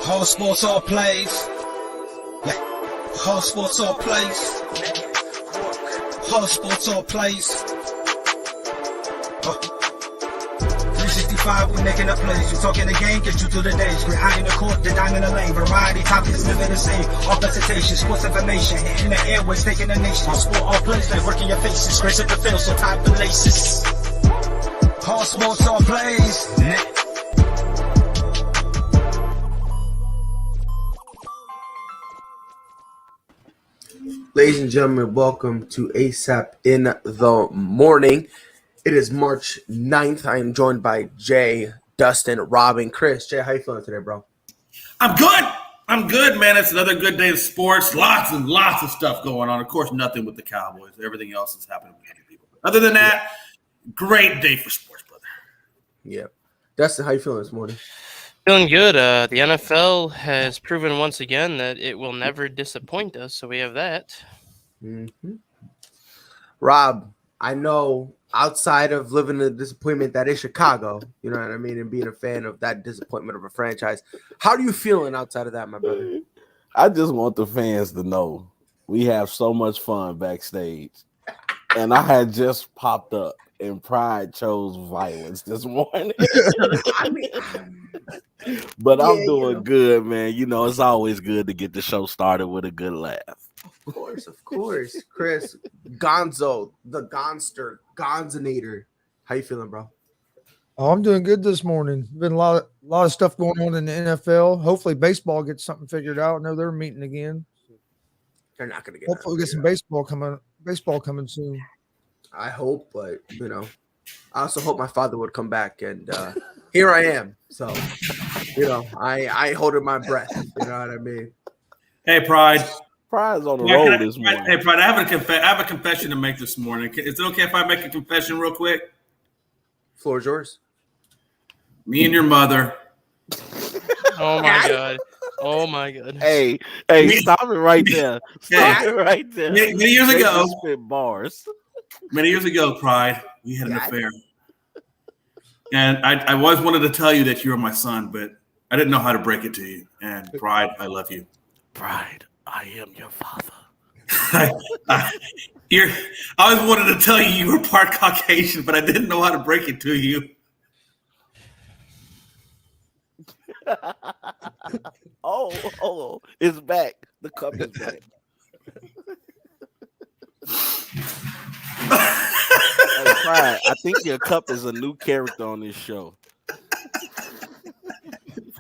Whole sports all plays. Yeah. Whole sports all plays. Whole sports all plays. 365, we making a plays. You talking the game, get you through the days. We're high in the court, the dime in the lane. Variety topics, living the same. All presentation, sports information. Hitting the airways, taking the nation. All sport, all plays, like working your faces. Grace at the field, so tie the laces. Whole sports all plays. Ladies and gentlemen, welcome to ASAP in the morning. It is March 9th. I am joined by Jay, Dustin, Robin, Chris. Jay, how you feeling today, bro? I'm good, man. It's another good day of sports. Lots and lots of stuff going on. Of course, nothing with the Cowboys. Everything else is happening with other people. Other than that, great day for sports, brother. Yeah. Dustin, how you feeling this morning? Feeling good. The NFL has proven once again that it will never disappoint us, so we have that. Mm-hmm. Rob, I know outside of living the disappointment that is Chicago, you know what I mean, and being a fan of that disappointment of a franchise, how are you feeling outside of that, my brother? I just want the fans to know we have so much fun backstage. And I had just popped up and Pride chose violence this morning. But I'm doing good, man. You know, it's always good to get the show started with a good laugh. Of course. Chris, Gonzo, the Gonster, Gonzinator. How you feeling, bro? Oh, I'm doing good this morning. Been a lot of stuff going on in the NFL. Hopefully baseball gets something figured out. I know they're meeting again. They're not going to get Hopefully we get some baseball coming soon. I hope, but, you know, I also hope my father would come back, and here I am. So, you know, I holding my breath. You know what I mean? Hey, Pride. Pride's on the road this morning. Hey, Pride, I have a confession to make this morning. Is it okay if I make a confession real quick? Floor is yours. Me and your mother. Oh my god. Oh my god. Hey, stop it right there. Stop it right there. Many years ago, spit bars. Many years ago, Pride, we had an affair. And I always wanted to tell you that you were my son, but I didn't know how to break it to you. And Pride, I love you. Pride, I am your father. I always wanted to tell you were part Caucasian, but I didn't know how to break it to you. Oh, it's back. The cup is back. Hey, Pride, I think your cup is a new character on this show. You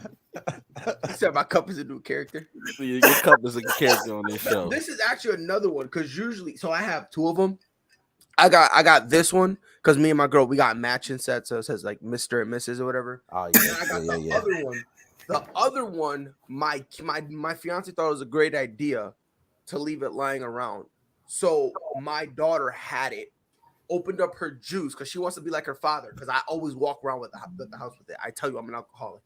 said my cup is a new character? Your cup is a character on this show. This is actually another one because usually, so I have two of them. I got this one because me and my girl, we got matching sets, so it says like Mr. and Mrs. or whatever. Oh, yeah. And I got the other one. The other one, my fiance thought it was a great idea to leave it lying around. So my daughter had it, opened up her juice because she wants to be like her father. Because I always walk around with the house with it. I tell you, I'm an alcoholic.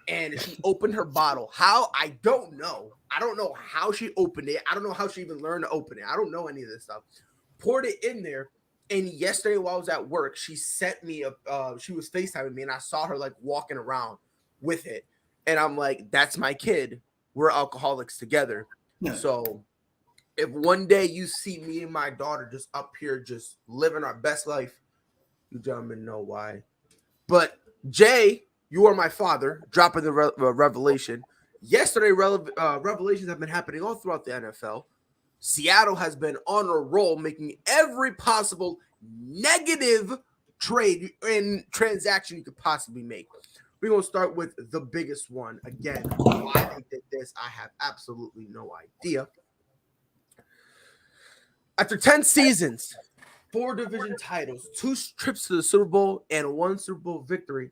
And she opened her bottle. How? I don't know. I don't know how she opened it. I don't know how she even learned to open it. I don't know any of this stuff. Poured it in there. And yesterday while I was at work, she sent me she was FaceTiming me, and I saw her like walking around with it. And I'm like, that's my kid. We're alcoholics together. Yeah. So if one day you see me and my daughter just up here just living our best life, you gentlemen know why. But Jay, you are my father, dropping the revelation. Yesterday, revelations have been happening all throughout the NFL. Seattle has been on a roll, making every possible negative trade and transaction you could possibly make. We're going to start with the biggest one. Again, why they did this, I have absolutely no idea. After 10 seasons, 4 division titles, 2 trips to the Super Bowl, and 1 Super Bowl victory,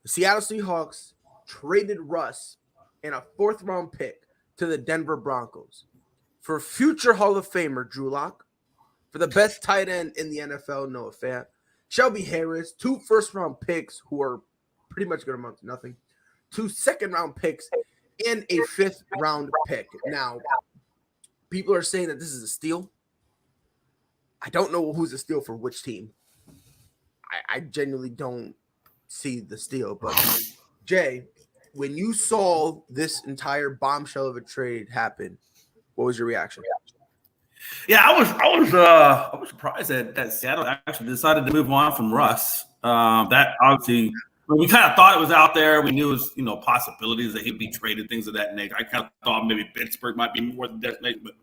the Seattle Seahawks traded Russ and a 4th-round pick to the Denver Broncos for future Hall of Famer Drew Lock, for the best tight end in the NFL, Noah Fant, Shelby Harris, 2 first-round picks who are pretty much going to amount to nothing, 2 second-round picks, and a 5th-round pick. Now, people are saying that this is a steal. I don't know who's a steal for which team. I genuinely don't see the steal. But Jay, when you saw this entire bombshell of a trade happen, what was your reaction? Yeah, I was surprised that Seattle actually decided to move on from Russ. That obviously, we kind of thought it was out there. We knew it was, possibilities that he'd be traded, things of that nature. I kind of thought maybe Pittsburgh might be more the destination, but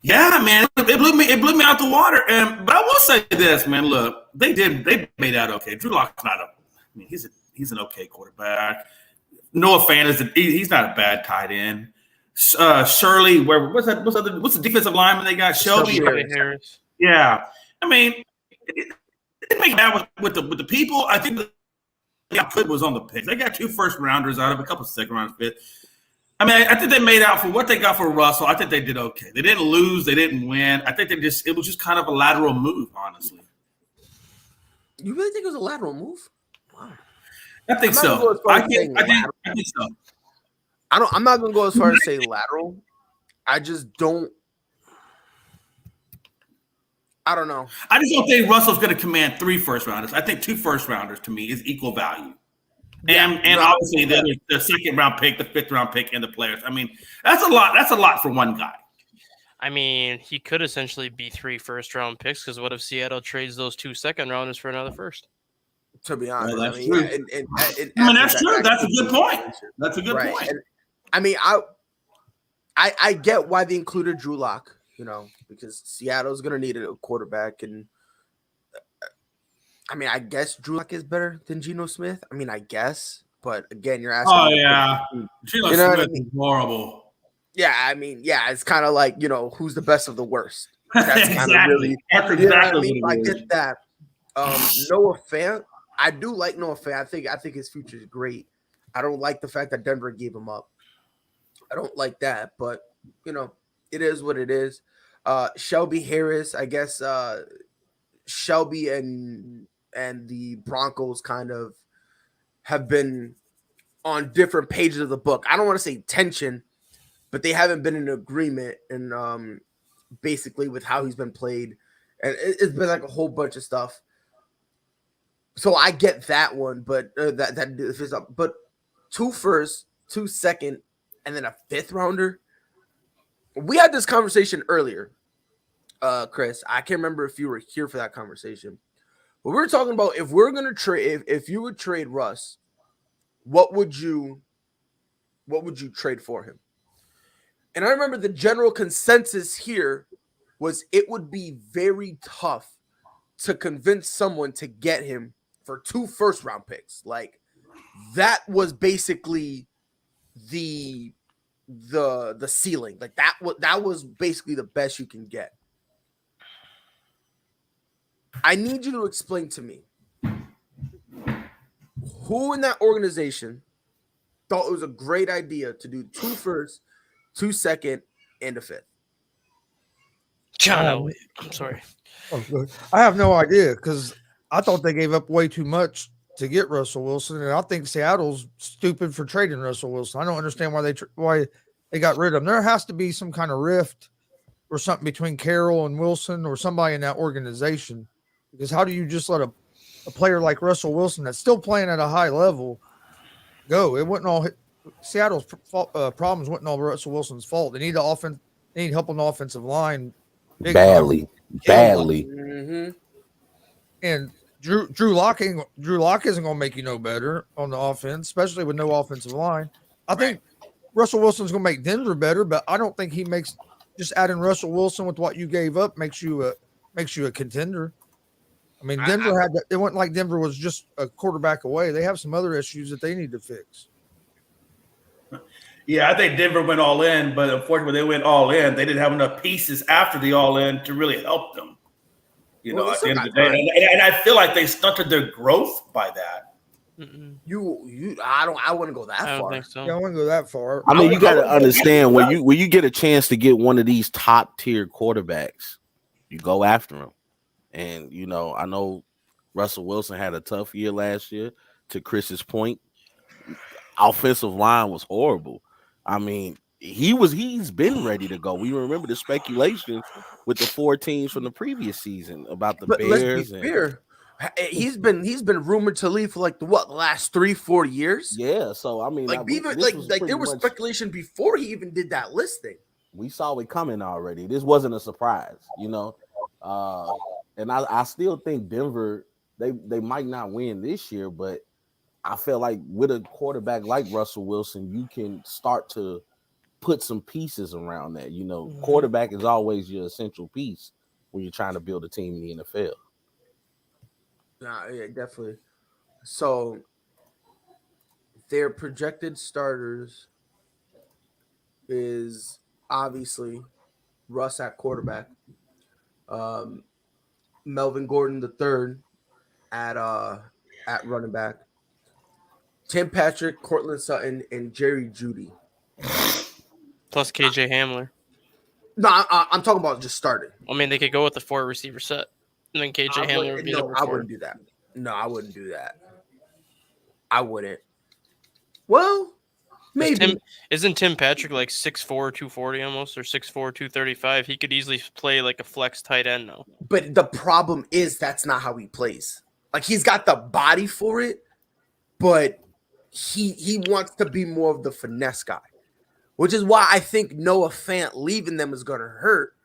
yeah, man, it blew me out the water. But I will say this, man. Look, they made out okay. Drew Lock's not he's an okay quarterback. Noah Fant he's not a bad tight end. Shirley, what's the defensive lineman they got? Shelby Harris. Yeah, I mean, it make that with the people. I think the output was on the pitch. They got 2 first rounders out of a couple second round fits. I mean, I think they made out for what they got for Russell. I think they did okay. They didn't lose. They didn't win. I think it was just kind of a lateral move, honestly. You really think it was a lateral move? Wow. I think so. I think so. I'm not gonna go as far as say lateral. I just don't. I don't know. I just don't think Russell's going to command 3 first rounders. I think 2 first rounders to me is equal value. And obviously the second round pick, the 5th round pick, and the players. I mean, that's a lot. That's a lot for one guy. I mean, he could essentially be 3 first round picks because what if Seattle trades those 2 second rounders for another first? To be honest, that's true. That's true. That's a good point. That's a good point. And, I mean, I get why they included Drew Lock, because Seattle's gonna need a quarterback, and I mean, I guess Drew Lock is better than Geno Smith. I mean, I guess, but again, you're asking. Oh yeah, Geno Smith is horrible. Yeah, I mean, it's kind of like who's the best of the worst. That's kind of really. That's exactly I get that. Noah Fant, I do like Noah Fant. I think his future is great. I don't like the fact that Denver gave him up. I don't like that, but it is what it is. Shelby Harris, I guess. Shelby and the Broncos kind of have been on different pages of the book. I don't want to say tension, but they haven't been in agreement and basically with how he's been played, and it's been like a whole bunch of stuff. So I get that one, but but 2 first, 2 second, and then a 5th rounder. We had this conversation earlier, Chris. I can't remember if you were here for that conversation. But we were talking about if we're gonna trade, if you would trade Russ, what would you trade for him? And I remember the general consensus here was it would be very tough to convince someone to get him for 2 first round picks. Like that was basically the ceiling. Like that was basically the best you can get. I need you to explain to me who in that organization thought it was a great idea to do 2 first, 2 second, and a 5th. John, I'm sorry. I have no idea because I thought they gave up way too much to get Russell Wilson, and I think Seattle's stupid for trading Russell Wilson. I don't understand why they got rid of him. There has to be some kind of rift or something between Carroll and Wilson or somebody in that organization. Because how do you just let a player like Russell Wilson that's still playing at a high level go? It wasn't all Seattle's problems. Wasn't all Russell Wilson's fault. They need the offense. They need help on the offensive line badly. Mm-hmm. And Drew Lock isn't going to make you no better on the offense, especially with no offensive line. I think Russell Wilson's going to make Denver better, but I don't think he makes just adding Russell Wilson with what you gave up makes you a contender. I mean, Denver it wasn't like Denver was just a quarterback away. They have some other issues that they need to fix. Yeah, I think Denver went all in, but unfortunately, they went all in. They didn't have enough pieces after the all in to really help them. At the end of the day, and I feel like they stunted their growth by that. I wouldn't go that far. I don't think so. Yeah, I wouldn't go that far. I mean, you got to understand when you get a chance to get one of these top tier quarterbacks, you go after them. And I know Russell Wilson had a tough year last year. To Chris's point, offensive line was horrible. I mean, he's been ready to go. We remember the speculation with the 4 teams from the previous season about the Bears. Let's be fair. He's been rumored to leave for like the last 3-4 years. Yeah, so I mean, Like this even was like pretty there was much- speculation before he even did that listing. we saw it coming already. This wasn't a surprise, you know. And I still think Denver they might not win this year, but I feel like with a quarterback like Russell Wilson, you can start to put some pieces around that. You know, quarterback is always your essential piece when you're trying to build a team in the NFL. Nah, yeah, definitely. So their projected starters is obviously Russ at quarterback, Melvin Gordon III at running back, Tim Patrick, Cortland Sutton, and Jerry Jeudy. Plus KJ Hamler. No, I'm talking about just starting. I mean, they could go with the 4 receiver set, and then KJ Hamler would be number 4. I wouldn't do that. No, I wouldn't do that. I wouldn't. Well, maybe. Isn't Tim Patrick like 6'4", 240 almost, or 6'4", 235? He could easily play like a flex tight end now. But the problem is that's not how he plays. Like he's got the body for it, but he wants to be more of the finesse guy, which is why I think Noah Fant leaving them is gonna hurt.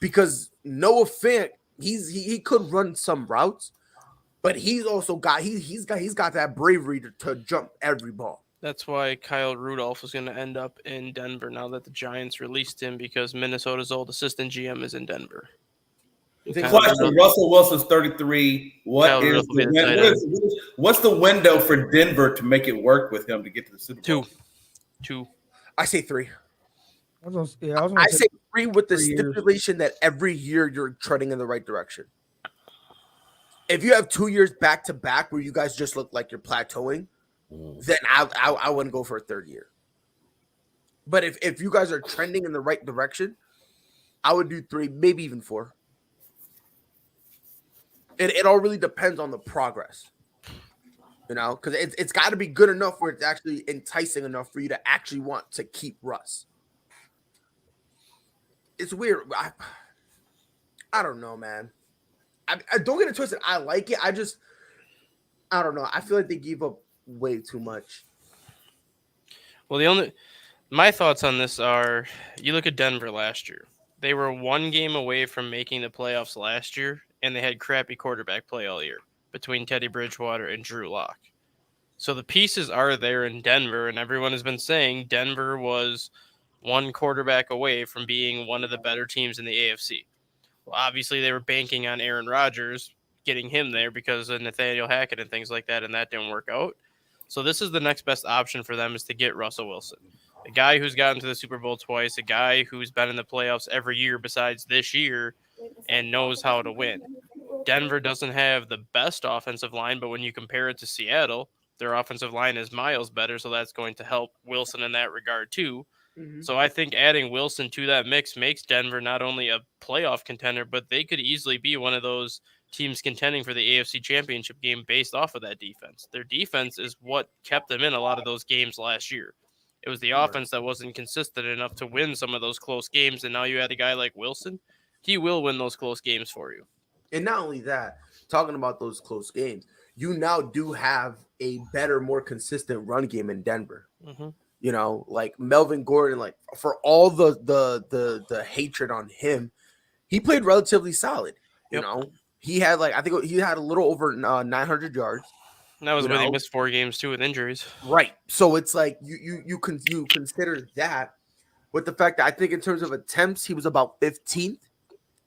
Because Noah Fant, he could run some routes, but he's also got he's got that bravery to jump every ball. That's why Kyle Rudolph is going to end up in Denver now that the Giants released him, because Minnesota's old assistant GM is in Denver. Question: Russell Wilson's 33. What's the window for Denver to make it work with him to get to the Super Bowl? Two. I say 3. I say 3 with the 3 years. stipulation that every year you're treading in the right direction. If you have 2 years back to back where you guys just look like you're plateauing, then I wouldn't go for a 3rd year. But if you guys are trending in the right direction, I would do 3, maybe even 4. It all really depends on the progress, you know, because it's got to be good enough where it's actually enticing enough for you to actually want to keep Russ. It's weird. I don't know, man. I don't get it twisted. I like it. I don't know. I feel like they gave up way too much. Well, my thoughts on this are, you look at Denver last year. They were 1 game away from making the playoffs last year, and they had crappy quarterback play all year between Teddy Bridgewater and Drew Lock. So the pieces are there in Denver, and everyone has been saying Denver was 1 quarterback away from being one of the better teams in the AFC. Well, obviously they were banking on Aaron Rodgers, getting him there because of Nathaniel Hackett and things like that, and that didn't work out. So this is the next best option for them, is to get Russell Wilson, a guy who's gotten to the Super Bowl twice, a guy who's been in the playoffs every year besides this year and knows how to win. Denver doesn't have the best offensive line, but when you compare it to Seattle, their offensive line is miles better, so that's going to help Wilson in that regard too. Mm-hmm. So I think adding Wilson to that mix makes Denver not only a playoff contender, but they could easily be one of those teams contending for the AFC Championship game based off of that defense. Their defense is what kept them in a lot of those games last year. It was the offense that wasn't consistent enough to win some of those close games, and now you add a guy like Wilson, he will win those close games for you. And not only that, talking about those close games, you now do have a better, more consistent run game in Denver. Mm-hmm. You know, like Melvin Gordon, like for all the hatred on him, he played relatively solid. You know, he had I think he had a little over 900 yards. And that was when he missed 4 games too with injuries. Right. So it's like you consider that with the fact that I think in terms of attempts, he was about 15th.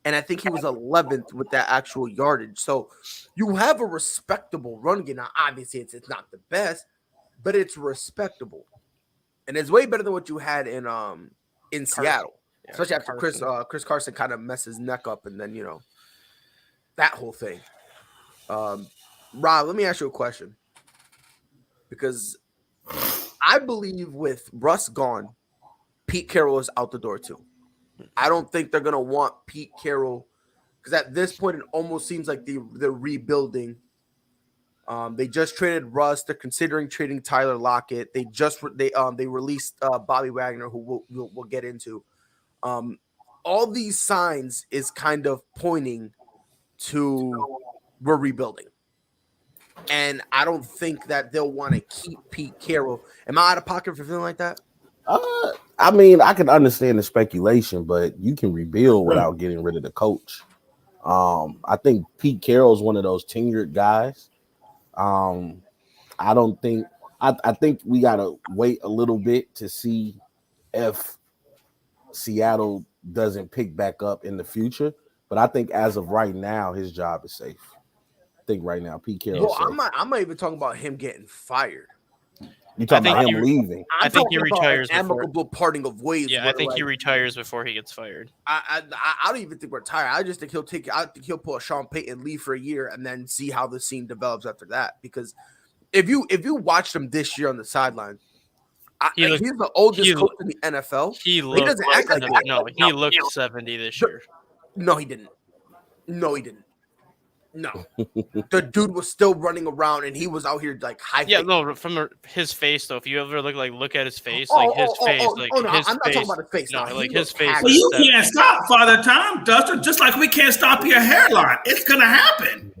And I think he was 11th with that actual yardage. So you have a respectable run game. Now, obviously, it's not the best, but it's respectable. And it's way better than what you had in Seattle. Yeah, especially after Chris Carson kind of messed his neck up, and then, you know, that whole thing. Rob, let me ask you a question. Because I believe with Russ gone, Pete Carroll is out the door too. I don't think they're going to want Pete Carroll because at this point, it almost seems like they're rebuilding. They just traded Russ. They're considering trading Tyler Lockett. They released Bobby Wagner, who we'll get into. All these signs is kind of pointing to we're rebuilding. And I don't think that they'll want to keep Pete Carroll. Am I out of pocket for feeling like that? I mean, I can understand the speculation, but you can rebuild without getting rid of the coach. I think Pete Carroll is one of those tenured guys. I don't think I think we gotta wait a little bit to see if Seattle doesn't pick back up in the future. But I think as of right now, his job is safe. I think right now, Pete Carroll. Well, I'm not even talking about him getting fired. You talking about him leaving? I think he retires. An amicable parting of ways. Yeah, I think he retires before he gets fired. I don't even think retire. I just think I think he'll pull a Sean Payton, leave for a year, and then see how the scene develops after that. Because if you watched him this year on the sideline, he's the oldest coach in the NFL. He doesn't act like it. No, he looked 70 this year. No, he didn't. No. The dude was still running around, and he was out here like high. Yeah, no, from his face though. If you ever look at his face, no, his I'm face. not talking about his face. No, No, like his face. Well, you can't stop Father Time, Duster, just like we can't stop your hairline. It's gonna happen.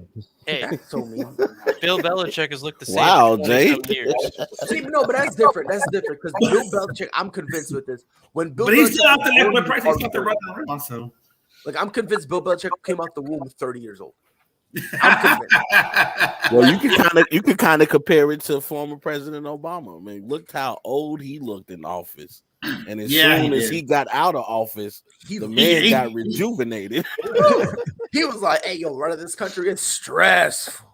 Hey, so mean. Bill Belichick has looked the same. Wow, for Jay. 27 years. See, no, but that's different. That's different because Bill Belichick. I'm convinced with this. When Bill, But he's still out Belichick there was with practice. He's out there 30, running around. So. like I'm convinced Bill Belichick came out the womb 30 years old. I'm convinced. Well, you can kind of compare it to former President Obama. I mean, look how old he looked in office, and as soon as he got out of office, the man got rejuvenated. He was like, "Hey, yo, running this country is stressful."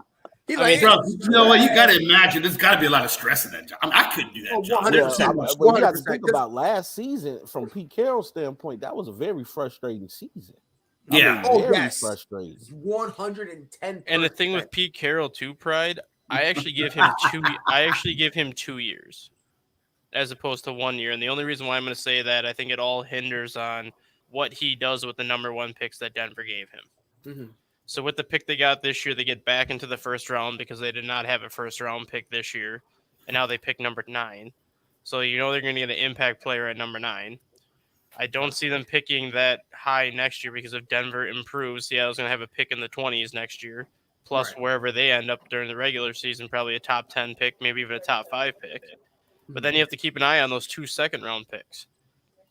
He's I mean, bro, you know what? You got to imagine there's got to be a lot of stress in that job. I mean, I couldn't do that job. 100%. Well, you got to think about last season from Pete Carroll's standpoint. That was a very frustrating season. Yeah. Very frustrating. 110. And the thing with Pete Carroll too, Pride, I actually give him 2 years as opposed to 1 year. And the only reason why I'm going to say that, I think it all hinders on what he does with the number 1 picks that Denver gave him. Mm-hmm. So with the pick they got this year, they get back into the first round because they did not have a first round pick this year. And now they pick number 9. So you know they're going to get an impact player at number 9. I don't see them picking that high next year because if Denver improves, Seattle's going to have a pick in the 20s next year, plus wherever they end up during the regular season, probably a top 10 pick, maybe even a top 5 pick. But then you have to keep an eye on those 2 second-round picks.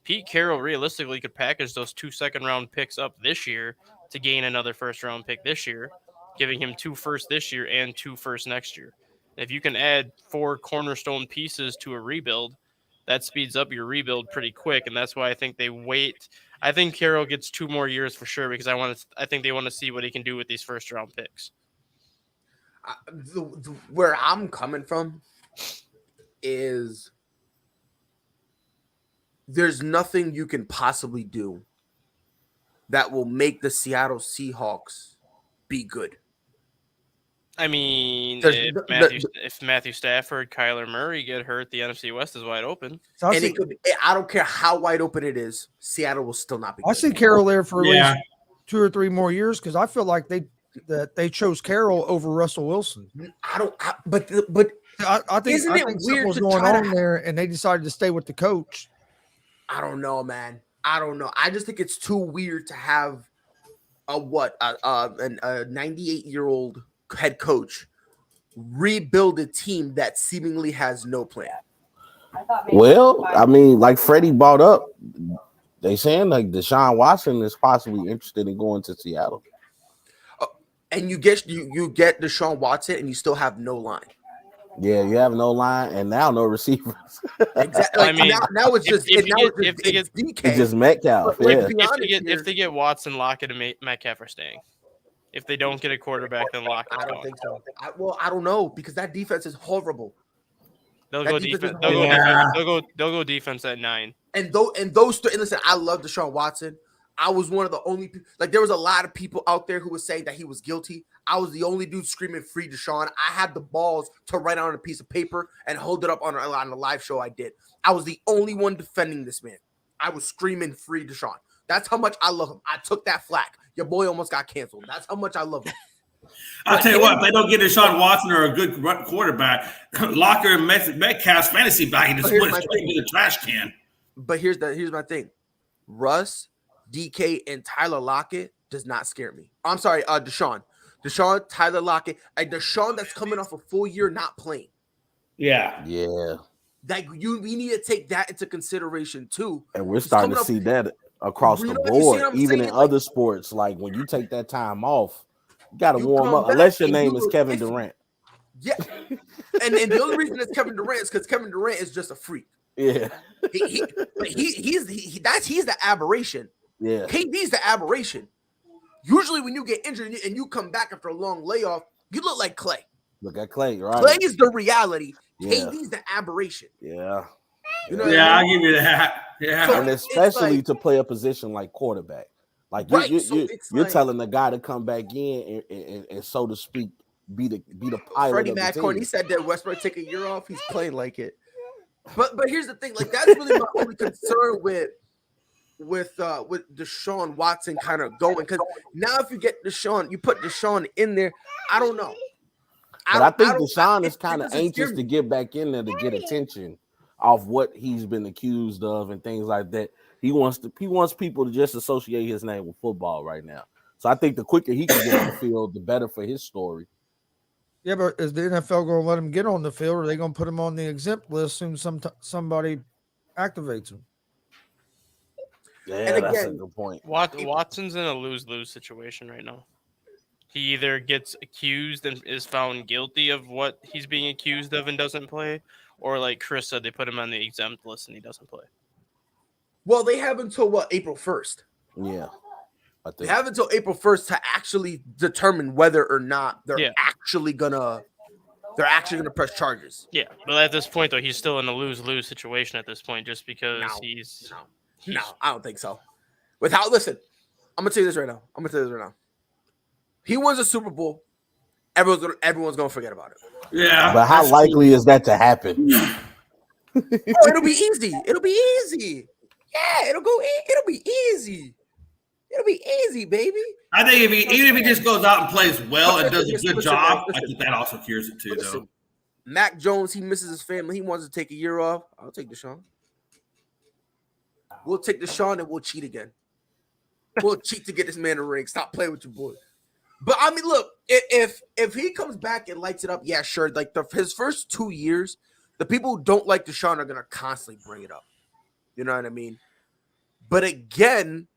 Pete Carroll realistically could package those 2 second-round picks up this year to gain another first-round pick this year, giving him 2 firsts this year and 2 firsts next year. If you can add 4 cornerstone pieces to a rebuild, that speeds up your rebuild pretty quick, and that's why I think they wait. I think Carroll gets 2 more years for sure because I think they want to see what he can do with these first-round picks. Where I'm coming from is there's nothing you can possibly do that will make the Seattle Seahawks be good. I mean, if Matthew Stafford, Kyler Murray get hurt, the NFC West is wide open. So I don't care how wide open it is, Seattle will still not be good. I see Carroll there for at least 2 or 3 more years because I feel like they chose Carroll over Russell Wilson. But I think something was going on there, and they decided to stay with the coach. I don't know, man. I don't know. I just think it's too weird to have a 98-year-old head coach rebuild a team that seemingly has no plan. Well, I mean, like Freddie brought up, they saying like Deshaun Watson is possibly interested in going to Seattle. And you get Deshaun Watson, and you still have no line. Yeah, you have no line, and now no receivers. Exactly. Like, I mean, now it's just DK. It's just Metcalf. If they get Watson, Lockett, and Metcalf are staying. If they don't get a quarterback, then Lockett's I don't think so. I don't know because that defense is horrible. They'll go defense. They'll go defense at 9. And listen, I love Deshaun Watson. I was one of the only there was a lot of people out there who was saying that he was guilty. I was the only dude screaming free Deshaun. I had the balls to write on a piece of paper and hold it up on a live show I did. I was the only one defending this man. I was screaming free Deshaun. That's how much I love him. I took that flack. Your boy almost got canceled. That's how much I love him. I'll tell you what, if they don't get Deshaun Watson or a good quarterback, Locker and Metcalf's fantasy value just went straight to the trash can. But here's my thing. Russ, DK, and Tyler Lockett does not scare me. I'm sorry, Deshaun. Deshaun, Tyler Lockett, and Deshaun that's coming off a full year not playing. Yeah. Yeah. Like we need to take that into consideration too. And we're He's starting to coming see that across You the know what- you see board, what I'm even in saying? Like- other sports. Like when you take that time off, you got to You warm come up. back Unless your and name you is look Kevin iffy. Durant. Yeah, and the only reason it's Kevin Durant is because Kevin Durant is just a freak. Yeah. He's the aberration. Yeah. KD's the aberration. Usually, when you get injured and you come back after a long layoff, you look like Clay. Look at Clay, right? Clay is the reality. Yeah. KD's the aberration. Yeah. You know what Yeah, I I'll mean? give you that. Yeah. So And it's especially like- to play a position like quarterback. Like Right, you, so you, it's you're like- telling the guy to come back in and so to speak, be the pilot Freddie of the McCoy, team. he said that Westbrook take a year off. He's playing like it. But here's the thing, like that's really my only concern with Deshaun Watson kind of going, because now if you get Deshaun, you put Deshaun in there. I don't know. But I think don't- Deshaun is it kind of doesn't scare anxious me. to get back in there to get attention off what he's been accused of and things like that. He wants people to just associate his name with football right now. So I think the quicker he can get on the field, the better for his story. Yeah, but is the NFL going to let him get on the field, or are they going to put him on the exempt list soon? Somebody activates him. Yeah, And that's a again- good point. Watson's in a lose-lose situation right now. He either gets accused and is found guilty of what he's being accused of and doesn't play, or like Chris said, they put him on the exempt list and he doesn't play. Well, they have until April 1st. Yeah, I They think. have until April 1st to actually determine whether or not they're Yeah. actually gonna press charges. Yeah, but at this point though, he's still in a lose-lose situation at this point, just because No. he's No, I don't think so. Listen, I'm gonna tell you this right now. He wins a Super Bowl. Everyone's gonna forget about it. Yeah. But how likely is that to happen? Oh, it'll be easy. Yeah, it'll be easy. It'll be easy, baby. I think even if he just goes out and plays well and does a Listen, good job, I listen. think that also cures it too, though. Listen, Mac Jones, he misses his family. He wants to take a year off. I'll take Deshaun. We'll take Deshaun and we'll cheat again. We'll cheat to get this man a ring. Stop playing with your boy. But I mean, look, if he comes back and lights it up, yeah, sure. Like his first 2 years, the people who don't like Deshaun are gonna constantly bring it up. You know what I mean? But again,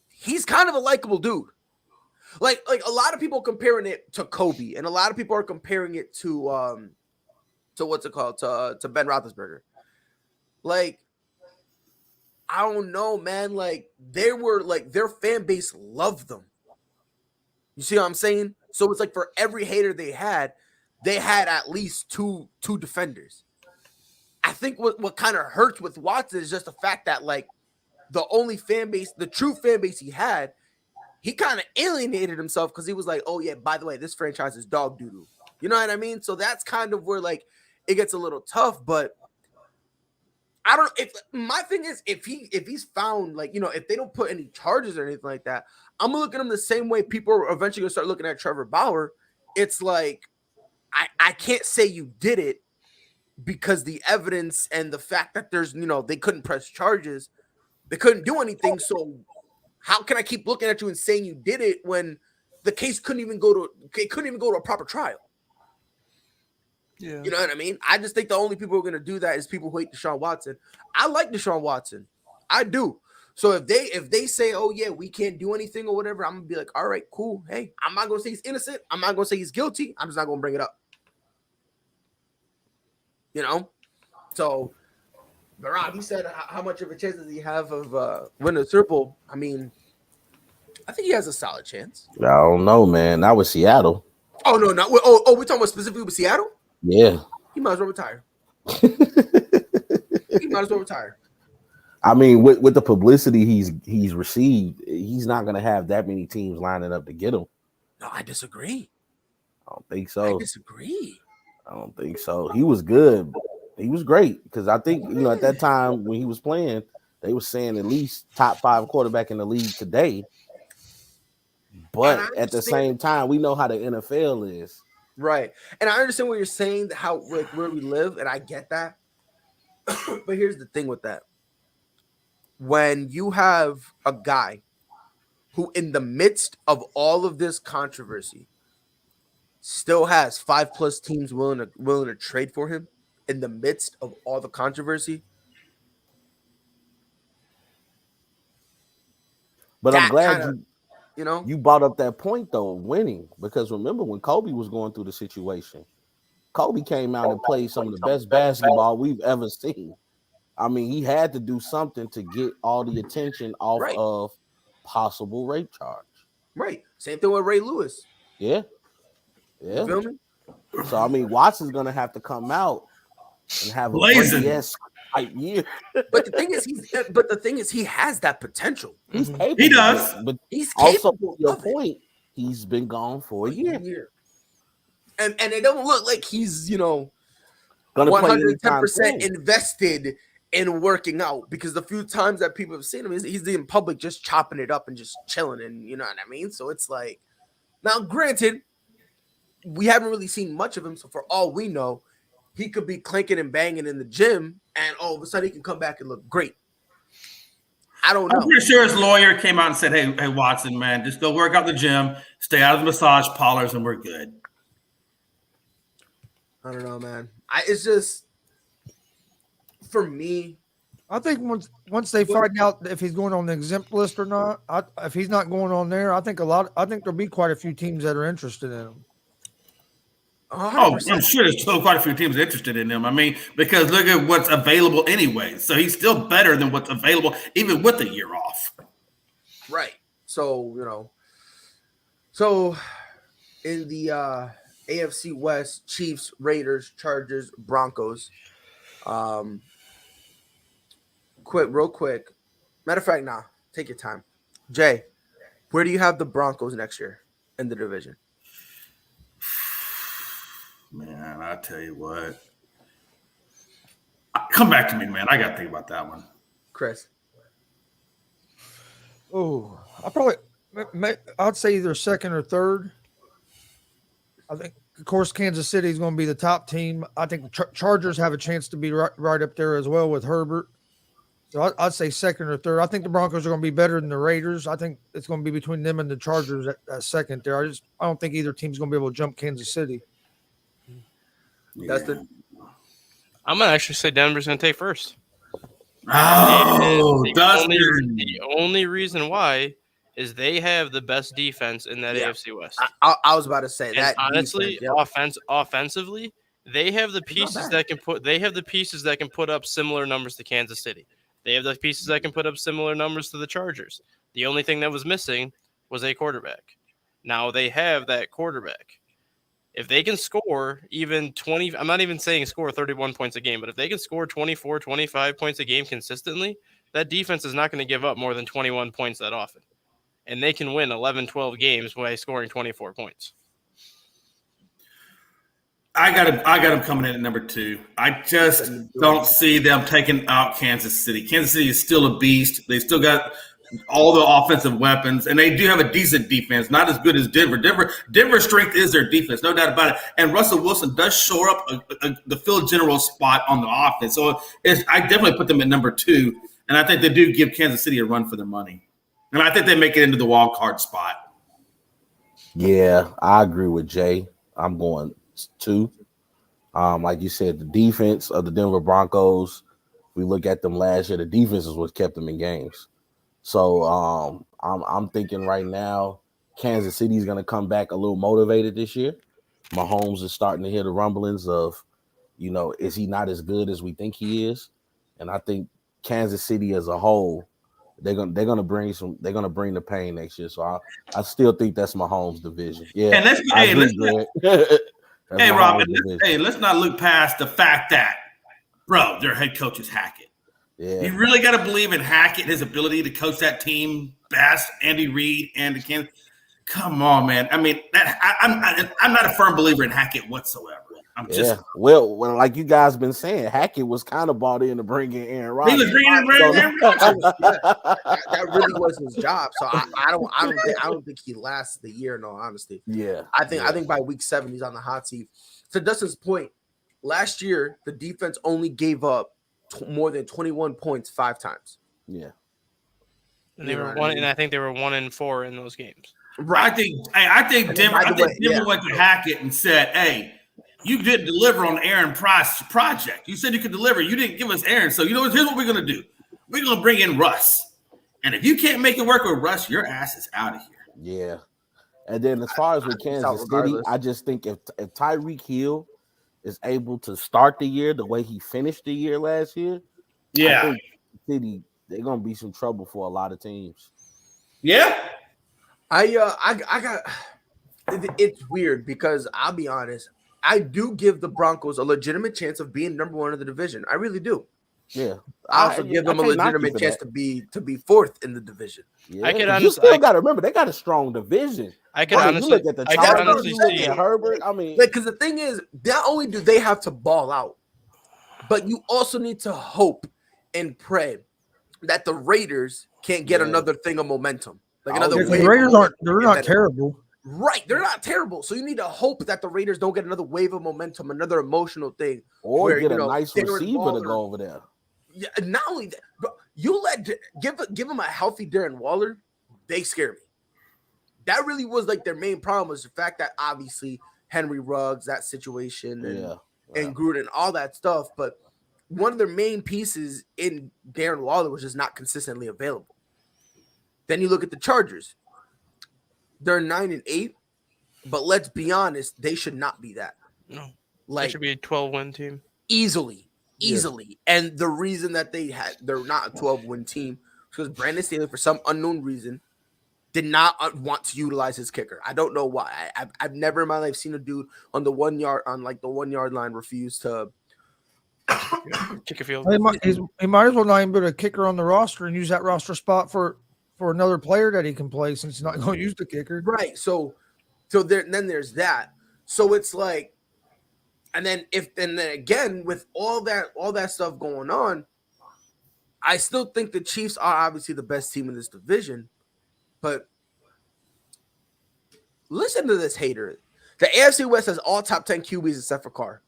he's kind of a likable dude. Like a lot of people comparing it to Kobe, and a lot of people are comparing it to what's it called, to Ben Roethlisberger. Like, I don't know, man. Like their fan base loved them. You see what I'm saying? So it's like for every hater they had at least two defenders. I think what kind of hurts with Watson is just the fact that like the true fan base he had, he kind of alienated himself because he was like, oh yeah, by the way, this franchise is dog doo-doo. You know what I mean? So that's kind of where like it gets a little tough, but I don't know. If my thing is if he's found, like, you know, if they don't put any charges or anything like that, I'm gonna look at him the same way people are eventually gonna start looking at Trevor Bauer. It's like I can't say you did it because the evidence and the fact that there's, you know, they couldn't press charges, they couldn't do anything. So how can I keep looking at you and saying you did it when the case couldn't even go to a proper trial? yeah. You know what I mean? I just think the only people who are going to do that is people who hate Deshaun Watson. I like Deshaun Watson. I do. So if they say, oh yeah, we can't do anything or whatever, I'm going to be like, all right, cool. Hey, I'm not going to say he's innocent. I'm not going to say he's guilty. I'm just not going to bring it up. You know? So, but Rob, you said how much of a chance does he have of winning the Super Bowl? I mean, I think he has a solid chance. I don't know, man. Not with Seattle. Oh, no, not. We're talking about specifically with Seattle? Yeah. He might as well retire. He might as well retire. I mean, with the publicity he's received, he's not gonna have that many teams lining up to get him. No, I disagree. I don't think I so. disagree. I don't think so. He was good. He was great because I think, you know, at that time when he was playing, they were saying at least top 5 quarterback in the league today. But And I at the understand- same time, we know how the NFL is. Right. And I understand what you're saying, how like where we live, and I get that. But here's the thing with that. When you have a guy who in the midst of all of this controversy still has 5+ teams willing to trade for him in the midst of all the controversy. But I'm That glad kinda, you brought up that point though, winning, because remember when Kobe was going through the situation, Kobe came out and played some of the best basketball we've ever seen. I mean, he had to do something to get all the attention off Right. of possible rape charge. right. Same thing with Ray Lewis. Yeah. You Yeah. feel me? So I mean, Watson's gonna have to come out and have a Blazing. Brady-esque type year. But the thing is, he has that potential. He's Mhm. capable. He does. But He's also, capable to your of it. point, he's been gone for a year. And it don't look like he's Gonna play anytime 110% soon. invested in working out, because the few times that people have seen him, he's in public just chopping it up and just chilling, and you know what I mean. So it's like, now granted, we haven't really seen much of him. So for all we know, he could be clanking and banging in the gym, and all of a sudden he can come back and look great. I don't I'm know. pretty sure his lawyer came out and said, hey, Watson, man, just go work out the gym, stay out of the massage parlors, and we're good. I don't know, man. It's just, for me, I think once they find out if he's going on the exempt list or not, if he's not going on there, I think there'll be quite a few teams that are interested in him. 100%. I'm sure there's still quite a few teams interested in him. I mean, because look at what's available anyway. So he's still better than what's available, even with the year off. Right. So, so in the AFC West, Chiefs, Raiders, Chargers, Broncos. Real quick. Matter of fact, take your time. Jay, where do you have the Broncos next year in the division? Man, I tell you what. Come back to me, man. I got to think about that one. Chris. Oh, I'd say either second or third. I think, of course, Kansas City is going to be the top team. I think the Chargers have a chance to be right up there as well with Herbert. So I'd say second or third. I think the Broncos are going to be better than the Raiders. I think it's going to be between them and the Chargers at second there. I don't think either team's going to be able to jump Kansas City. Dustin? I'm gonna actually say Denver's gonna take first. Oh, Dustin. The only reason why is they have the best defense in that AFC West. I was about to say And that. honestly, defense, offensively, they have the pieces that can put. They have the pieces that can put up similar numbers to Kansas City. They have the pieces that can put up similar numbers to the Chargers. The only thing that was missing was a quarterback. Now they have that quarterback. If they can score even 20, I'm not even saying score 31 points a game, but if they can score 24, 25 points a game consistently, that defense is not going to give up more than 21 points that often. And they can win 11, 12 games by scoring 24 points. I got him coming in at number 2. I just don't see them taking out Kansas City. Kansas City is still a beast. They still got all the offensive weapons, and they do have a decent defense, not as good as Denver. Denver's strength is their defense, no doubt about it. And Russell Wilson does shore up the Phil General spot on the offense. So I definitely put them at number 2, and I think they do give Kansas City a run for their money. And I think they make it into the wild card spot. Yeah, I agree with Jay. I'm going 2. Like you said, the defense of the Denver Broncos, we look at them last year, the defense is what kept them in games. So I'm thinking right now, Kansas City is going to come back a little motivated this year. Mahomes is starting to hear the rumblings of, is he not as good as we think he is? And I think Kansas City as a whole, they're gonna bring the pain next year. So I still think that's Mahomes' division. Yeah, and Robin, let's not look past the fact that, bro, their head coach is Hackett. Yeah. You really got to believe in Hackett, his ability to coach that team best, Andy Reid and the Kansas. Come on, man. I mean, I'm not a firm believer in Hackett whatsoever. I'm just well, like you guys been saying, Hackett was kind of bought in to bring in Aaron Rodgers. He was bringing in Aaron Rodgers. That really was his job. So I don't think he lasts the year. In all honesty, I think by week 7 he's on the hot seat. To Dustin's point, last year the defense only gave up more than 21 points 5 times. Yeah. And they You know were what I one, mean? and I think they were 1-4 in those games. I think And then, Denver. by the I think way, Denver yeah. went to Hackett and said, "Hey, you didn't deliver on the Aaron Price project. You said you could deliver. You didn't give us Aaron. So you know what? Here's what we're gonna do. We're gonna bring in Russ. And if you can't make it work with Russ, your ass is out of here." Yeah. And then as far as with it's out Kansas City, regardless. I just think if Tyreek Hill is able to start the year the way he finished the year last year, I think City they're gonna be some trouble for a lot of teams. Yeah. I got it's weird because I'll be honest, I do give the Broncos a legitimate chance of being number one in the division. I really do. Yeah. I also give them a can't knock you legitimate for chance that. to be fourth in the division. Yeah, I could 'cause you honestly- still got to remember they got a strong division. I could I mean, honestly, you look at the I could Chargers, honestly you look see. at Herbert. I mean, Like, because the thing is, not only do they have to ball out, but you also need to hope and pray that the Raiders can't get Yeah. another thing of momentum, like Oh, another yeah, The wave. Raiders aren't. They're Get not better. terrible. Right, they're not terrible. So you need to hope that the Raiders don't get another wave of momentum, another emotional thing. or where, get you a know, nice Darren receiver Waller- to go over there. Yeah, not only that, but you give them a healthy Darren Waller, they scare me. That really was like their main problem was the fact that obviously Henry Ruggs, that situation, and, Yeah. and Gruden, all that stuff. But one of their main pieces in Darren Waller was just not consistently available. Then you look at the Chargers. They're 9-8, but let's be honest, they should not be that. No, they Like should be a 12-win team. easily. And the reason that they're not a 12-win team is because Brandon Staley, for some unknown reason, did not want to utilize his kicker. I don't know why. I've never in my life seen a dude on the 1 yard line refuse to. Kick a field. He might as well not even put a kicker on the roster and use that roster spot for another player that he can play since he's not going to use the kicker. Right. So then there's that. So it's like, and then again with all that stuff going on, I still think the Chiefs are obviously the best team in this division. But listen to this hater. The AFC West has all top 10 QBs except for Carr.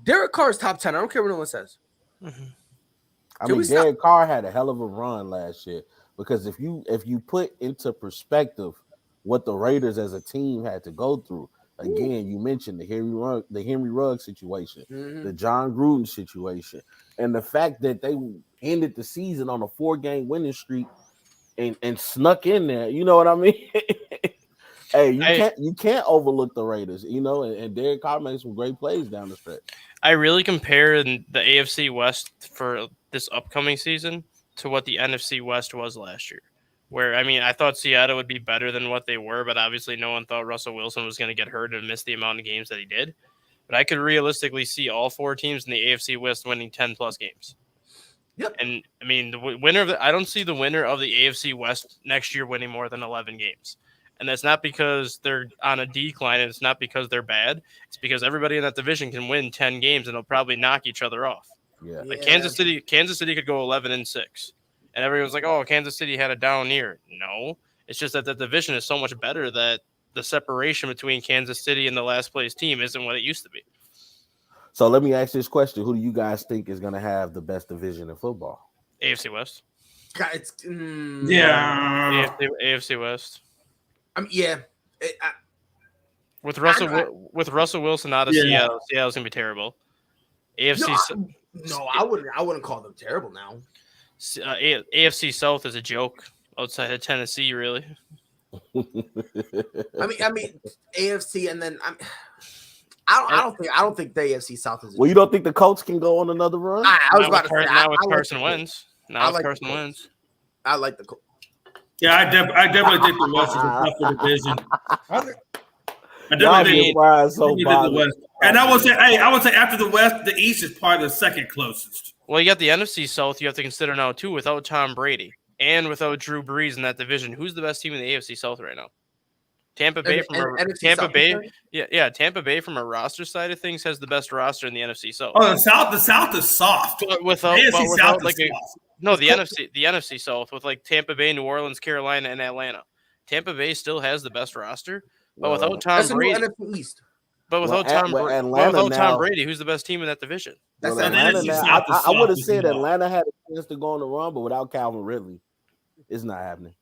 Derek Carr is top 10. I don't care what no one says. I Can mean, we stop- Derek Carr had a hell of a run last year because if you put into perspective what the Raiders as a team had to go through, again, you mentioned the Henry Ruggs situation, Mhm. the John Gruden situation, and the fact that they ended the season on a 4-game winning streak and snuck in there. You know what I mean? Hey, you can't overlook the Raiders, you know, and Derek Carr made some great plays down the stretch. I really compare the AFC West for this upcoming season to what the NFC West was last year. Where, I mean, I thought Seattle would be better than what they were, but obviously no one thought Russell Wilson was going to get hurt and miss the amount of games that he did. But I could realistically see all 4 teams in the AFC West winning 10-plus games. Yep. And, I mean, I don't see the winner of the AFC West next year winning more than 11 games. And that's not because they're on a decline, and it's not because they're bad. It's because everybody in that division can win 10 games, and they'll probably knock each other off. Yeah. Like Kansas City could go 11-6, and everyone's like, "Oh, Kansas City had a down year." No, it's just that the division is so much better that the separation between Kansas City and the last place team isn't what it used to be. So let me ask this question: who do you guys think is going to have the best division in football? AFC West. God, it's Yeah. AFC West. Yeah. With Russell Wilson out of Seattle, Seattle's gonna be terrible. AFC I wouldn't call them terrible now. AFC South is a joke outside of Tennessee, really. I mean, AFC, and then I don't think the AFC South is. Well, you don't think the Colts can go on another run? I was about to say now with I Carson like Wentz. Now with Carson Wentz. I like the Colts. Yeah, I definitely think the West is a tougher division. I Y'all definitely get think fried so the badly. West. And I would say after the West, the East is probably the second closest. Well, you got the NFC South you have to consider now, too, without Tom Brady and without Drew Brees in that division. Who's the best team in the AFC South right now? Tampa Bay Tampa Bay from a roster side of things has the best roster in the NFC South. Oh, the South is soft. But without like the NFC South with like Tampa Bay, New Orleans, Carolina, and Atlanta. Tampa Bay still has the best roster, but without Tom Brady. NFC East. But without Tom Brady, who's the best team in that division? That's Atlanta NFC now, South is I would have soft said as well. Atlanta had a chance to go on the run, but without Calvin Ridley, it's not happening.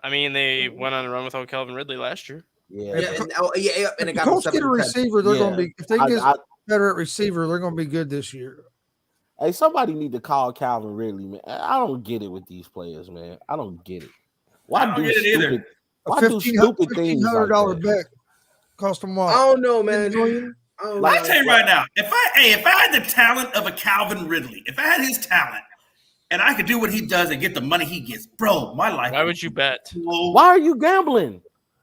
I mean, they went on a run without Calvin Ridley last year. Yeah. Yeah, and it If got the them Colts get a 7-10. receiver, they're going to Yeah. be. If they I- get I- better at receiver, they're going to be good this year. Hey, somebody need to call Calvin Ridley, man. I don't get it with these players, man. I don't get it. Why I don't do get it either. stupid? A Why do stupid things like $1,500 that? bet cost them I what? don't know, man. $10 million? I don't I know. tell you right now, if I had the talent of a Calvin Ridley, if I had his talent, and I could do what he does and get the money he gets, bro, my life. Why would you bet? Why are you gambling?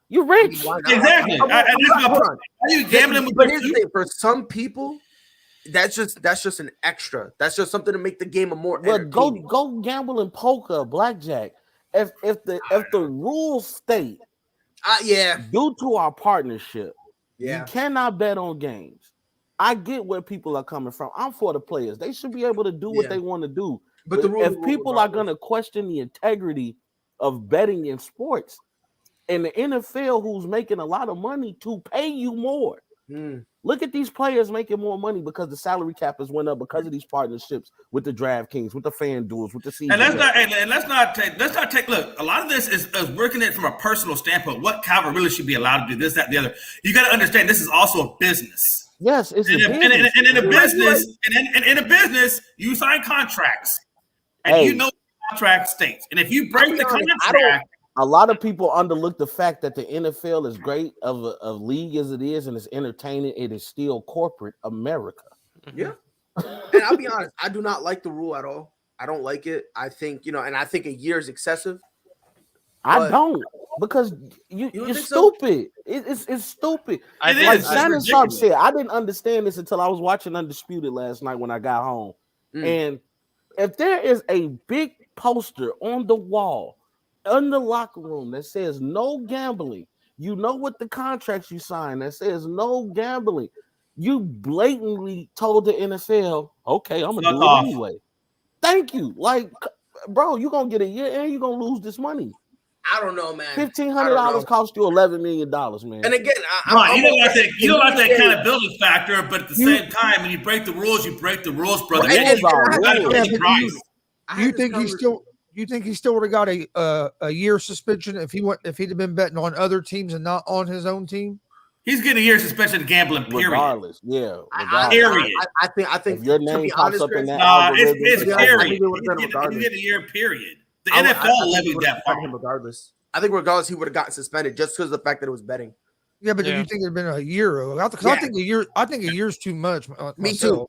You're rich. Why not? Exactly. Hold And that's my on. point. Are you gambling with But your here's the thing: for some people, that's just an extra. That's just something to make the game a more. But entertaining. go gamble in poker, blackjack. If the rules state Yeah, due to our partnership, yeah. you cannot bet on games. I get where people are coming from. I'm for the players. They should be able to do what Yeah. they want to do. But the rules if people are going to question the integrity of betting in sports, and the NFL, who's making a lot of money to pay you more, look at these players making more money because the salary cap has went up because of these partnerships with the DraftKings, with the FanDuels, with the season. And let's not take. Look, a lot of this is working it from a personal standpoint. What Calvin really should be allowed to do, this, that, and the other. You got to understand, this is also a business. Yes, it's And a business. in a business, you sign contracts, and Hey. you know what the contract states. And if you break the I'll be honest, contract, A lot of people underlook the fact that the NFL is great of a league as it is, and it's entertaining. It is still corporate America. Yeah. And I'll be honest, I do not like the rule at all. I don't like it. I think, and I think a year is excessive. I But- don't, because You don't you're think so? stupid. It's stupid. I It think Like is. it's- Shannon It's Sharp ridiculous. said, I didn't understand this until I was watching Undisputed last night when I got home. And if there is a big poster on the wall in the locker room that says no gambling, you know what the contracts you sign that says no gambling, you blatantly told the NFL, okay, I'm gonna Fuck do off. it anyway. Thank you. Like, bro, you're gonna get a year and you're gonna lose this money. I don't know, man. $1,500 cost you $11 million, man. And again, right, you don't like that. You don't like that say- accountability factor, but at the same time, when you break the rules, you break the rules, brother. Right, You and- gotta and pay I- the Yeah, but price. I You had this think conversation- you think he still would have got a year suspension if he'd have been betting on other teams and not on his own team? He's getting a year suspension of gambling. Period. Regardless, yeah. I regardless. Period. I think If your to name be pops honest, up in Chris, that Nah, it's algorithm, Yeah, I period. think it would've been You regardless. get a year. Period. The I NFL think he levied would've that suspended him fine. regardless. I think regardless he would have gotten suspended just because of the fact that it was betting. Yeah, but do Yeah. you think it'd been a year? Because Yeah. I think a year's too much. Me too.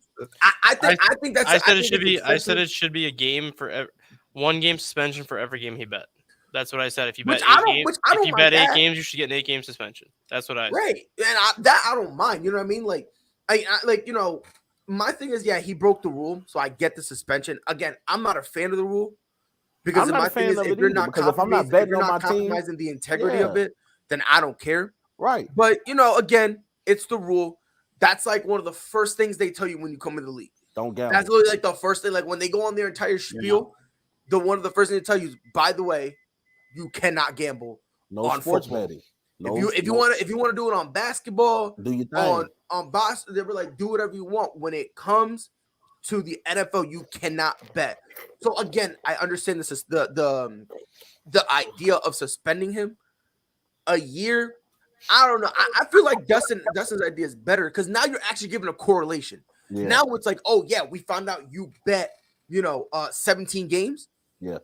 I think that's. I said it think should it's be. I said excessive. it should be a game for one game suspension for every game he bet. That's what I said. If you bet Which I 8 don't- games, which I if don't you mind bet 8 that. games, you should get an 8-game suspension. That's what I said. Right, and I don't mind. You know what I mean? Like, I like my thing is, yeah, he broke the rule, so I get the suspension. Again, I'm not a fan of the rule because I'm not my a thing fan is, of if it you're either, not because if I'm not compromising- betting you're on not my team, compromising the integrity of yeah. it, then I don't care. right. But again, it's the rule. That's like one of the first things they tell you when you come into the league. Don't gamble. That's literally like the first thing. Like when they go on their entire spiel, one of the first things they tell you is, by the way, you cannot gamble. No on sports football. betting. If you want to do it on basketball, do your thing. on basketball, they were like, do whatever you want. When it comes to the NFL, you cannot bet. So again, I understand this is the idea of suspending him a year. I don't know. I feel like Dustin's idea is better because now you're actually giving a correlation. Yeah. Now it's like, oh yeah, we found out you bet 17 games. Yeah.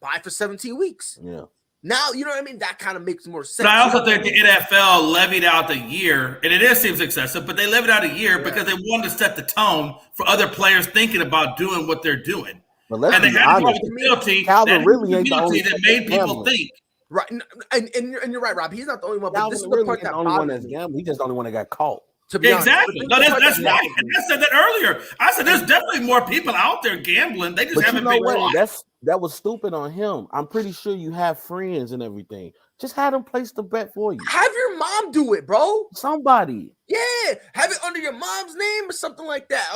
Buy for 17 weeks. Yeah. Now, you know what I mean? That kind of makes more sense. But I also think the NFL levied out the year, and it seems excessive, but they levied out a year because they wanted to set the tone for other players thinking about doing what they're doing. But let's And they be had to go honest. with the penalty. Calvin that really ain't the penalty only that made people gambler. think. Right, and you're right, Rob. He's not the only one, but Calvin this is the really part ain't that the only one bothers that's me. gambling. He's just the only one that got caught. To be honest. Exactly. But No, this is the that's part that right. bothers And me. I said that earlier. I said there's definitely more people out there gambling. They just But you haven't know been what? caught. That was stupid on him. I'm pretty sure you have friends and everything. Just have them place the bet for you. Have your mom do it, bro. Somebody. Yeah, have it under your mom's name or something like that.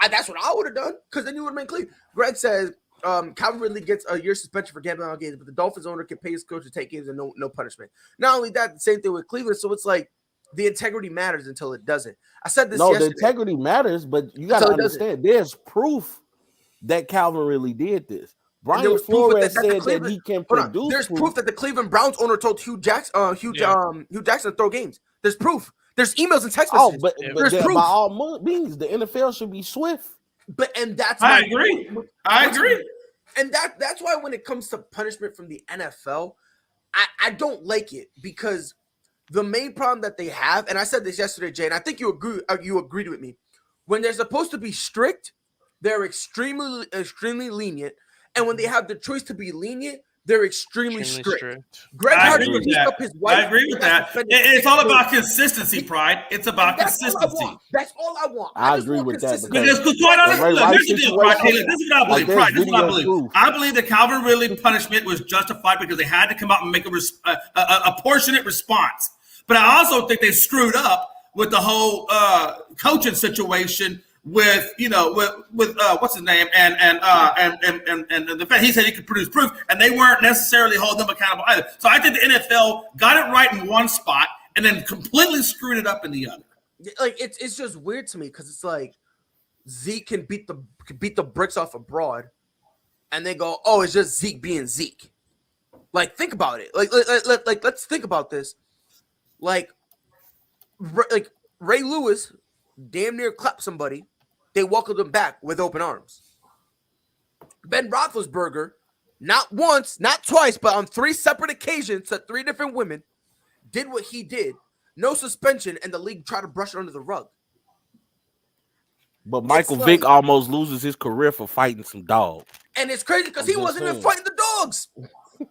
That's what I would have done because then you would have been clean. Greg says Calvin Ridley gets a year suspension for gambling on games, but the Dolphins owner can pay his coach to take games and no punishment. Not only that, the same thing with Cleveland. So it's like the integrity matters until it doesn't. I said this No, yesterday. the integrity matters, but you got to So it doesn't. understand there's proof that Calvin really did this. Brian proof Flores that said Cleveland- that he can Hold on. produce. There's proof that the Cleveland Browns owner told Hugh Jackson to throw games. There's proof. There's emails and text messages. But there's by proof. all means, the NFL should be swift. And that's I agree. I agree. And that's why when it comes to punishment from the NFL, I don't like it, because the main problem that they have, and I said this yesterday, Jay, and I think you agreed with me. When they're supposed to be strict, they're extremely lenient, and when they have the choice to be lenient, they're extremely strict. Greg I Hardy agree with beat that. up his wife. I agree with that. It's all about consistency, Pride. It's about consistency. That's all I want. I just agree want with that, consistency. Because quite honestly, Ray Rice here's the deal, Pride. situation, This is what I believe. like, Pride, this is what I there's believe. video proof. I believe the Calvin Ridley punishment was justified because they had to come out and make a proportionate response. But I also think they screwed up with the whole coaching situation with what's his name and the fact he said he could produce proof, and they weren't necessarily holding them accountable either. So I think the NFL got it right in one spot and then completely screwed it up in the other. Like it's just weird to me, because it's like Zeke can beat the bricks off of Broad, and they go, oh, it's just Zeke being Zeke. Like, think about it. Like let's think about this. Like Ray Lewis damn near clapped somebody. They welcomed him back with open arms. Ben Roethlisberger, not once, not twice, but on 3 separate occasions to 3 different women, did what he did. No suspension, and the league tried to brush it under the rug. But Michael Vick almost loses his career for fighting some dog. And it's crazy because he wasn't even fighting the dogs.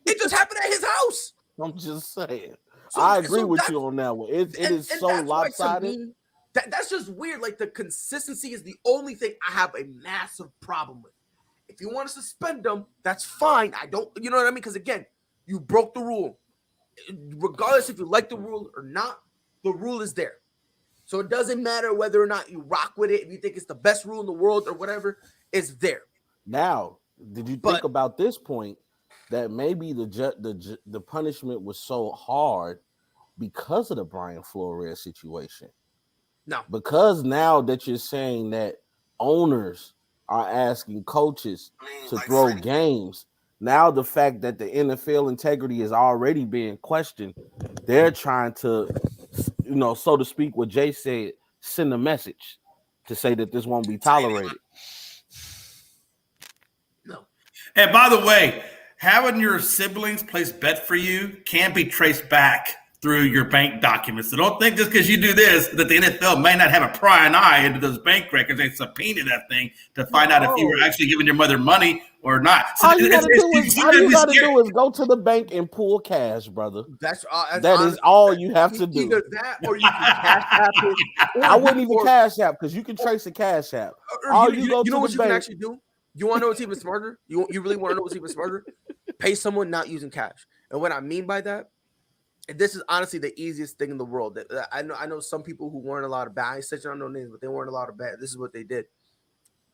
It just happened at his house. I'm just saying. So- I agree so with that's- you on that one. It is so that's why, to lopsided. me, that's just weird. Like, the consistency is the only thing I have a massive problem with. If you want to suspend them, that's fine. I don't, you know what I mean? Because again, you broke the rule. Regardless if you like the rule or not, the rule is there. So it doesn't matter whether or not you rock with it, if you think it's the best rule in the world or whatever, it's there. Now, did you think about this point that maybe the punishment was so hard because of the Brian Flores situation? No. Because now that you're saying that owners are asking coaches to throw games, now the fact that the NFL integrity is already being questioned, they're trying to, so to speak, what Jay said, send a message to say that this won't be tolerated. No. And by the way, having your siblings place bet for you can be traced back through your bank documents. So don't think just because you do this that the NFL may not have a prying eye into those bank records. They subpoena that thing to find out if you were actually giving your mother money or not. So all you gotta do is go to the bank and pull cash, brother. That's that is all you have to do. Either that or you can cash app it. I wouldn't even cash app because you can trace a cash app. You know what you can actually do? You want to know what's even smarter? You really want to know what's even smarter? Pay someone not using cash. And what I mean by that, this is honestly the easiest thing in the world. I know some people who weren't allowed to bet. I said I don't know names, but they weren't allowed to bet. This is what they did.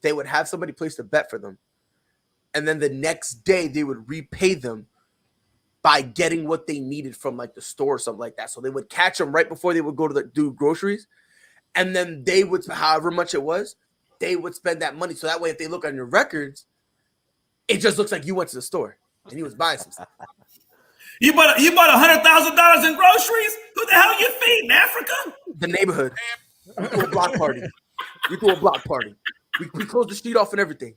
They would have somebody place a bet for them. And then the next day they would repay them by getting what they needed from like the store or something like that. So they would catch them right before they would go to do groceries. And then they would, however much it was, they would spend that money. So that way, if they look on your records, it just looks like you went to the store and you was buying some stuff. You bought $100,000 in groceries? Who the hell are you feeding? Africa? The neighborhood. We threw a block party. We closed the street off and everything.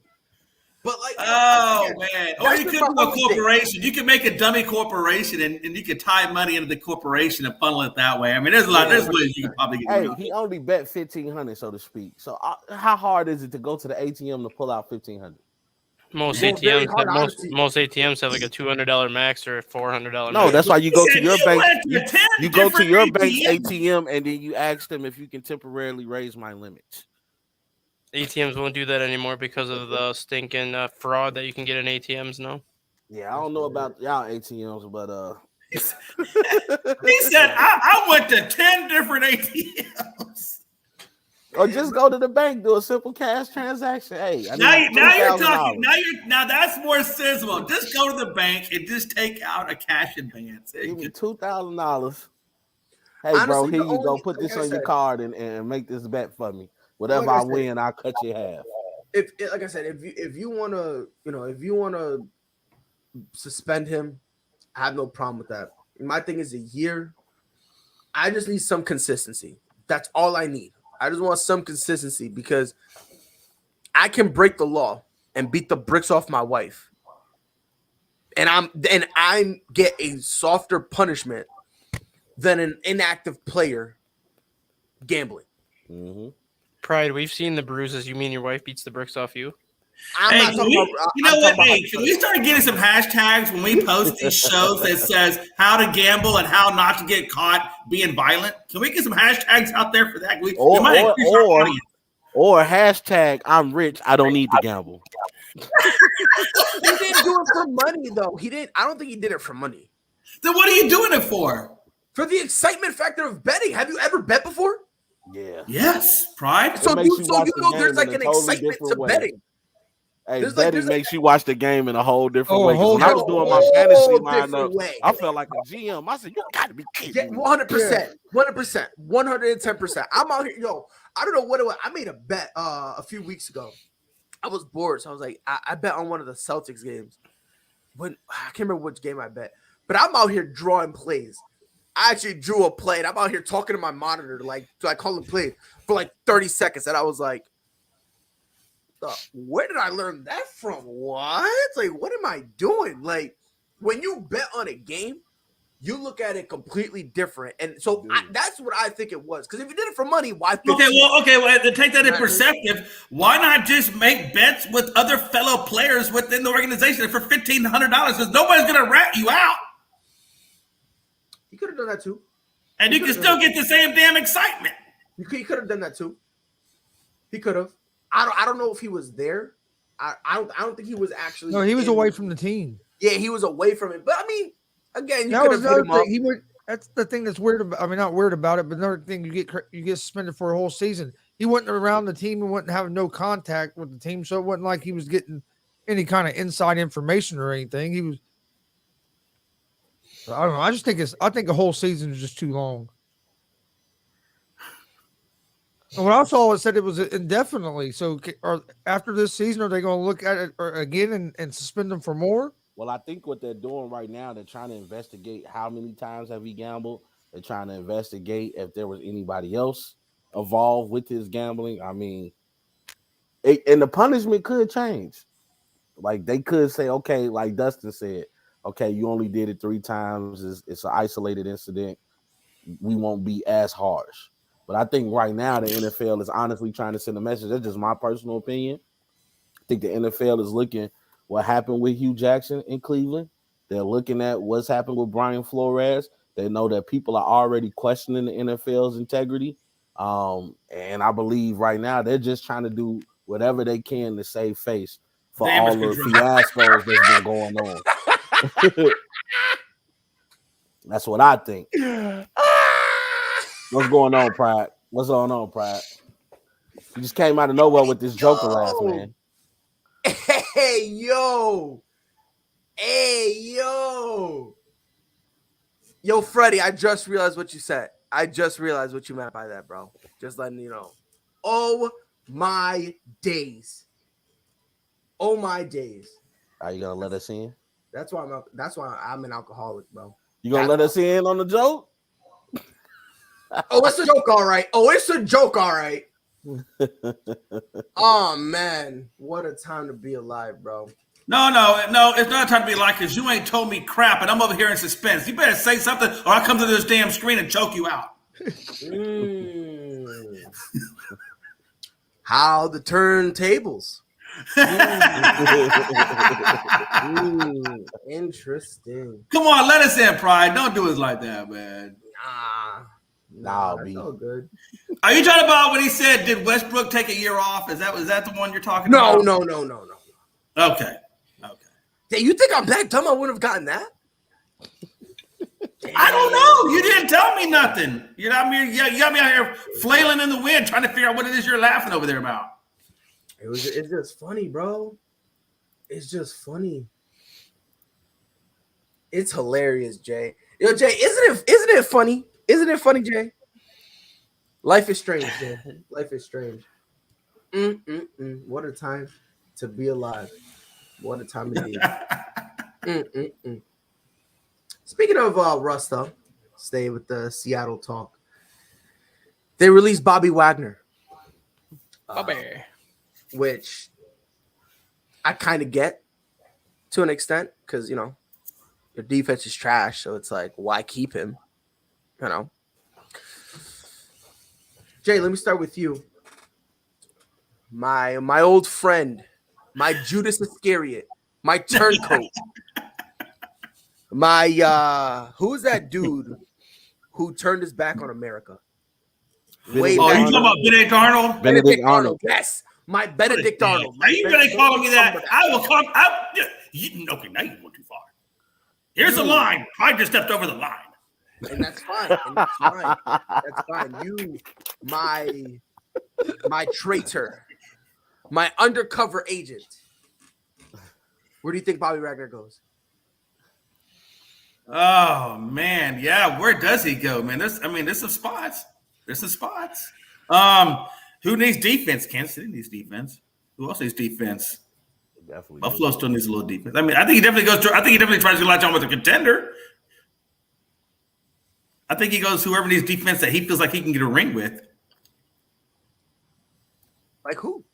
But like, man. Or you could do a corporation. You could make a dummy corporation and you could tie money into the corporation and funnel it that way. I mean, there's ways you can probably get Hey, he only bet $1,500, so to speak. So how hard is it to go to the ATM to pull out $1,500? Most ATMs have like a $200 max or a $400 max. No, that's why you go to your bank. You go to your bank's ATMs. ATM and then you ask them if you can temporarily raise my limits. ATMs won't do that anymore because of the stinking fraud that you can get in ATMs now. Yeah, I don't know about y'all ATMs, but he said I went to 10 different ATMs. Or just go to the bank, do a simple cash transaction. Hey, now you're talking. Now that's more sensible. Just go to the bank and just take out a cash advance. Give me $2,000. Hey, honestly, bro, here you go. Put this on your card and make this bet for me. Whatever I win, I'll cut you half. if like I said, if you want to suspend him, I have no problem with that. My thing is a year. I just need some consistency. That's all I need. I just want some consistency because I can break the law and beat the bricks off my wife, and I get a softer punishment than an inactive player gambling. Mm-hmm. Pride, we've seen the bruises. You mean your wife beats the bricks off you? I'm Hey, not talking about. you know I'm what? talking Hey, about- can we start getting some hashtags when we post these shows that says how to gamble and how not to get caught being violent? Can we get some hashtags out there for that? We might increase our audience. Or hashtag I'm rich, I don't need to gamble. He didn't do it for money, though. He didn't. I don't think he did it for money. Then what are you doing it for? For the excitement factor of betting. Have you ever bet before? Yeah. Yes, pride. So makes you you watch the there's game like in a an totally excitement to different way. betting. Hey, There's betting like- makes you watch the game in a whole different Oh, way. a 'Cause whole when I was different- doing my whole fantasy different lineup, way. I felt like a GM. I said, "You got to be kidding Yeah, me!" 100%, 100%, 110%. I'm out here, yo. I don't know what it was. I made a bet a few weeks ago. I was bored, so I was like, I bet on one of the Celtics games. When I can't remember which game I bet, but I'm out here drawing plays. I actually drew a play, and I'm out here talking to my monitor, like calling plays for like 30 seconds, and I was like, where did I learn that from? What? Like, what am I doing? Like, when you bet on a game, you look at it completely different. And so that's what I think it was. Because if you did it for money, why? Okay, well, to take that in perspective, why not just make bets with other fellow players within the organization for $1,500? Because nobody's going to rat you out. He could have done that too. And you can still get the same damn excitement. He could have done that too. He could have. I don't know if he was there. I don't think he was actually. No, he was away from the team. Yeah, he was away from it. But I mean, again, you That could was have hit him another up. thing. He would. That's the thing that's weird about. I mean, not weird about it, but another thing, you get suspended for a whole season. He wasn't around the team and wasn't having no contact with the team, so it wasn't like he was getting any kind of inside information or anything. He was. I don't know. I think a whole season is just too long. And when I saw it said it was indefinitely. So, after this season, are they going to look at it again and suspend him for more? Well, I think what they're doing right now, they're trying to investigate how many times have he gambled. They're trying to investigate if there was anybody else involved with his gambling. I mean, and the punishment could change. Like they could say, okay, like Dustin said, okay, you only did it 3 times. It's an isolated incident. We won't be as harsh. But I think right now the NFL is honestly trying to send a message. That's just my personal opinion. I think the NFL is looking what happened with Hugh Jackson in Cleveland. They're looking at what's happened with Brian Flores. They know that people are already questioning the NFL's integrity. And I believe right now they're just trying to do whatever they can to save face for all the fiascos that's been going on. That's what I think. What's going on, Pride? What's going on, Pride? You just came out of nowhere with this Joker laugh, man. Hey, yo. Hey, yo. Yo, Freddie, I just realized what you said. I just realized what you meant by that, bro. Just letting you know. Oh, my days. Oh, my days. Are you going to let us in? That's why I'm an alcoholic, bro. You going to let us in on the joke? Oh, it's a joke, all right. Oh, it's a joke, all right. Oh, man. What a time to be alive, bro. No, it's not time to be like because you ain't told me crap and I'm over here in suspense. You better say something or I'll come to this damn screen and choke you out. How the turntables. Interesting. Come on, let us in, Pride. Don't do us like that, man. Nah, B. that's all good. Are you talking about when he said, did Westbrook take a year off? Was that the one you're talking No. about? Okay. Yeah, you think I'm that dumb? I wouldn't have gotten that. I don't know. You didn't tell me nothing. You got me out here flailing in the wind trying to figure out what it is you're laughing over there about. It's just funny, bro. It's just funny. It's hilarious, Jay. Yo, Jay, isn't it funny? Isn't it funny, Jay? Life is strange, Jay. Life is strange. What a time to be alive. What a time indeed. Speaking of Russ, though, stay with the Seattle talk. They released Bobby Wagner, which I kind of get to an extent because, you know, your defense is trash. So it's like, why keep him? You know? Jay, let me start with you. My old friend, my Judas Iscariot, my turncoat, my who's that dude who turned his back on America? Way Oh, back. you talking about Benedict Arnold? Benedict Arnold. Yes, my Benedict Arnold. Are you really calling me that? I will come. Okay, now you went too far. Here's the line. I just stepped over the line. And that's fine. That's fine. You, my traitor, my undercover agent. Where do you think Bobby Wagner goes? Oh man, yeah. Where does he go, man? There's some spots. There's some spots. Who needs defense? Kansas City needs defense. Who else needs defense? Definitely. Buffalo still needs a little defense. I mean, I think he definitely tries to latch on with a contender. I think he goes whoever needs defense that he feels like he can get a ring with. Like who?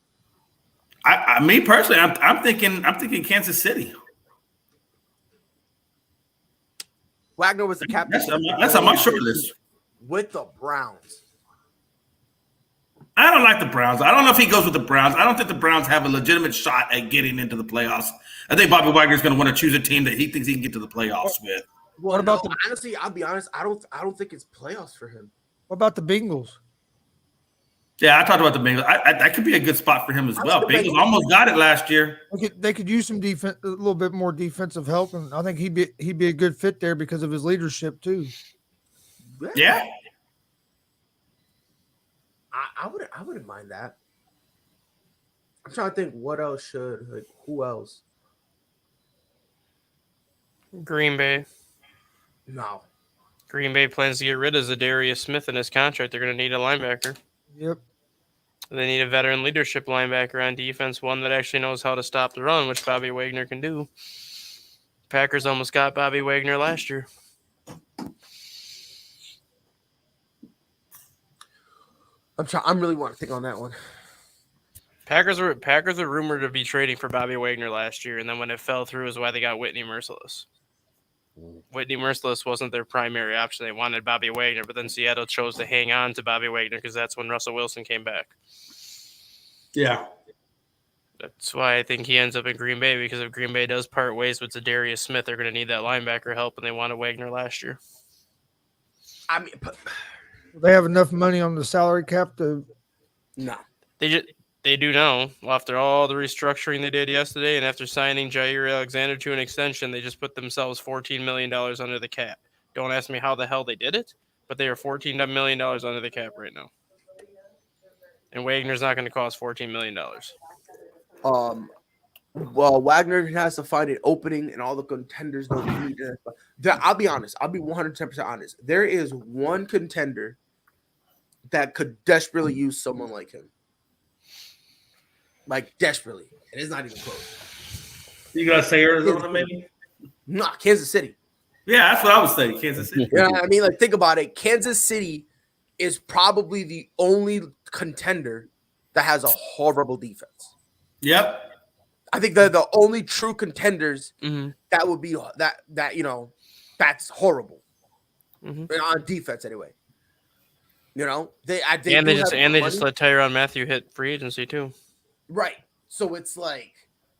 Me personally, I'm thinking Kansas City. Wagner was the captain. That's on my short list. With the Browns. I don't like the Browns. I don't know if he goes with the Browns. I don't think the Browns have a legitimate shot at getting into the playoffs. I think Bobby Wagner is going to want to choose a team that he thinks he can get to the playoffs with. Well, what about honestly, I'll be honest. I don't think it's playoffs for him. What about the Bengals? Yeah, I talked about the Bengals. That could be a good spot for him as well. Bengals almost got it last year. They could use some defense, a little bit more defensive help, and I think he'd be a good fit there because of his leadership too. Yeah. I wouldn't mind that. I'm trying to think who else? Green Bay. No. Green Bay plans to get rid of Zadarius Smith in his contract. They're going to need a linebacker. Yep. They need a veteran leadership linebacker on defense, one that actually knows how to stop the run, which Bobby Wagner can do. Packers almost got Bobby Wagner last year. I'm really want to think on that one. Packers were rumored to be trading for Bobby Wagner last year, and then when it fell through is why they got Whitney Merciless. Whitney Merciless wasn't their primary option. They wanted Bobby Wagner, but then Seattle chose to hang on to Bobby Wagner because that's when Russell Wilson came back. Yeah. That's why I think he ends up in Green Bay, because if Green Bay does part ways with Zadarius Smith, they're going to need that linebacker help, and they wanted Wagner last year. I mean, they have enough money on the salary cap to. No. They do now. After all the restructuring they did yesterday, and after signing Jair Alexander to an extension, they just put themselves $14 million under the cap. Don't ask me how the hell they did it, but they are $14 million under the cap right now. And Wagner's not going to cost $14 million. Well, Wagner has to find an opening, and all the contenders don't need it. I'll be honest. I'll be 110% honest. There is one contender that could desperately use someone like him. Like, desperately. And it's not even close. You got to say Arizona, maybe? Nah, Kansas City. Yeah, that's what I was saying. Kansas City. You know what I mean? Like, think about it. Kansas City is probably the only contender that has a horrible defense. Yep. I think they're the only true contenders that would be that you know, that's horrible on defense anyway. You know, they just let Tyrann Mathieu hit free agency too. Right. So it's like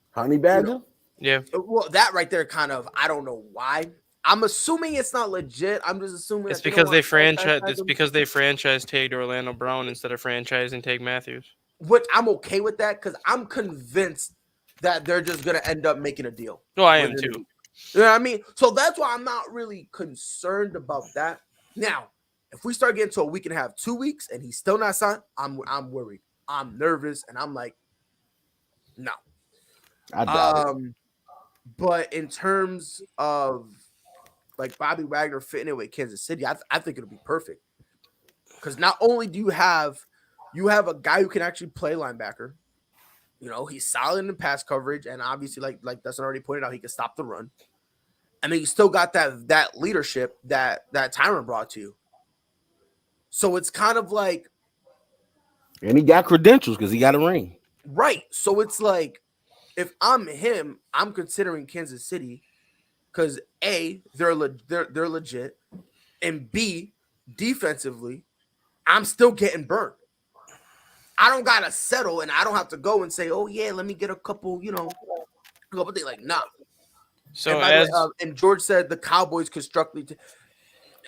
Honey Badger? You know, yeah. Well, that right there kind of, I don't know why. I'm assuming it's not legit. I'm just assuming it's because they franchise tagged Orlando Brown instead of franchising tag Matthews. Which I'm okay with that because I'm convinced that they're just gonna end up making a deal. No, I am too. You know what I mean? So that's why I'm not really concerned about that. Now, if we start getting to a week and a half, 2 weeks, and he's still not signed, I'm worried. I'm nervous, and I'm like, no. I doubt it. But in terms of like Bobby Wagner fitting in with Kansas City, I think it'll be perfect. Because not only do you have you have a guy who can actually play linebacker. You know, he's solid in pass coverage, and obviously, like Dustin already pointed out, he can stop the run. And then you still got that leadership that Tyron brought to you. So it's kind of like, and he got credentials because he got a ring. right. So it's like, if I'm him, I'm considering Kansas City because A, they're legit, and B, defensively, I'm still getting burnt. I don't gotta settle, and I don't have to go and say, "Oh yeah, let me get a couple," you know, a couple things. Like, nah. So And George said the Cowboys constructively.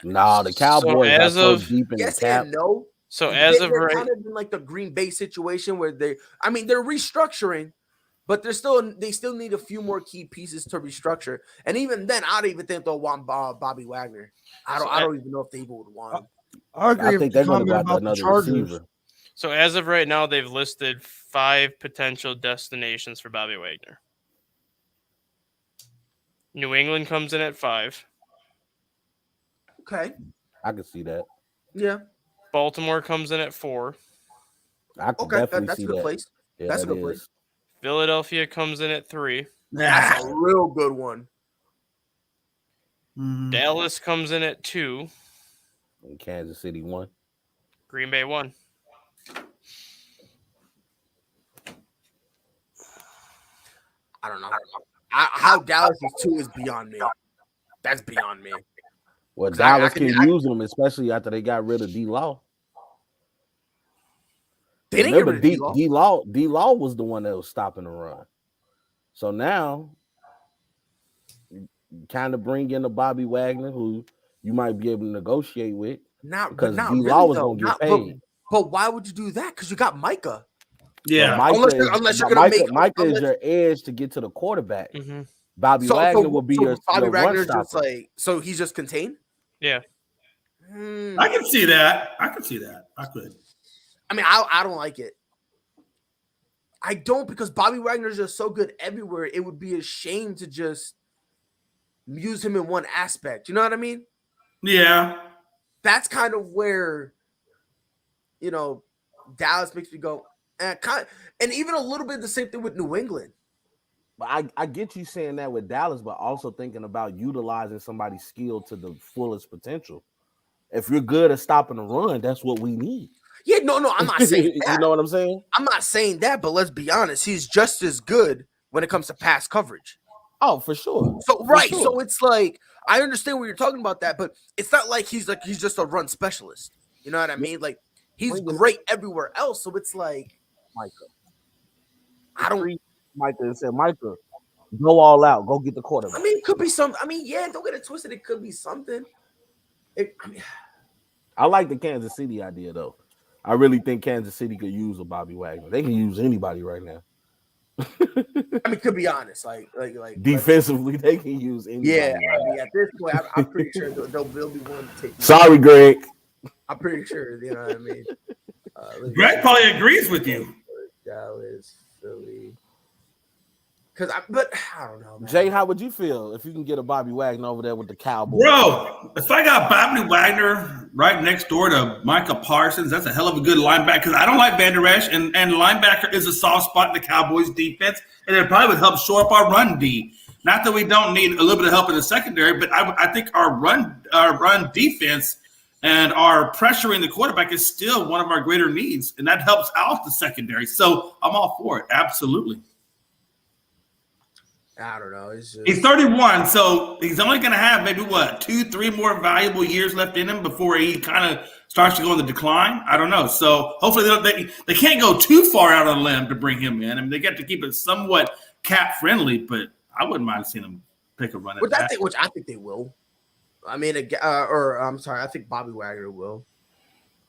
Nah, the Cowboys are so deep in yes the cap. and no. So as of they're right, kind of in like the Green Bay situation where they're restructuring, but they still need a few more key pieces to restructure. And even then, I don't even think they'll want Bobby Wagner. I don't even know if they even would want him. I agree. I think they're going to go about after the another Chargers. receiver. so as of right now, they've listed 5 potential destinations for Bobby Wagner. New England comes in at 5. Okay. I can see that. Yeah. Baltimore comes in at 4. I can Okay. definitely That's see a good that. place. Yeah, That's a that good place. is. Philadelphia comes in at 3. That's a real good one. Dallas comes in at 2. And Kansas City 1. Green Bay 1. I don't know. How Dallas is 2 is beyond me. That's beyond me. Well, 'Cause Dallas can use them, especially after they got rid of D-Law. They didn't get Remember, rid of D-Law. D-Law was the one that was stopping the run. So now, you kind of bring in a Bobby Wagner, who you might be able to negotiate with, because not D-Law really, was though. going to get paid. But why would you do that? Because you got Micah. Yeah. Unless you're gonna make Micah is your edge to get to the quarterback. Mm-hmm. Bobby Wagner will be your Bobby run Wagner stopper. just like, so he's just contained. Yeah. I can see that. I could. I mean, I don't like it. I don't, because Bobby Wagner is just so good everywhere. It would be a shame to just use him in one aspect. You know what I mean? Yeah. That's kind of where, you know, Dallas makes me go, and even a little bit the same thing with New England. But I get you saying that with Dallas, but also thinking about utilizing somebody's skill to the fullest potential. If you're good at stopping the run, that's what we need. Yeah, no, I'm not saying that. You know what I'm saying? I'm not saying that, but let's be honest. He's just as good when it comes to pass coverage. Oh, for sure. So so it's like, I understand what you're talking about that, but it's not like he's just a run specialist. You know what I mean? Like, he's great everywhere else. So it's like, Micah. I don't. Micah and said, Micah, go all out. Go get the quarterback. I mean, it could be some. I mean, yeah, don't get it twisted. It could be something. I like the Kansas City idea, though. I really think Kansas City could use a Bobby Wagner. They can use anybody right now. I mean, to be honest, like defensively, they can use anybody. Yeah, I mean, at this point, I'm pretty sure they'll be willing to take. Sorry, Greg. I'm pretty sure, you know what I mean. Greg probably agrees with you. Dallas, Philly. But I don't know, man. Jay, how would you feel if you can get a Bobby Wagner over there with the Cowboys? Bro, if I got Bobby Wagner right next door to Micah Parsons, that's a hell of a good linebacker, because I don't like Van Der Esch, and linebacker is a soft spot in the Cowboys defense, and it probably would help shore up our run D. Not that we don't need a little bit of help in the secondary, but I think our run defense and our pressuring the quarterback is still one of our greater needs, and that helps out the secondary. So I'm all for it. Absolutely. I don't know. He's 31, so he's only going to have maybe 2-3 more valuable years left in him before he kind of starts to go on the decline. I don't know. So hopefully they can't go too far out on a limb to bring him in. I mean, they got to keep it somewhat cap friendly, but I wouldn't mind seeing them take a run at that. Which I think they will. I mean, I'm sorry, I think Bobby Wagner will.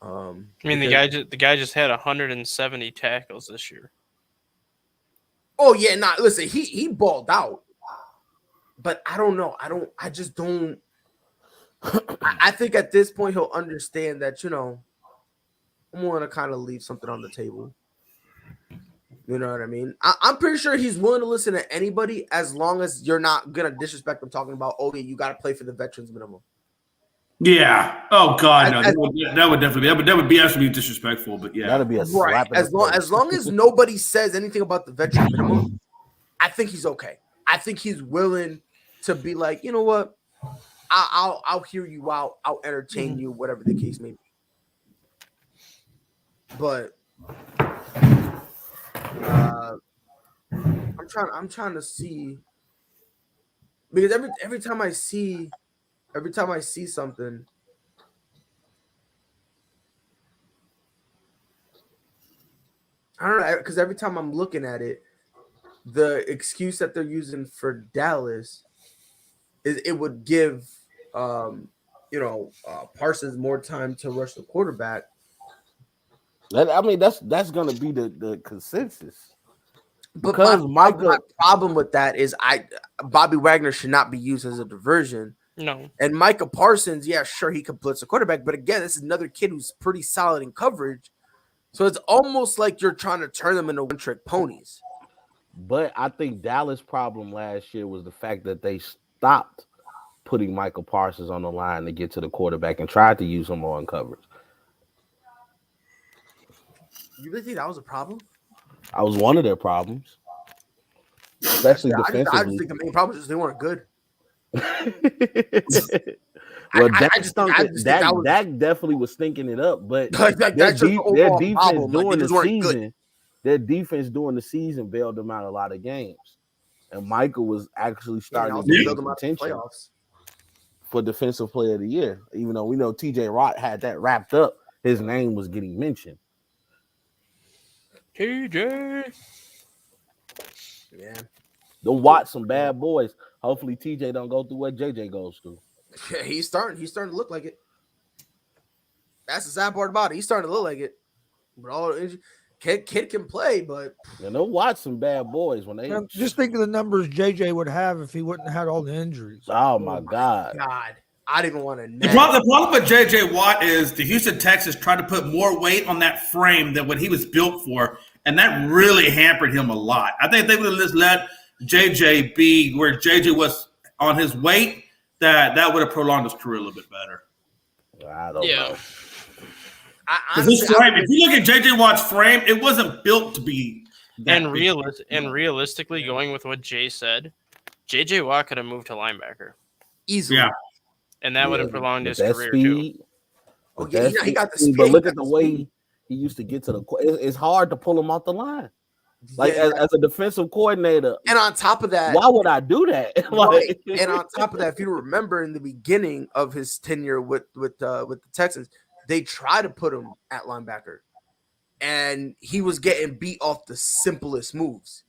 I mean, the guy just had 170 tackles this year. Oh yeah, listen, he balled out, but I don't know. I just don't. I think at this point he'll understand that, you know, I'm going to kind of leave something on the table. You know what I mean? I'm pretty sure he's willing to listen to anybody as long as you're not gonna disrespect him talking about, oh yeah, you got to play for the veterans minimum. Yeah. Oh God, no. As- That would definitely be absolutely disrespectful. But yeah, That'd be a Right. slap in As the long face. as nobody says anything about the veteran minimum, I think he's okay. I think he's willing to be like, you know what, I'll hear you out. I'll entertain you, whatever the case may be. But I'm trying to see, because every time I see something, I don't know, because every time I'm looking at it, the excuse that they're using for Dallas is it would give Parsons more time to rush the quarterback. I mean, that's gonna be the consensus. But Because my Micah, problem with that is Bobby Wagner should not be used as a diversion. No. And Micah Parsons, yeah, sure, he could blitz a quarterback, but again, this is another kid who's pretty solid in coverage. So it's almost like you're trying to turn them into one-trick ponies. but I think Dallas' problem last year was the fact that they stopped putting Michael Parsons on the line to get to the quarterback and tried to use him more in coverage. You really think that was a problem? I was one of their problems, especially I just defensively. think the main problem is they weren't good. Well, I Dak just think that was- Dak definitely was stinking it up, but Like, their that's just the overall defense problem. Like, during they the just weren't good. season, their defense during the season bailed them out a lot of games, and Michael was actually starting also to build get them out to attention playoffs. for Defensive Player of the Year. Even though we know T.J. Watt had that wrapped up, his name was getting mentioned. TJ. Yeah. Don't watch some bad boys. Hopefully, T.J. don't go through what J.J. goes through. Yeah, he's starting to look like it. That's the sad part about it. He's starting to look like it. But kid can play, but And they'll watch some bad boys when they. Just think of the numbers JJ would have if he wouldn't have had all the injuries. Oh my God! God, I didn't even want to know. the problem with J.J. Watt is the Houston Texans tried to put more weight on that frame than what he was built for, and that really hampered him a lot. I think if they would have just let J.J. be where J.J. was on his weight, that would have prolonged his career a little bit better. I don't know. His frame, if you look at J.J. Watt's frame, it wasn't built to be that And big. realistically, going with what Jay said, J.J. Watt could have moved to linebacker, easily. Yeah. and that would have Yeah, prolonged with his that career speed, too. Oh, with yeah, that he got the speed, speed. But look He at got the the way he used to get to the. It's hard to pull him off the line. Like Yeah. as a defensive coordinator, And on top of that, why would I do that? right. And on top of that, if you remember in the beginning of his tenure with the Texans, they tried to put him at linebacker, and he was getting beat off the simplest moves.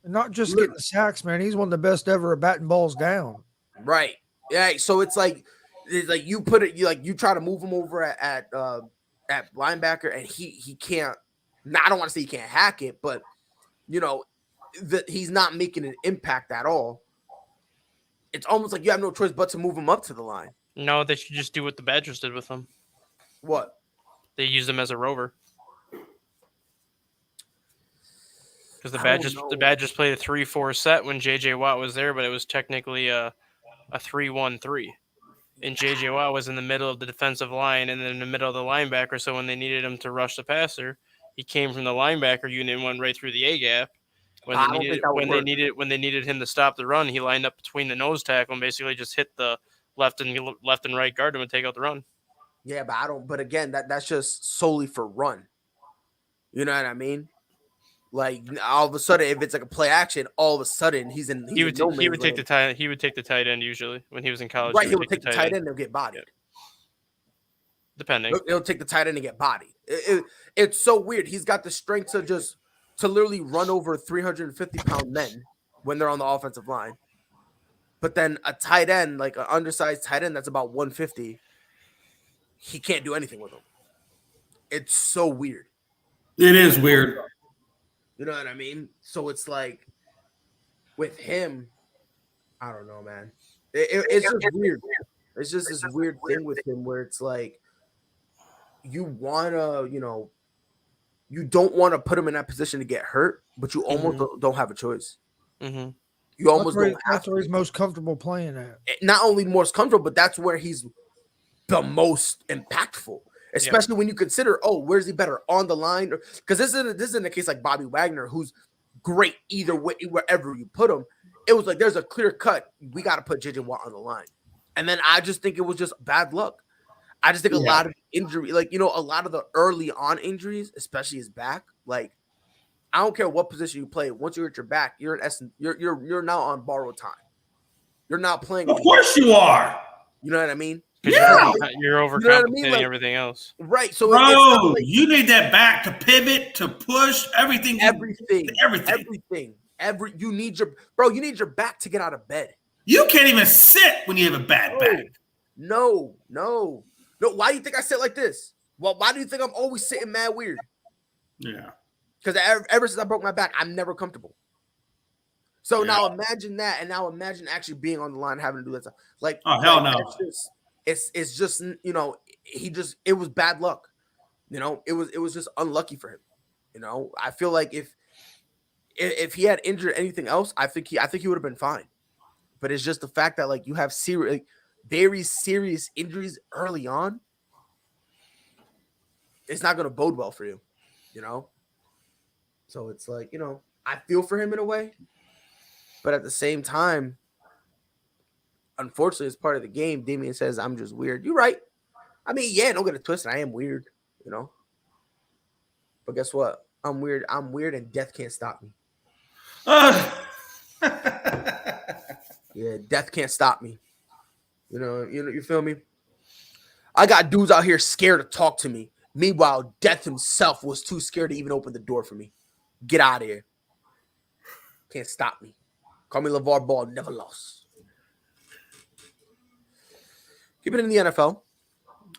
And not just getting sacks, man. He's one of the best ever at batting balls down. Right. Yeah. So it's like you put it, you try to move him over at linebacker, and he can't. Now, I don't want to say he can't hack it, but he's not making an impact at all. It's almost like you have no choice but to move him up to the line. No, they should just do what the Badgers did with him. What? They used him as a rover. Because I don't the know. Badgers played a 3-4 set when J.J. Watt was there, but it was technically a 3-1-3. And J.J. Watt was in the middle of the defensive line and then in the middle of the linebacker, so when they needed him to rush the passer, he came from the linebacker unit and went right through the A-gap. When they needed him to stop the run, he lined up between the nose tackle and basically just hit the left and right guard him and take out the run. Yeah, but I don't. But again, that's just solely for run. You know what I mean? Like all of a sudden, if it's like a play action, all of a sudden he would take the tight end usually when he was in college. Right, he would take the tight end and get bodied. Depending, he'll take the tight end and get bodied. It's so weird. He's got the strength to literally run over 350-pound men when they're on the offensive line. But then a tight end, like an undersized tight end that's about 150, he can't do anything with him. It's so weird. It is weird. You know what I mean? So it's like with him, I don't know, man. It's just weird. It's just this weird thing with him where it's like you don't want to put him in that position to get hurt, but you almost don't have a choice. Mm-hmm. You almost don't have that's where he's most comfortable playing at. not only most comfortable, but that's where he's the most impactful, especially when you consider, where's he better on the line? Because this isn't a case like Bobby Wagner, who's great either way, wherever you put him. It was like there's a clear cut. We got to put JJ Watt on the line, and then I just think it was just bad luck. I just think a lot of injury, like, a lot of the early on injuries, especially his back. Like, I don't care what position you play. Once you're at your back, you're in essence, you're now on borrowed time. You're not playing. Of course you are. You know what I mean? Yeah, you're overcompensating You know what I mean? Like, everything else. Right. So, Bro, you need that back to pivot, to push, everything. You need your back to get out of bed. You can't even sit when you have a bad back. No. Why do you think I sit like this? Well, why do you think I'm always sitting mad weird? Yeah. Because ever since I broke my back, I'm never comfortable. So now imagine that, and now imagine actually being on the line, having to do that stuff. Like, oh hell no! It's just it was bad luck. It was just unlucky for him. I feel like if he had injured anything else, I think he would have been fine. But it's just the fact that, like, you have very serious injuries early on. It's not going to bode well for you, So it's like, I feel for him in a way, but at the same time, unfortunately, it's part of the game. Damian says, I'm just weird. You're right. I mean, don't get it twisted. I am weird, But guess what? I'm weird. And death can't stop me. Yeah, death can't stop me. You feel me? I got dudes out here scared to talk to me. Meanwhile, death himself was too scared to even open the door for me. Get out of here. Can't stop me. Call me LeVar Ball, never lost. Keep it in the NFL.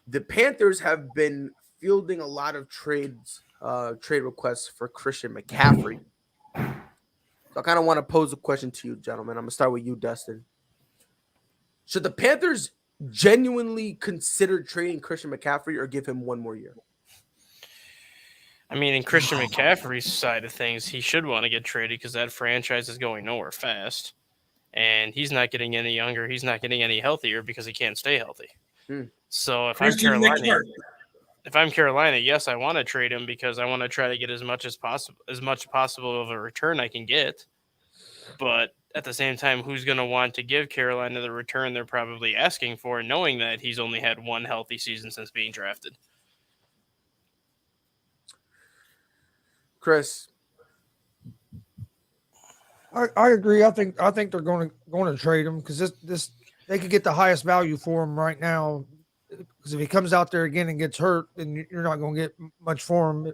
The Panthers have been fielding a lot of trade requests for Christian McCaffrey. So I kind of want to pose a question to you, gentlemen. I'm going to start with you, Dustin. Should the Panthers genuinely consider trading Christian McCaffrey or give him one more year? I mean, in Christian McCaffrey's side of things, he should want to get traded because that franchise is going nowhere fast. And he's not getting any younger. He's not getting any healthier because he can't stay healthy. So if I'm Carolina, yes, I want to trade him because I want to try to get as much possible of a return I can get. But at the same time, who's going to want to give Carolina the return they're probably asking for, knowing that he's only had one healthy season since being drafted? Chris, I agree. I think they're going to trade him because this they could get the highest value for him right now. Because if he comes out there again and gets hurt, then you're not going to get much for him.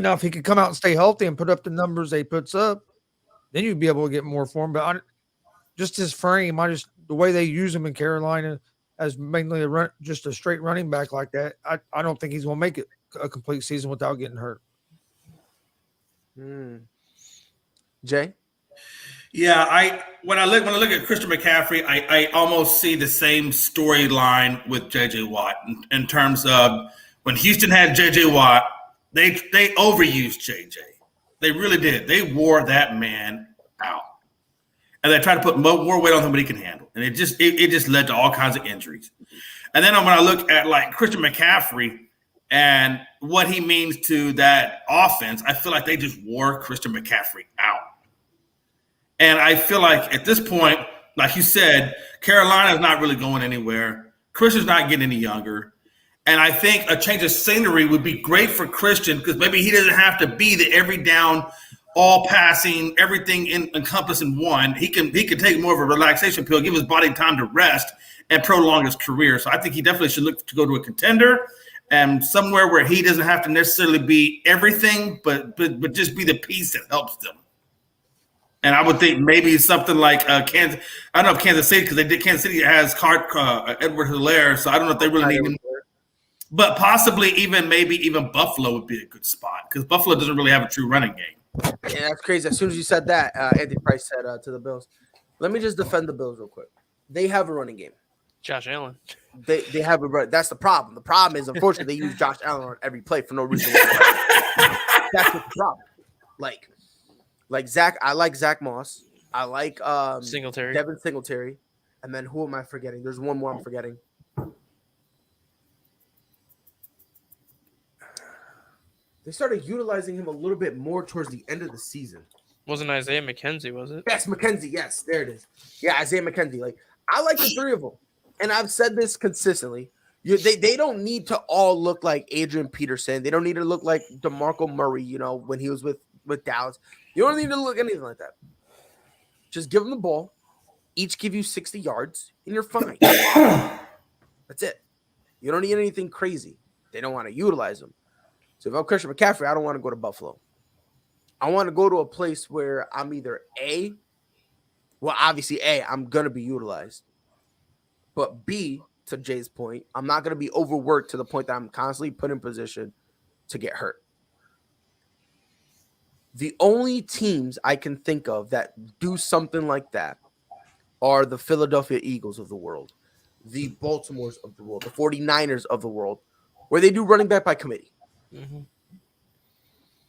Now, if he could come out and stay healthy and put up the numbers they puts up, then you'd be able to get more for him. But just his frame, the way they use him in Carolina as mainly just a straight running back like that, I don't think he's going to make it a complete season without getting hurt. Jay? Yeah, when I look at Christian McCaffrey, I almost see the same storyline with JJ Watt in terms of when Houston had JJ Watt, they overused JJ. They really did. They wore that man out, and they tried to put more weight on him than he can handle, and it just led to all kinds of injuries. And then when I look at like Christian McCaffrey and what he means to that offense, I feel like they just wore Christian McCaffrey out. And I feel like at this point, like you said, Carolina is not really going anywhere. Christian's not getting any younger. And I think a change of scenery would be great for Christian because maybe he doesn't have to be the every down, all passing, everything encompassing one. He can take more of a relaxation pill, give his body time to rest, and prolong his career. So I think he definitely should look to go to a contender and somewhere where he doesn't have to necessarily be everything, but just be the piece that helps them. And I would think maybe something like Kansas. I don't know if Kansas City, because Kansas City has Edward Hilaire, so I don't know if they really need him. But possibly maybe even Buffalo would be a good spot because Buffalo doesn't really have a true running game. Yeah, that's crazy. As soon as you said that, Anthony Price said to the Bills. Let me just defend the Bills real quick. They have a running game. Josh Allen. They have a run. That's the problem. The problem is, unfortunately, they use Josh Allen on every play for no reason whatsoever. That's the problem. Like Zach, I like Zach Moss. I like Singletary. Devin Singletary. And then who am I forgetting? There's one more I'm forgetting. They started utilizing him a little bit more towards the end of the season. Wasn't Isaiah McKenzie, was it? Yes, McKenzie. Yes, there it is. Yeah, Isaiah McKenzie. Like, I like the three of them, and I've said this consistently. They don't need to all look like Adrian Peterson. They don't need to look like DeMarco Murray. You know, when he was with Dallas, you don't need to look anything like that. Just give them the ball. Each give you 60 yards, and you're fine. That's it. You don't need anything crazy. They don't want to utilize them. So if I'm Christian McCaffrey, I don't want to go to Buffalo. I want to go to a place where I'm either obviously I'm going to be utilized. But B, to Jay's point, I'm not going to be overworked to the point that I'm constantly put in position to get hurt. The only teams I can think of that do something like that are the Philadelphia Eagles of the world, the Baltimores of the world, the 49ers of the world, where they do running back by committee. Mm-hmm.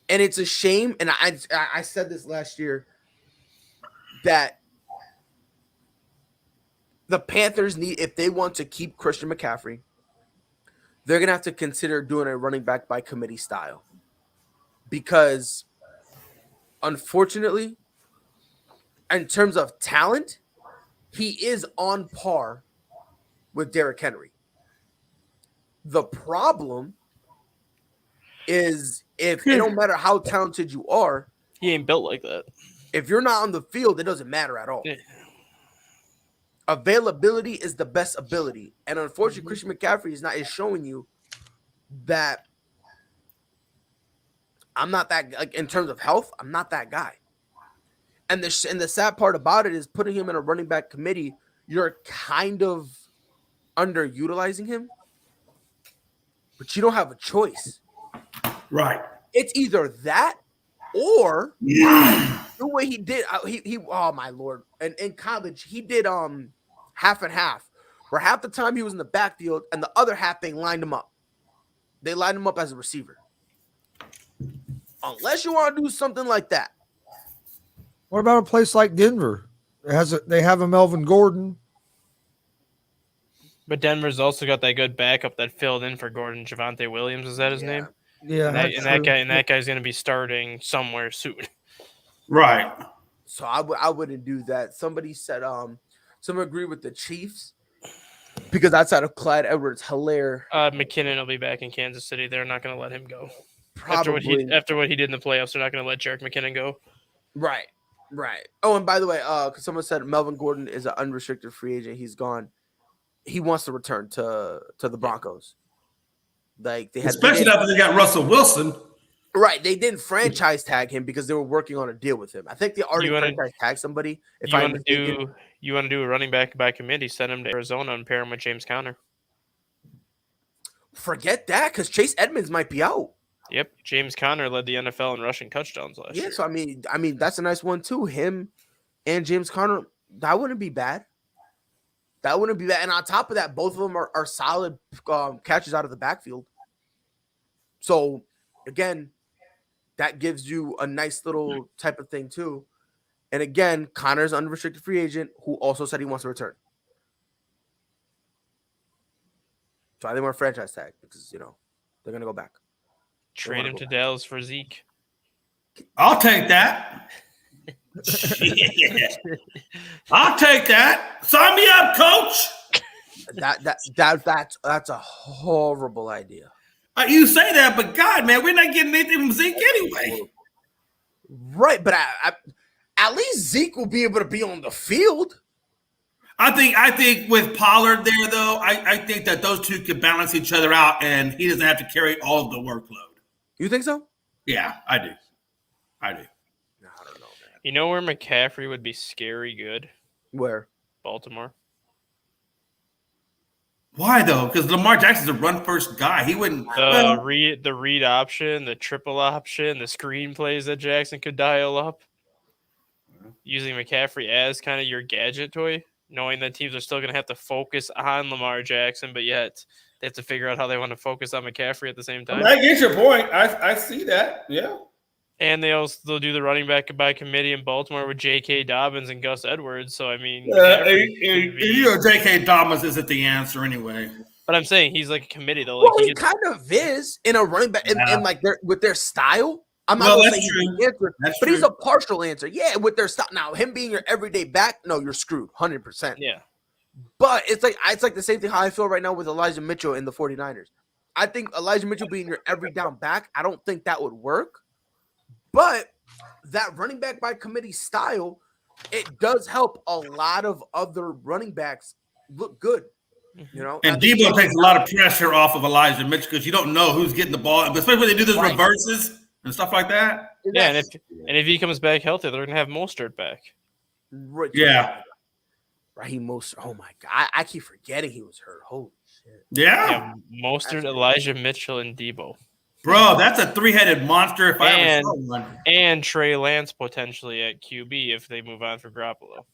And it's a shame, and I said this last year, that the Panthers need, if they want to keep Christian McCaffrey, they're going to have to consider doing a running back by committee style. Because, unfortunately, in terms of talent, he is on par with Derrick Henry. The problem is, if it don't matter how talented you are, He ain't built like that. if you're not on the field, it doesn't matter at all. Yeah. Availability is the best ability, and unfortunately, Christian McCaffrey is showing you that I'm not that, like, in terms of health, I'm not that guy. And the sad part about it is, putting him in a running back committee, you're kind of underutilizing him, but you don't have a choice. Right. It's either that or the way he did. He oh my Lord! And in college, he did half and half, where half the time he was in the backfield and the other half they lined him up. They lined him up as a receiver. Unless you want to do something like that. What about a place like Denver? They have a Melvin Gordon. But Denver's also got that good backup that filled in for Gordon. Javonte Williams, is that his name? Yeah, And that guy's going to be starting somewhere soon. Right. So I wouldn't do that. Somebody said some agree with the Chiefs because outside of Clyde Edwards-Helaire, McKinnon will be back in Kansas City. They're not going to let him go. probably After what he did in the playoffs, they're not going to let Jerick McKinnon go. right. Oh, and by the way, because someone said Melvin Gordon is an unrestricted free agent. He's gone. He wants to return to the Broncos. Like Especially now that they got Russell Wilson. Right, they didn't franchise tag him because they were working on a deal with him. I think they already franchise tagged somebody. You want to do a running back by committee? Send him to Arizona and pair him with James Conner. Forget that, because Chase Edmonds might be out. Yep, James Conner led the NFL in rushing touchdowns last year. Yeah, so I mean that's a nice one too. Him and James Conner, that wouldn't be bad. And on top of that, both of them are solid catches out of the backfield. So again, that gives you a nice little type of thing too. And again, Connor's an unrestricted free agent who also said he wants to return. So I think we're franchise tag because they're gonna go back. Trade him to Dallas for Zeke. I'll take that. Yeah. I'll take that. Sign me up, coach. That's a horrible idea. You say that, but God, man, we're not getting anything from Zeke anyway. Right, but at least Zeke will be able to be on the field. I think with Pollard there, though, I think that those two could balance each other out, and he doesn't have to carry all of the workload. You think so? Yeah, I do. No, I don't know, man. You know where McCaffrey would be scary good? Where? Baltimore. Why though? Because Lamar Jackson's a run-first guy. He wouldn't. The read option, the triple option, the screen plays that Jackson could dial up. Using McCaffrey as kind of your gadget toy, knowing that teams are still going to have to focus on Lamar Jackson, but yet they have to figure out how they want to focus on McCaffrey at the same time. I get your point. I see that. Yeah. And they'll do the running back by committee in Baltimore with J.K. Dobbins and Gus Edwards. So, I mean, J.K. Dobbins isn't the answer anyway. But I'm saying he's like a committee though. Well, Like he kind of is in a running back, and like with their style. I'm not Well, gonna that's say he's true. the answer, That's but he's true. a partial answer. Yeah, with their style. Now, him being your everyday back, no, you're screwed, 100%. yeah. But it's like the same thing how I feel right now with Elijah Mitchell in the 49ers. I think Elijah Mitchell being your every down back, I don't think that would work. But that running back by committee style, it does help a lot of other running backs look good. You know, And Debo takes a lot of pressure off of Elijah Mitchell because you don't know who's getting the ball, especially when they do those Right. reverses and stuff like that. Yeah, and if he comes back healthy, they're gonna have Mostert back. Right. Yeah. Raheem Mostert. Oh my God, I keep forgetting he was hurt. Holy shit. Yeah. Yeah, Mostert, Elijah Mitchell, and Debo, Bro, that's a three-headed monster if I ever And- saw one. and Trey Lance potentially at QB if they move on for Garoppolo.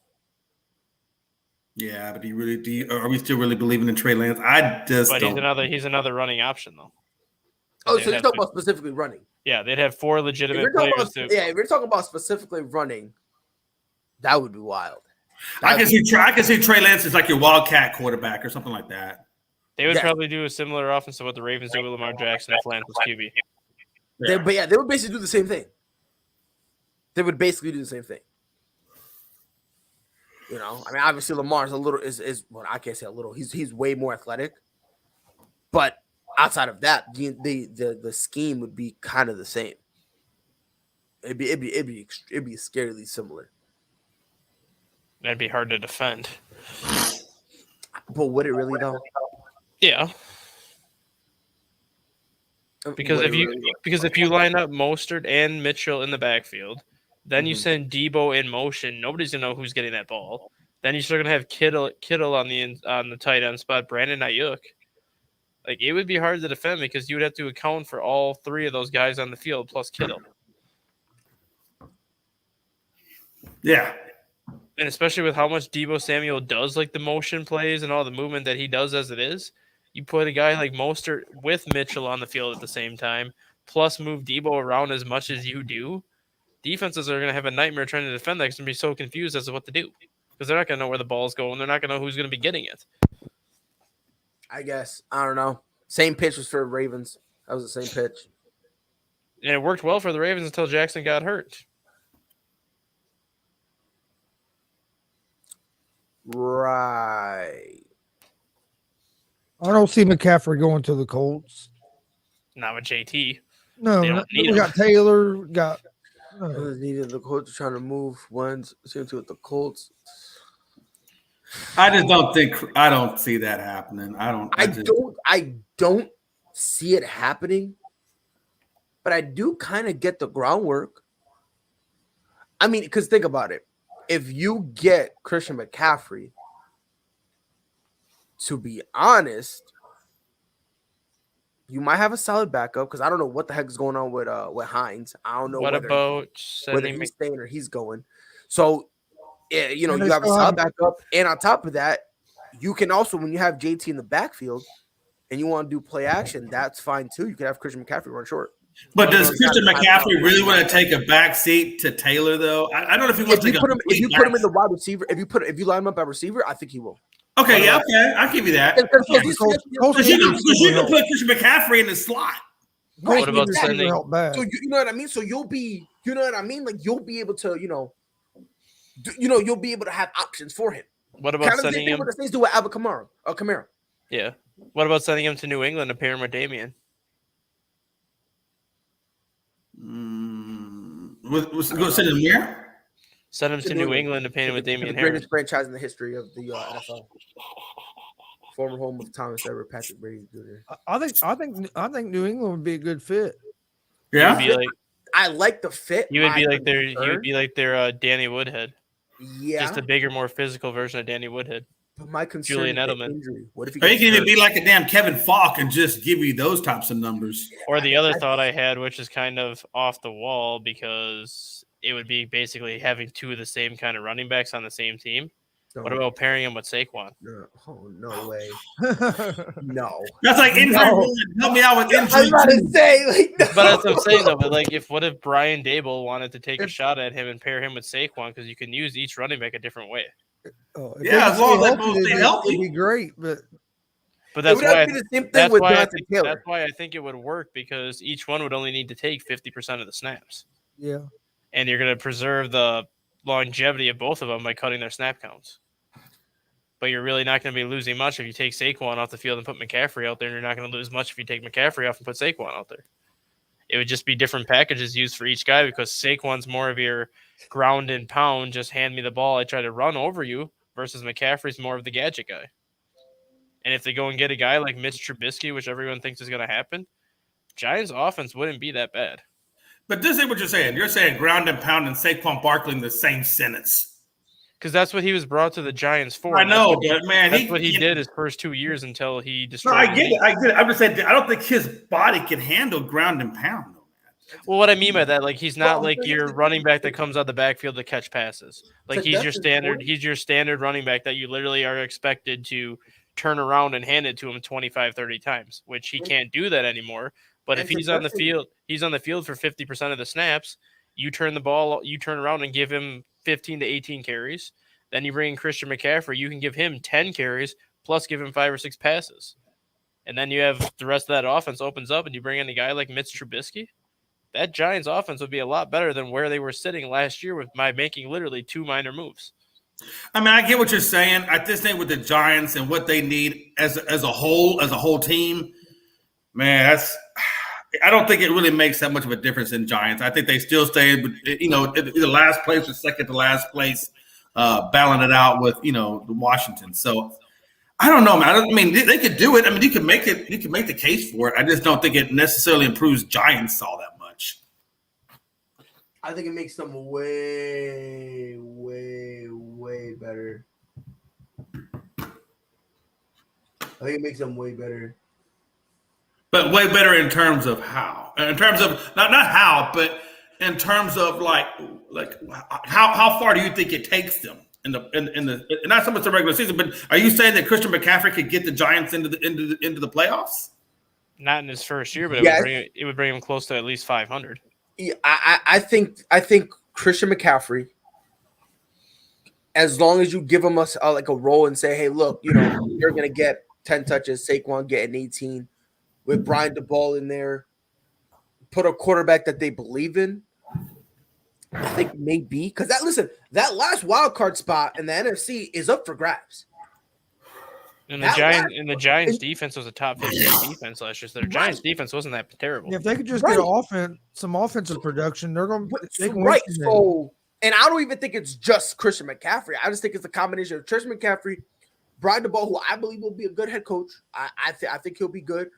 Yeah, but are we still really believing in Trey Lance? I just But don't. he's another running option though. Oh, They'd so you're have talking to- about specifically running. Yeah, they'd have 4 If legitimate you're talking players. about, if you're talking about specifically running, that would be wild. I can see Trey Lance as like your wildcat quarterback or something like that. They would Yeah. probably do a similar offense to what the Ravens do with Lamar Jackson if Lance was QB. They would basically do the same thing. They would basically do the same thing. You know, I mean, obviously Lamar's a little is well, I can't say a little. He's way more athletic, but outside of that, the scheme would be kind of the same. It'd be scarily similar. That'd be hard to defend. But would it really though? Yeah, because Would it really? if you line up Mostert and Mitchell in the backfield, then you Mhm. send Debo in motion. Nobody's gonna know who's getting that ball. Then you're still gonna have Kittle on the tight end spot. Brandon Ayuk. Like it would be hard to defend because you would have to account for all 3 of those guys on the field plus Kittle, Yeah. and especially with how much Debo Samuel does like the motion plays and all the movement that he does as it is. You put a guy like Mostert with Mitchell on the field at the same time, plus move Debo around as much as you do. Defenses are going to have a nightmare trying to defend that because they're going to be so confused as to what to do because they're not going to know where the ball's going. They're not going to know who's going to be getting it. I guess I don't know. Same pitch was for Ravens. That was the same pitch. And it worked well for the Ravens until Jackson got hurt. Right. I don't see McCaffrey going to the Colts. Not with JT. No, They don't need we him. got Taylor. Got Needed the Colts trying to move ones. Seem to with the Colts. I don't see that happening. I don't see it happening, but I do kind of get the groundwork. I mean, because think about it. If you get Christian McCaffrey, to be honest, you might have a solid backup because I don't know what the heck is going on with Hines. I don't know What whether about whether sending he's staying or he's going. So, yeah, you know, And you they have a still solid have- backup, and on top of that, you can also, when you have JT in the backfield and you want to do play action, that's fine too. You can have Christian McCaffrey run short. But does Christian McCaffrey really want to take a back seat to Taylor though? I don't know if he wants If to you take put him, if you back put him in the wide receiver, if you line him up at receiver, I think he will. Okay, yeah, okay, I'll give you that. Because Colts Because you need can put Christian McCaffrey in the slot. Right, What about exactly. sending- help back. So you know what I mean. So you'll be, you know what I mean. Like you'll be able to, you'll be able to have options for him. What about Kind of the same sending thing him? what the Saints do with Alvin Kamara. Yeah. What about sending him to New England to pair him with Damian? Go sit in here. Send him to New England to pair him with The Damian Harris. greatest franchise in the history of the NFL. Former home of Thomas Everett, Patrick Brady Jr. I think New England would be a good fit. Yeah. You'd be like, I like the fit. you would be I'm like their concerned. Danny Woodhead. Yeah, Just a bigger, more physical version of Danny Woodhead. but my concern Julian is the Edelman. injury. What if he Or you gets can even hurt? be like a damn Kevin Falk and just give you those types of numbers. Or the other thought I had, which is kind of off the wall because it would be basically having 2 of the same kind of running backs on the same team. No, What about pairing him with Saquon? no, oh, no way. No. That's like injury. No. Help me out with I was injury. about to say, like, no. But that's what I'm saying, though. But like, what if Brian Dable wanted to take a shot at him and pair him with Saquon because you can use each running back a different way? Oh, if Yeah, they as long as stay they both stay healthy. it'd be great. But But It that's would have why. to be the same thing That's with why. Jonathan Taylor. That's why I think it would work because each one would only need to take 50% of the snaps, Yeah. and you're going to preserve the longevity of both of them by cutting their snap counts. But you're really not going to be losing much if you take Saquon off the field and put McCaffrey out there, and you're not going to lose much if you take McCaffrey off and put Saquon out there. It would just be different packages used for each guy because Saquon's more of your ground and pound, just hand me the ball, I try to run over you, versus McCaffrey's more of the gadget guy. And if they go and get a guy like Mitch Trubisky, which everyone thinks is going to happen, Giants' offense wouldn't be that bad. But this is what you're saying. You're saying ground and pound and Saquon Barkley in the same sentence. Because that's what he was brought to the Giants for. I know, but man, that's what he did his first 2 years until he No, destroyed. I get it. I get it. I'm just saying I don't think his body can handle ground and pound. Well, what I mean by that, like he's not like your running back that comes out the backfield to catch passes. Like he's your standard running back that you literally are expected to turn around and hand it to him 25, 30 times, which he can't do that anymore. But if he's on the field for 50% of the snaps, you turn around and give him 15 to 18 carries. Then you bring in Christian McCaffrey, you can give him 10 carries plus give him 5 or 6 passes. And then you have the rest of that offense opens up and you bring in a guy like Mitch Trubisky. That Giants offense would be a lot better than where they were sitting last year by making literally 2 minor moves. I mean, I get what you're saying. I just think with the Giants and what they need as a whole team, man, I don't think it really makes that much of a difference in Giants. I think they still stay, either last place or second to last place, battling it out with the Washington. So I don't know, man. I mean, they could do it. I mean, you can make it. You can make the case for it. I just don't think it necessarily improves Giants all that much. I think it makes them way, way, way better. I think it makes them way better. But way better in terms of how. In terms of not how, but in terms of like how far do you think it takes them in the not so much the regular season, but are you saying that Christian McCaffrey could get the Giants into the playoffs? Not in his first year, but it would bring him close to at least 500. Yeah, I think Christian McCaffrey, as long as you give him like a role and say, hey, look, you're gonna get 10 touches, Saquon getting 18, with Brian DeBall in there, put a quarterback that they believe in. I think maybe because that last wild card spot in the NFC is up for grabs. And the Giants defense was a top 15 defense last year. So their Giants defense wasn't that terrible. Yeah, if they could just get some offensive production, they're going to right. So, and I don't even think it's just Christian McCaffrey. I just think it's a combination of Christian McCaffrey, Brian DeBall, who I believe will be a good head coach. I think he'll be good.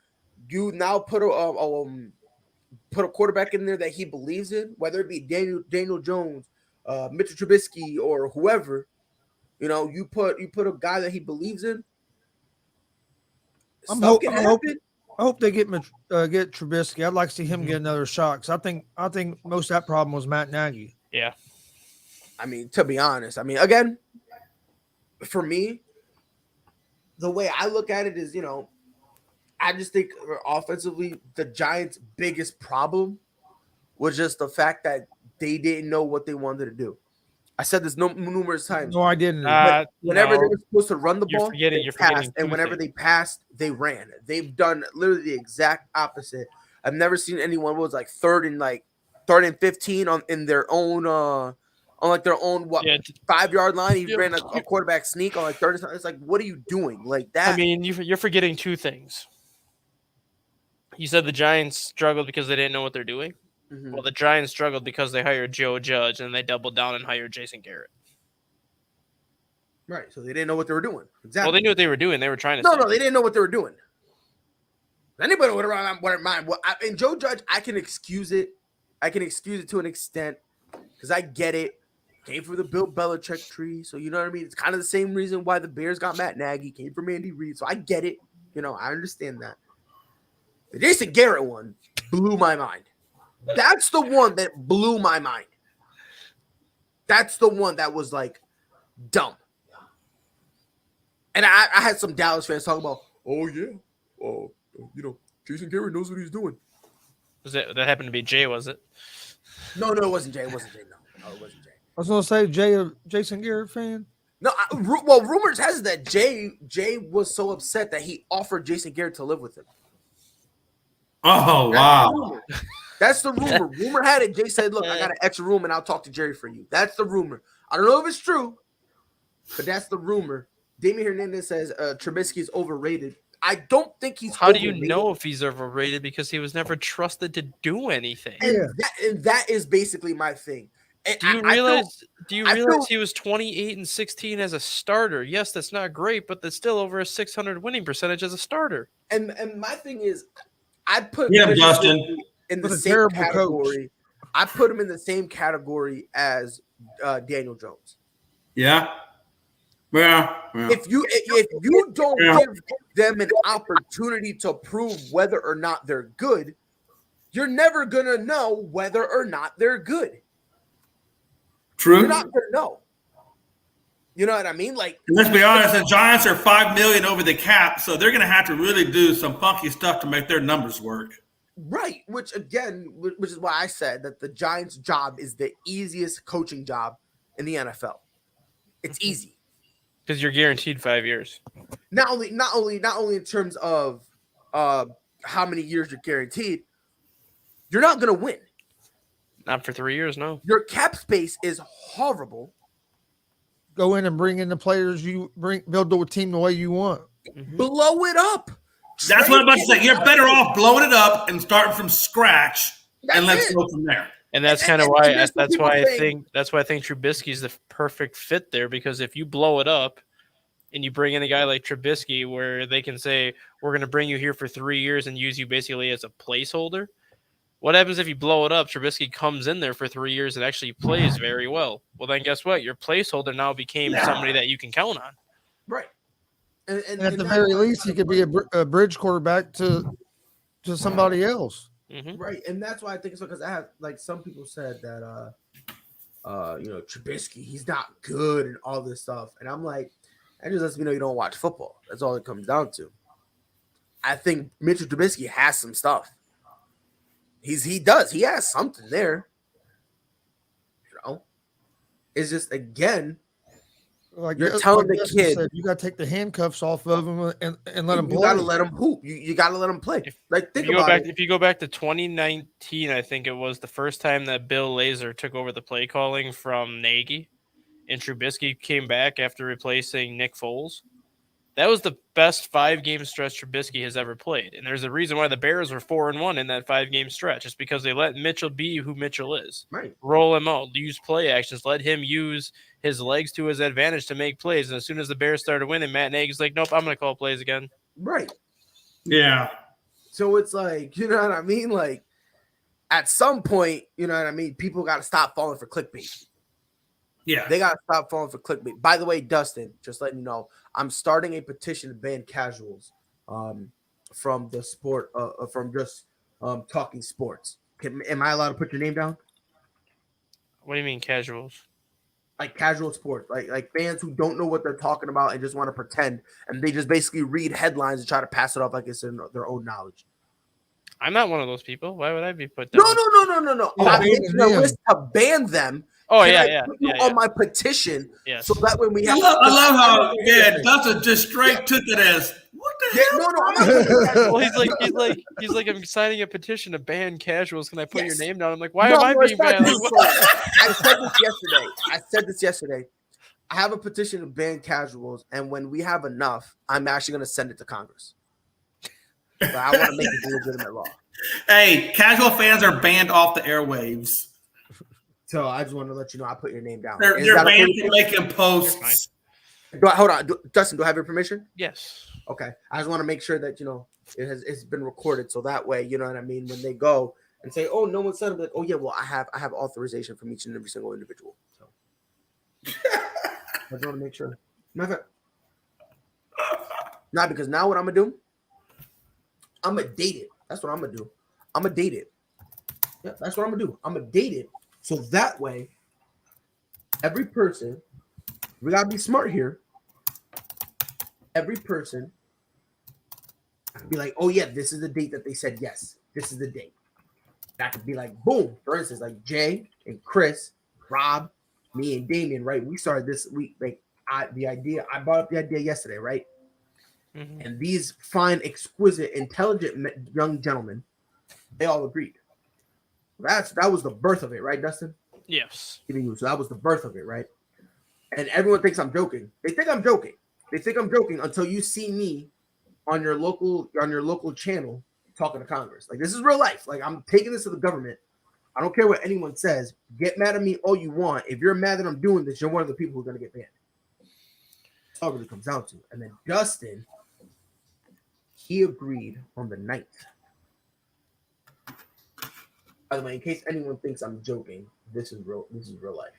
You now put a quarterback in there that he believes in, whether it be Daniel Jones, Mitchell Trubisky, or whoever. You put a guy that he believes in. I hope they get Trubisky. I'd like to see him get another shot because I think most of that problem was Matt Nagy. Yeah. I mean, to be honest, again, for me, the way I look at it is, I just think offensively, the Giants' biggest problem was just the fact that they didn't know what they wanted to do. I said this numerous times. No, I didn't. Whenever they were supposed to run the ball, you're passed, and whenever they passed, they ran. They've done literally the exact opposite. I've never seen anyone was like third and 15 in their own on their own 5-yard line. He ran a quarterback sneak on like 30. It's like, what are you doing like that? I mean, you're forgetting 2 things. You said the Giants struggled because they didn't know what they're doing. Mm-hmm. Well, the Giants struggled because they hired Joe Judge and they doubled down and hired Jason Garrett. Right, so they didn't know what they were doing. Exactly. Well, they knew what they were doing. They were trying to. No, they didn't know what they were doing. Anybody would have mind. And Joe Judge, I can excuse it. I can excuse it to an extent because I get it. Came from the Bill Belichick tree, so you know what I mean. It's kind of the same reason why the Bears got Matt Nagy. Came from Andy Reid, so I get it. I understand that. The Jason Garrett one blew my mind. That's the one that blew my mind. That's the one that was like dumb. And I had some Dallas fans talking about, Jason Garrett knows what he's doing. That happened to be Jay, was it? No, it wasn't Jay. No, it wasn't Jay. I was going to say, Jay, a Jason Garrett fan. No, well, rumors has it that Jay was so upset that he offered Jason Garrett to live with him. Oh, That's wow. the rumor. That's the rumor. Rumor had it. Jay said, "Look, I got an extra room, and I'll talk to Jerry for you." That's the rumor. I don't know if it's true, but that's the rumor. Damian Hernandez says Trubisky is overrated. I don't think he's. How do you overrated. know if he's overrated? Because he was never trusted to do anything. And that is basically my thing. And Do you I feel- realize? Do you I realize feel- he was 28-16 as a starter? Yes, that's not great, but that's still over a 600 winning percentage as a starter. And my thing is, I put Yeah, Mitchell Justin. Trubisky in the What a same terrible category. I put him in the same category as Daniel Jones. Yeah. Yeah. If you don't give them an opportunity to prove whether or not they're good, you're never gonna know whether or not they're good. True. You're not gonna know. You know what I mean? Like, Let's be honest, the Giants are $5 million over the cap, so they're going to have to really do some funky stuff to make their numbers work. right, which is why I said that the Giants' job is the easiest coaching job in the NFL. It's easy. Because you're guaranteed 5 years. Not only in terms of how many years you're guaranteed, you're not gonna win. Not for 3 years, no. Your cap space is horrible. Go in and bring in the players you build the team the way you want. Blow it up. That's what I'm about to say. You're better off blowing it up and starting from scratch, and let's That's it. go from there. And that's And- kind of and why here's what that's people why I think. think Trubisky's the perfect fit there, because if you blow it up and you bring in a guy like Trubisky where they can say we're going to bring you here for 3 years and use you basically as a placeholder, what happens if you blow it up? Trubisky comes in there for 3 years and actually plays very well. Well, then guess what? Your placeholder now became somebody that you can count on. Right. And at the very least, he could be a bridge quarterback to somebody else. Mhm. Right, and that's why I think it's because I have like some people said that Trubisky, he's not good and all this stuff, and I'm like, that just lets me know you don't watch football. That's all it comes down to. I think Mitchell Trubisky has some stuff. He has something there. It's just again, Like You're telling the Justin kid- said, you got to take the handcuffs off of him and let him you play. gotta let him hoop. You gotta let him play. Think about it. If you go back to 2019, I think it was the first time that Bill Lazor took over the play calling from Nagy, and Trubisky came back after replacing Nick Foles. That was the best 5-game stretch Trubisky has ever played, and there's a reason why the Bears were 4-1 in that 5-game stretch. It's because they let Mitchell be who Mitchell is. Right. Roll him out, use play actions, let him use his legs to his advantage to make plays. And as soon as the Bears started winning, Matt Nagy's like, nope, I'm going to call plays again. Right. Yeah. So it's like, you know what I mean? Like, at some point, you know what I mean? People got to stop falling for clickbait. Yeah. They got to stop falling for clickbait. By the way, Dustin, just letting you know, I'm starting a petition to ban casuals from the sport, from just talking sports. Am I allowed to put your name down? What do you mean casuals? Like casual sports, like fans who don't know what they're talking about and just want to pretend, and they just basically read headlines and try to pass it off like it's in their own knowledge. I'm not one of those people. Why would I be put down? No. Oh, I'm ban making a them. list to ban them. Oh, Can yeah, I yeah. put you Yeah, on my petition, Yes. so that when we I have, love how Dustin just straight took it as what the Yeah, hell? no, I'm not putting that- Well, he's like, I'm signing a petition to ban casuals. Can I put Yes. your name down? I'm like, why No, am I no, being it's not banned? Like, this what? way. I said this yesterday. I have a petition to ban casuals, and when we have enough, I'm actually going to send it to Congress. But I want to make it a legitimate law. Hey, casual fans are banned off the airwaves. So I just want to let you know I put your name down. They're, Is they're that banned okay? from making posts. Hold on, Dustin. Do I have your permission? Yes. Okay. I just want to make sure that it's been recorded, so that way, you know what I mean. When they go and say, "Oh, no one said it," like, "Oh yeah, well I have authorization from each and every single individual." So I just want to make sure. Matter of fact, not because now what I'm gonna do, I'm gonna date it. That's what I'm gonna do. I'm gonna date it. Yeah, that's what I'm gonna do. I'm gonna date it so that way, every person, we gotta be smart here. Every person can be like, "Oh yeah, this is the date that they said yes. This is the date." That could be like, boom. For instance, like Jay and Chris, Rob, me and Damien, right? We started this week. Like the idea. I brought up the idea yesterday, right? Mhm. And these fine, exquisite, intelligent young gentlemen, they all agreed. That was the birth of it, right, Dustin? Yes. So that was the birth of it, right? And everyone thinks I'm joking. They think I'm joking. They think I'm joking until you see me on your local channel talking to Congress. Like, this is real life. Like, I'm taking this to the government. I don't care what anyone says. Get mad at me all you want. If you're mad that I'm doing this, you're one of the people who are going to get banned. That's all it really comes down to. And then Dustin, he agreed on the 9th. By the way, in case anyone thinks I'm joking, this is real life.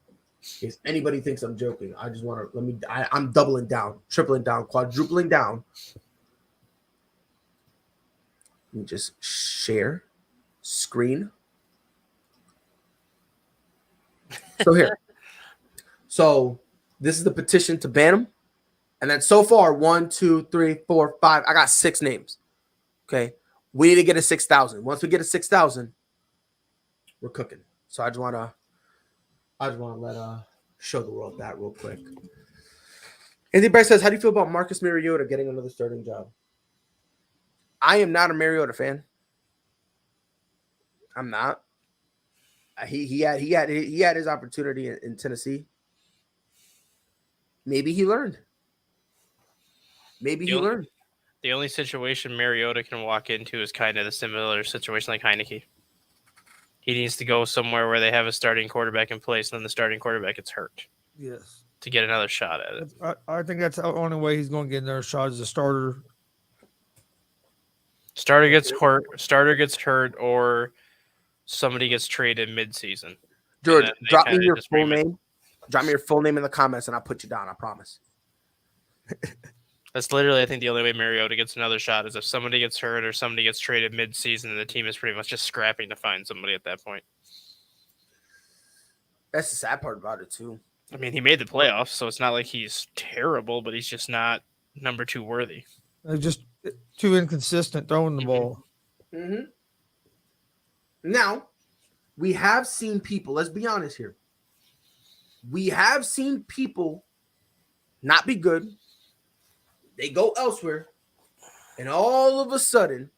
In case anybody thinks I'm joking, I just want to I'm doubling down, tripling down, quadrupling down. Let me just share screen. So here. So this is the petition to ban him. And then so far, 1, 2, 3, 4, 5. I got 6 names. Okay. We need to get a 6,000. Once we get a 6,000, we're cooking. So I just want to let show the world that real quick. Anthony Bryce says, how do you feel about Marcus Mariota getting another starting job? I am not a Mariota fan. I'm not. He had his opportunity in Tennessee. Maybe he learned. The only situation Mariota can walk into is kind of the similar situation like Heineke. He needs to go somewhere where they have a starting quarterback in place, and then the starting quarterback gets hurt. Yes. To get another shot at it. I think that's the only way he's going to get another shot as a starter. Starter gets hurt, or somebody gets traded mid-season. George, drop me your full name. Drop me your full name in the comments, and I'll put you down. I promise. That's literally, I think, the only way Mariota gets another shot is if somebody gets hurt or somebody gets traded mid-season, and the team is pretty much just scrapping to find somebody at that point. That's the sad part about it, too. I mean, he made the playoffs, so it's not like he's terrible, but he's just not number 2 worthy. They're just too inconsistent throwing the ball. Mm-hmm. Now, we have seen people, let's be honest here. We have seen people not be good. They go elsewhere, and all of a sudden,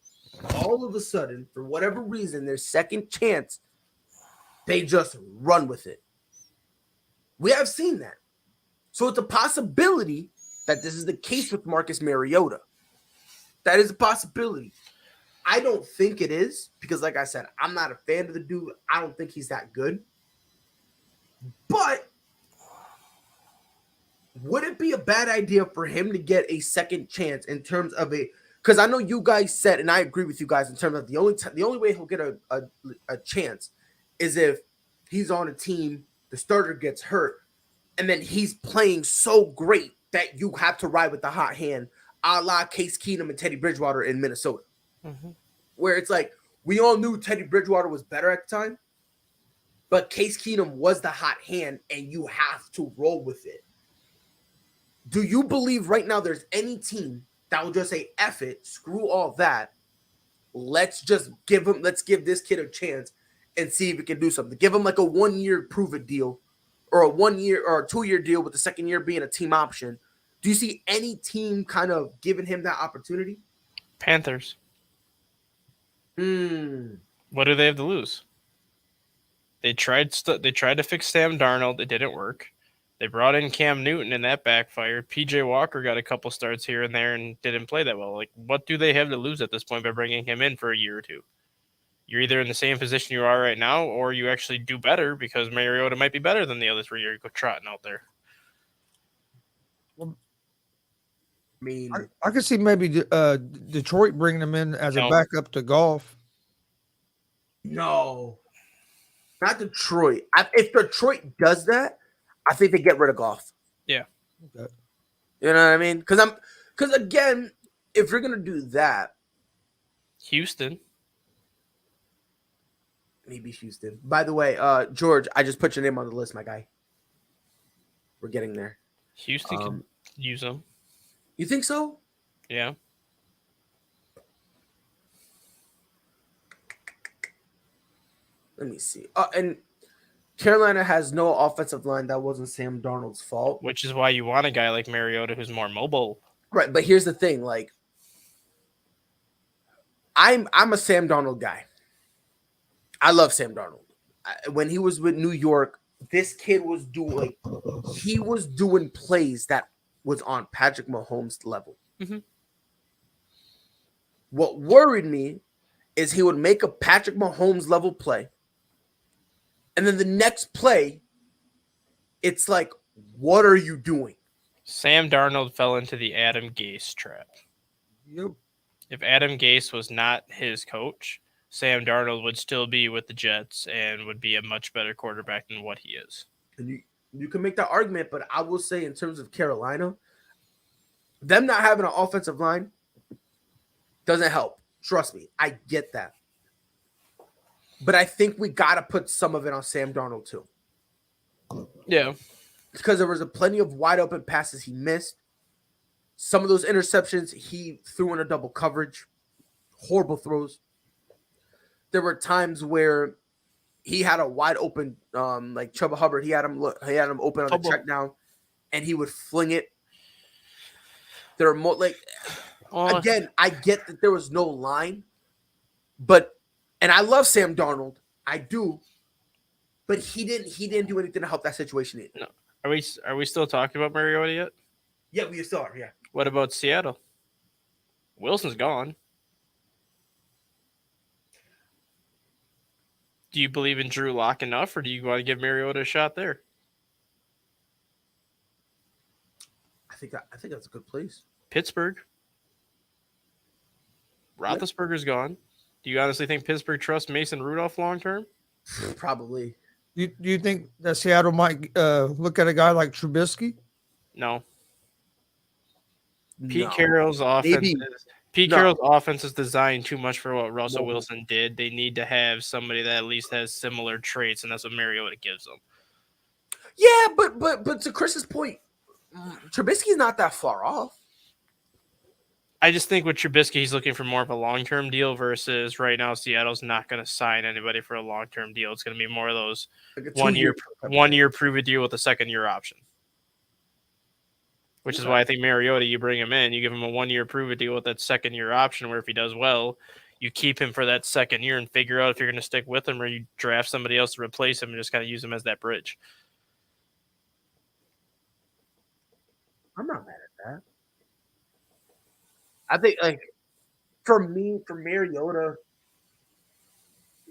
for whatever reason, their second chance, they just run with it. We have seen that. So it's a possibility that this is the case with Marcus Mariota. That is a possibility. I don't think it is because, like I said, I'm not a fan of the dude. I don't think he's that good. But would it be a bad idea for him to get a second chance in terms of because I know you guys said, and I agree with you guys in terms of the only way he'll get a chance is if he's on a team, the starter gets hurt, and then he's playing so great that you have to ride with the hot hand, a la Case Keenum and Teddy Bridgewater in Minnesota. Mm-hmm. Where it's like, we all knew Teddy Bridgewater was better at the time, but Case Keenum was the hot hand, and you have to roll with it. Do you believe right now there's any team that will just say, F it, screw all that, let's give this kid a chance and see if he can do something? Give him like a 1-year prove-it deal, or a 1-year or a 2-year deal with the second year being a team option. Do you see any team kind of giving him that opportunity? Panthers. What do they have to lose? They tried to fix Sam Darnold. It didn't work. They brought in Cam Newton, and that backfired. P.J. Walker got a couple starts here and there and didn't play that well. Like, what do they have to lose at this point by bringing him in for a year or two? You're either in the same position you are right now, or you actually do better because Mariota might be better than the other 3 years trotting out there. Well, I mean, I could see maybe Detroit bringing him in as a backup to Goff. No, not Detroit. If Detroit does that, I think they get rid of Goff. Yeah. Okay. You know what I mean? Because again, if you're gonna do that, Houston. Maybe Houston. By the way, George, I just put your name on the list, my guy. We're getting there. Houston can use them. You think so? Yeah. Let me see. And Carolina has no offensive line. That wasn't Sam Darnold's fault. Which is why you want a guy like Mariota who's more mobile. Right, but here's the thing, like I'm a Sam Darnold guy. I love Sam Darnold. When he was with New York, this kid was doing plays that was on Patrick Mahomes' level. Mhm. What worried me is he would make a Patrick Mahomes level play, and then the next play, it's like, what are you doing? Sam Darnold fell into the Adam Gase trap. Yep. If Adam Gase was not his coach, Sam Darnold would still be with the Jets and would be a much better quarterback than what he is. And you can make that argument, but I will say in terms of Carolina, them not having an offensive line doesn't help. Trust me, I get that. But I think we got to put some of it on Sam Darnold too. Yeah. Because there was plenty of wide open passes he missed. Some of those interceptions he threw in a double coverage. Horrible throws. There were times where he had a wide open, like Chuba Hubbard. He had him open on the check down, and he would fling it. There are more again. I get that there was no line, and I love Sam Darnold. I do, but he didn't do anything to help that situation. No. Are we still talking about Mariota yet? Yeah, we still are. Yeah. What about Seattle? Wilson's gone. Do you believe in Drew Lock enough, or do you want to give Mariota a shot there? I think that's a good place. Pittsburgh. Roethlisberger's gone. Do you honestly think Pittsburgh trusts Mason Rudolph long term? Probably. Do you think that Seattle might look at a guy like Trubisky? No. No. Pete Carroll's offense is designed too much for what Russell Wilson did. They need to have somebody that at least has similar traits, and that's what Mariota gives them. Yeah, but to Chris's point, Trubisky's not that far off. I just think with Trubisky, he's looking for more of a long-term deal versus right now Seattle's not going to sign anybody for a long-term deal. It's going to be more of those Like a 1-year prove-it deal with a second-year option. Which is why I think Mariota, you bring him in, you give him a 1-year prove-it deal with that second-year option where if he does well, you keep him for that second year and figure out if you're going to stick with him or you draft somebody else to replace him and just kind of use him as that bridge. I'm not mad at that. I think, for Mariota,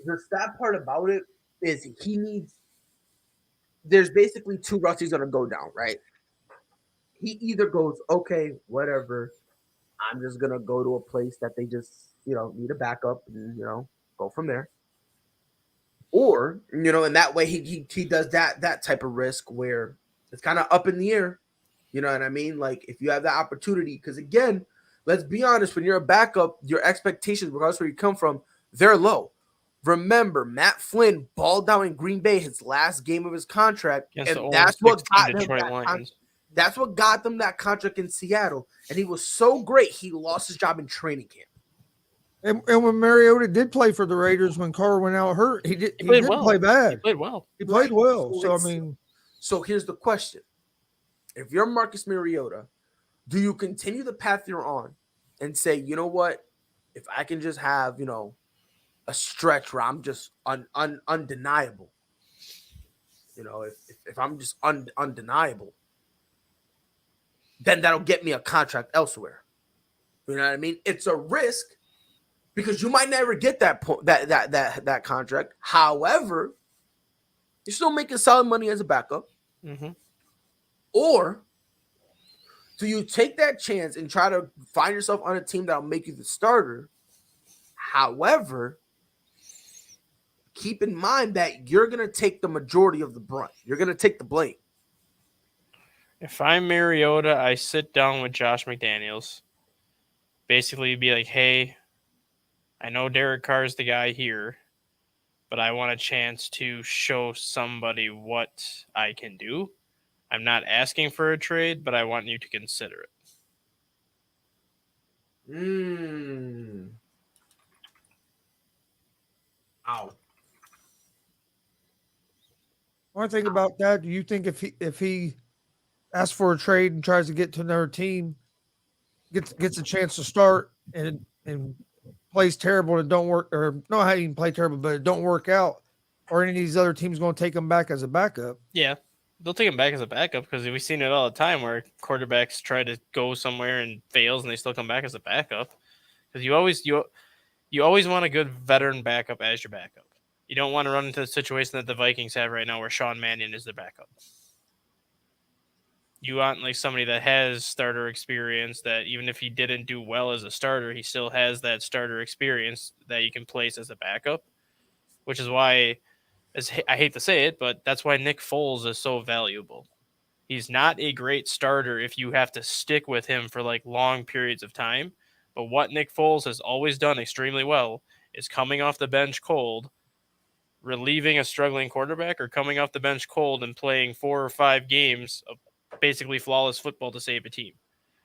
the sad part about it is there's basically two routes he's going to go down, right? He either goes, okay, whatever, I'm just going to go to a place that they just, need a backup and, go from there. Or, in that way, he does that type of risk where it's kind of up in the air. You know what I mean? Like, if you have that opportunity, because again, let's be honest, when you're a backup, your expectations, regardless where you come from, they're low. Remember, Matt Flynn balled out in Green Bay his last game of his contract, and that's what got them that contract in Seattle. And he was so great, he lost his job in training camp. And when Mariota did play for the Raiders, when Carr went out hurt, he didn't play bad. He played well. He played well. So here's the question. If you're Marcus Mariota, do you continue the path you're on and say, you know what, if I can just have, a stretch where I'm just undeniable, if I'm just undeniable, then that'll get me a contract elsewhere. You know what I mean? It's a risk because you might never get that contract. However, you're still making solid money as a backup. Mm-hmm. Or do you take that chance and try to find yourself on a team that'll make you the starter? However, keep in mind that you're going to take the majority of the brunt. You're going to take the blame. If I'm Mariota, I sit down with Josh McDaniels. Basically be like, hey, I know Derek Carr is the guy here, but I want a chance to show somebody what I can do. I'm not asking for a trade, but I want you to consider it. Ow. One thing about that, do you think if he asks for a trade and tries to get to another team, gets a chance to start and plays terrible and don't work, or no, how you can play terrible, but it don't work out, or any of these other teams going to take him back as a backup? Yeah, they'll take him back as a backup because we've seen it all the time where quarterbacks try to go somewhere and fails and they still come back as a backup. Because you always want a good veteran backup as your backup. You don't want to run into the situation that the Vikings have right now where Sean Mannion is their backup. You want like somebody that has starter experience, that even if he didn't do well as a starter, he still has that starter experience that you can place as a backup, which is why, I hate to say it, but that's why Nick Foles is so valuable. He's not a great starter if you have to stick with him for like long periods of time. But what Nick Foles has always done extremely well is coming off the bench cold, relieving a struggling quarterback, or coming off the bench cold and playing 4 or 5 games of basically flawless football to save a team.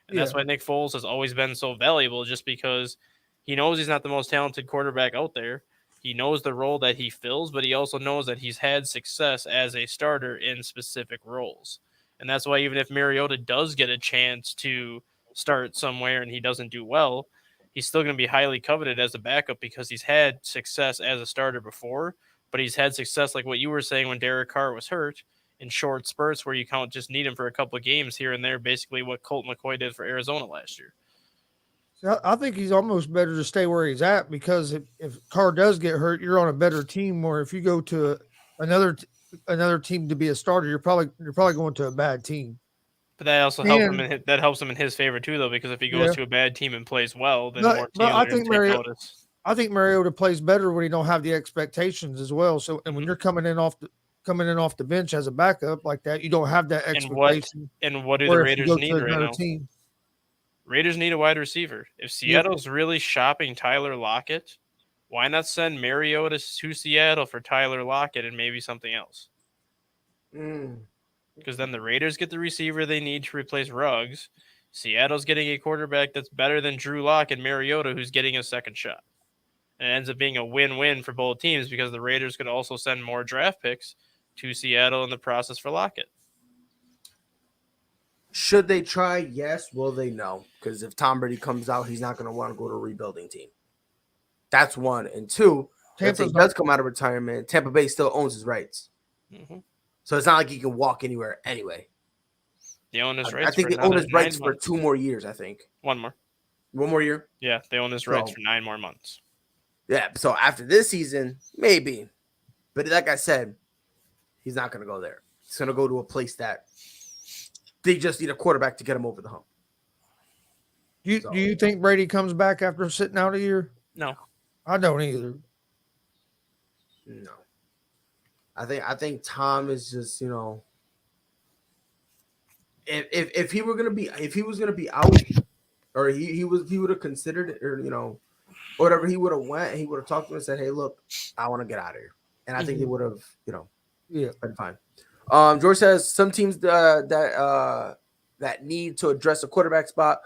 And that's why Nick Foles has always been so valuable, just because he knows he's not the most talented quarterback out there. He knows the role that he fills, but he also knows that he's had success as a starter in specific roles. And that's why even if Mariota does get a chance to start somewhere and he doesn't do well, he's still going to be highly coveted as a backup because he's had success as a starter before, but he's had success like what you were saying when Derek Carr was hurt in short spurts where you can't just need him for a couple of games here and there, basically what Colt McCoy did for Arizona last year. So I think he's almost better to stay where he's at, because if Carr does get hurt, you're on a better team. Or if you go to another team to be a starter, you're probably going to a bad team. But that also helps him in his favor too, though, because if he goes to a bad team and plays well, then more teams are going to take notice. I think Mariota plays better when he don't have the expectations as well. So, and when you're coming in off the bench as a backup like that, you don't have that expectation. And what do the Raiders need right now? Team. Raiders need a wide receiver. If Seattle's really shopping Tyler Lockett, why not send Mariota to Seattle for Tyler Lockett and maybe something else? Because then the Raiders get the receiver they need to replace Ruggs. Seattle's getting a quarterback that's better than Drew Lock and Mariota, who's getting a second shot. And it ends up being a win-win for both teams because the Raiders could also send more draft picks to Seattle in the process for Lockett. Should they try? Yes. Will they? No. Because if Tom Brady comes out, he's not going to want to go to a rebuilding team. That's one. And two, if he does come out of retirement, Tampa Bay still owns his rights. Mm-hmm. So it's not like he can walk anywhere anyway. They own his rights. I think they own his rights for 2 more years, I think. 1 more. 1 more year? Yeah, they own his rights for 9 more months. Yeah, so after this season, maybe. But like I said, he's not going to go there. He's going to go to a place that they just need a quarterback to get him over the hump. Do you think Brady comes back after sitting out a year? No. I don't either. No. I think Tom is just, if he was gonna be out, or he would have considered it, or whatever, he would have went and he would have talked to him and said, "Hey, look, I want to get out of here," and I think they would have been fine. George says some teams that need to address a quarterback spot: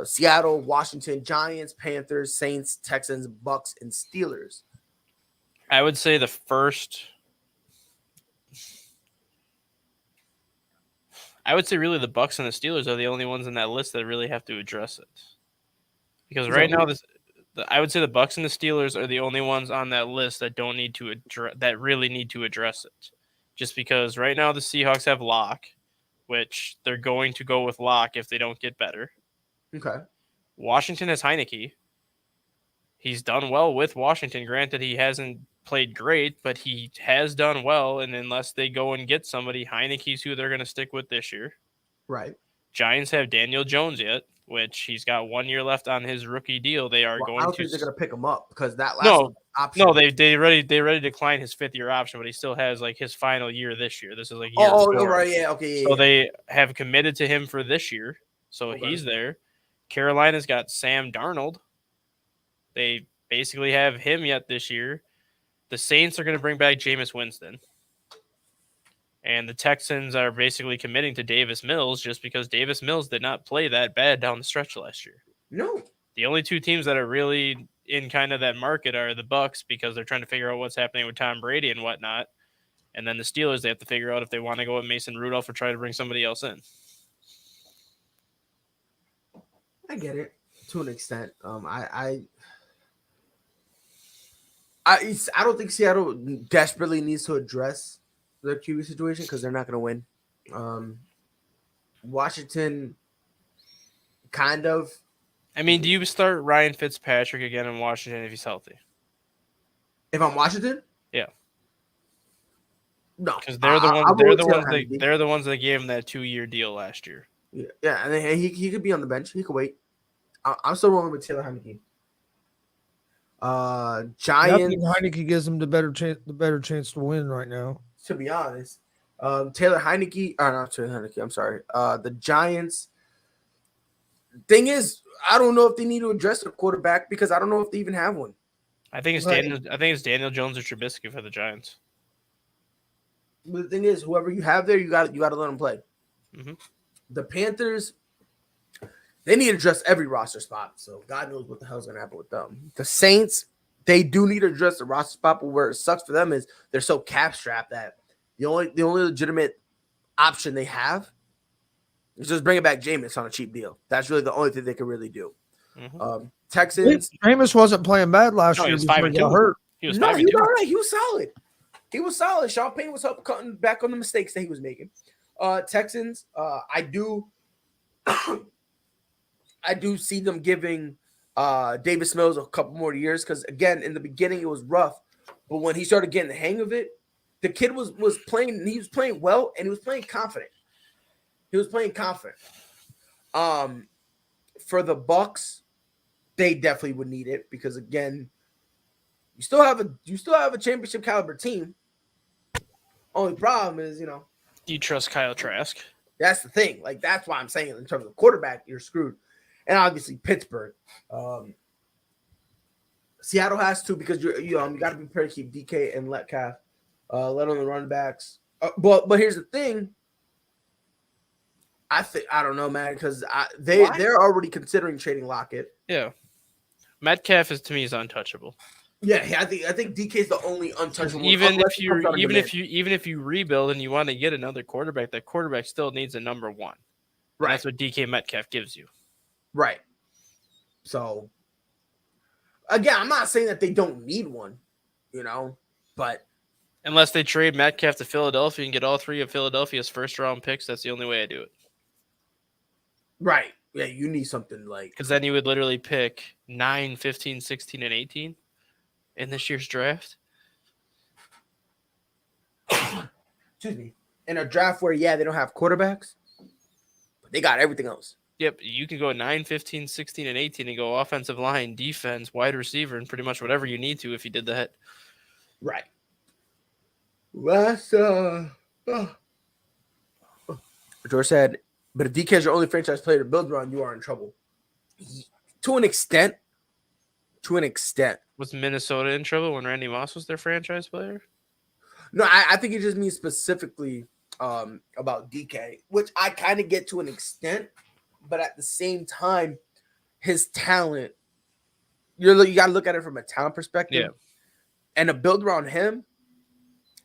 Seattle, Washington, Giants, Panthers, Saints, Texans, Bucks, and Steelers. I would say the Bucks and the Steelers are the only ones in that list that really have to address it. Because right now, I would say the Bucks and the Steelers are the only ones on that list that don't need to that really need to address it. Just because right now the Seahawks have Locke, which they're going to go with Locke if they don't get better. Okay. Washington has Heineke. He's done well with Washington. Granted, he hasn't played great, but he has done well. And unless they go and get somebody, Heineke's who they're going to stick with this year. Right. Giants have Daniel Jones yet, which he's got 1 year left on his rookie deal. They are going to. I don't think they're going to pick him up because that last option. No, they already declined his 5th year option, but he still has like his final year this year. This is like year 4. Right, yeah, okay. So they have committed to him for this year, so he's there. Carolina's got Sam Darnold. They basically have him yet this year. The Saints are going to bring back Jameis Winston. And the Texans are basically committing to Davis Mills just because Davis Mills did not play that bad down the stretch last year. No. The only 2 teams that are really in kind of that market are the Bucks because they're trying to figure out what's happening with Tom Brady and whatnot. And then the Steelers, they have to figure out if they want to go with Mason Rudolph or try to bring somebody else in. I get it to an extent. I don't think Seattle desperately needs to address the QB situation because they're not going to win. Washington, kind of. I mean, do you start Ryan Fitzpatrick again in Washington if he's healthy? If I'm Washington, Yeah. No, Because they're the ones. They're the ones that gave him that 2-year deal last year. Yeah, and then he could be on the bench. He could wait. I'm still rolling with Taylor Heineke. I Giants. think Heineke gives them the better chance to win right now. To be honest, Taylor Heineke. Not Taylor Heineke. I'm sorry. The Giants. Thing is, I don't know if they need to address their quarterback because I don't know if they even have one. I think it's Daniel Jones or Trubisky for the Giants. But the thing is, whoever you have there, you got to let them play. Mm-hmm. The Panthers, they need to address every roster spot. So God knows what the hell's going to happen with them. The Saints, they do need to address the roster spot, but where it sucks for them is they're so cap strapped that the only legitimate option they have is just bringing back Jameis on a cheap deal. That's really the only thing they can really do. Mm-hmm. Texans, Jameis wasn't playing bad last year. He was before he got 5-2. hurt. He was no, 5-2. he was all right. He was solid. He was solid. Sean Payton was helping cutting back on the mistakes that he was making. Texans, I do see them giving Davis Mills a couple more years because again, in the beginning it was rough, but when he started getting the hang of it, the kid was playing. He was playing well and he was playing confident. For the Bucks, they definitely would need it because again, you still have a championship caliber team. Only problem is, Do you trust Kyle Trask? that's the thing. Like that's why I'm saying in terms of quarterback, you're screwed. And obviously Pittsburgh. Seattle has to because you got to be prepared to keep DK and Metcalf, let on the running backs. But here's the thing. I don't know, man, because they're already considering trading Lockett. Yeah. Metcalf to me is untouchable. Yeah, I think DK is the only untouchable. Even if you rebuild and you want to get another quarterback, that quarterback still needs a number one. Right. And that's what DK Metcalf gives you. Right. So again, I'm not saying that they don't need one, but unless they trade Metcalf to Philadelphia and get all three of Philadelphia's first round picks, that's the only way I do it. Right. Yeah, you need something like because then you would literally pick 9, 15, 16, and 18 in this year's draft. Excuse me. In a draft where, they don't have quarterbacks, but they got everything else. Yep, you can go 9, 15, 16, and 18 and go offensive line, defense, wide receiver, and pretty much whatever you need to if you did that. Right. George said, but if DK is your only franchise player to build around, you are in trouble. To an extent. Was Minnesota in trouble when Randy Moss was their franchise player? No, I think it just means specifically about DK, which I kind of get to an extent, but at the same time, his talent, you got to look at it from a talent perspective. Yeah. And a build around him,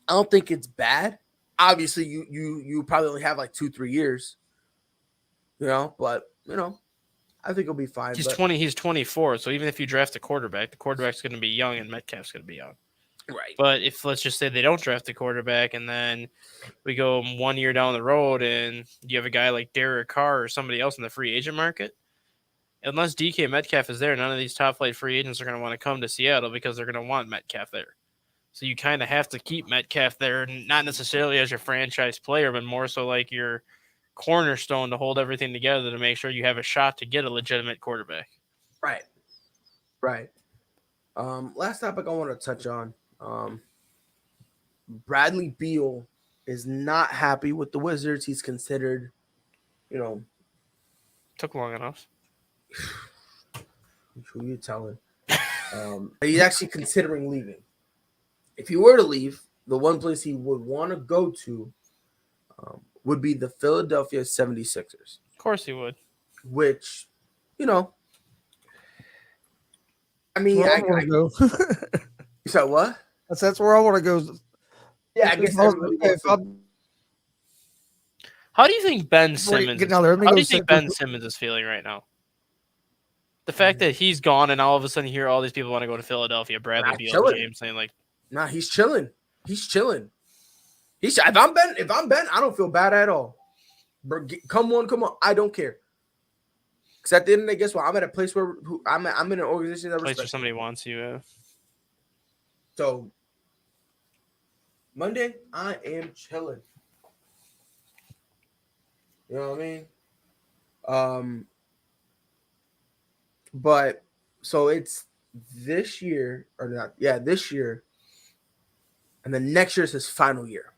I don't think it's bad. Obviously, you probably only have like 2-3 years, but I think it'll be fine. He's 20. He's 24. So even if you draft a quarterback, the quarterback's going to be young and Metcalf's going to be young. Right. But if let's just say they don't draft a quarterback and then we go 1 year down the road and you have a guy like Derek Carr or somebody else in the free agent market, unless DK Metcalf is there, none of these top flight free agents are going to want to come to Seattle because they're going to want Metcalf there. So you kind of have to keep Metcalf there, not necessarily as your franchise player, but more so like your cornerstone to hold everything together to make sure you have a shot to get a legitimate quarterback. Right. Last topic I want to touch on. Bradley Beal is not happy with the Wizards. He's considered, Took long enough. Who you telling? He's actually considering leaving. If he were to leave, the one place he would want to go to would be the Philadelphia 76ers. Of course he would. Which, I mean, Where I want to go. So what? That's where I want to go. Yeah, I guess everybody wants to- How do you think Ben Before you Simmons? get out there, let me How go do you think sit- Ben Simmons is feeling right now? The fact that he's gone and all of a sudden you hear all these people want to go to Philadelphia. Bradley Nah, Beal, chilling. James saying like, Nah, he's chilling. He's chilling. If I'm Ben, I don't feel bad at all. Come on. I don't care. Because at the end of the day, guess what? I'm at a place where I'm in an organization that place where respects somebody me. wants you. So Monday, I am chilling. You know what I mean? But so it's this year or not? Yeah, this year, and then next year is his final year.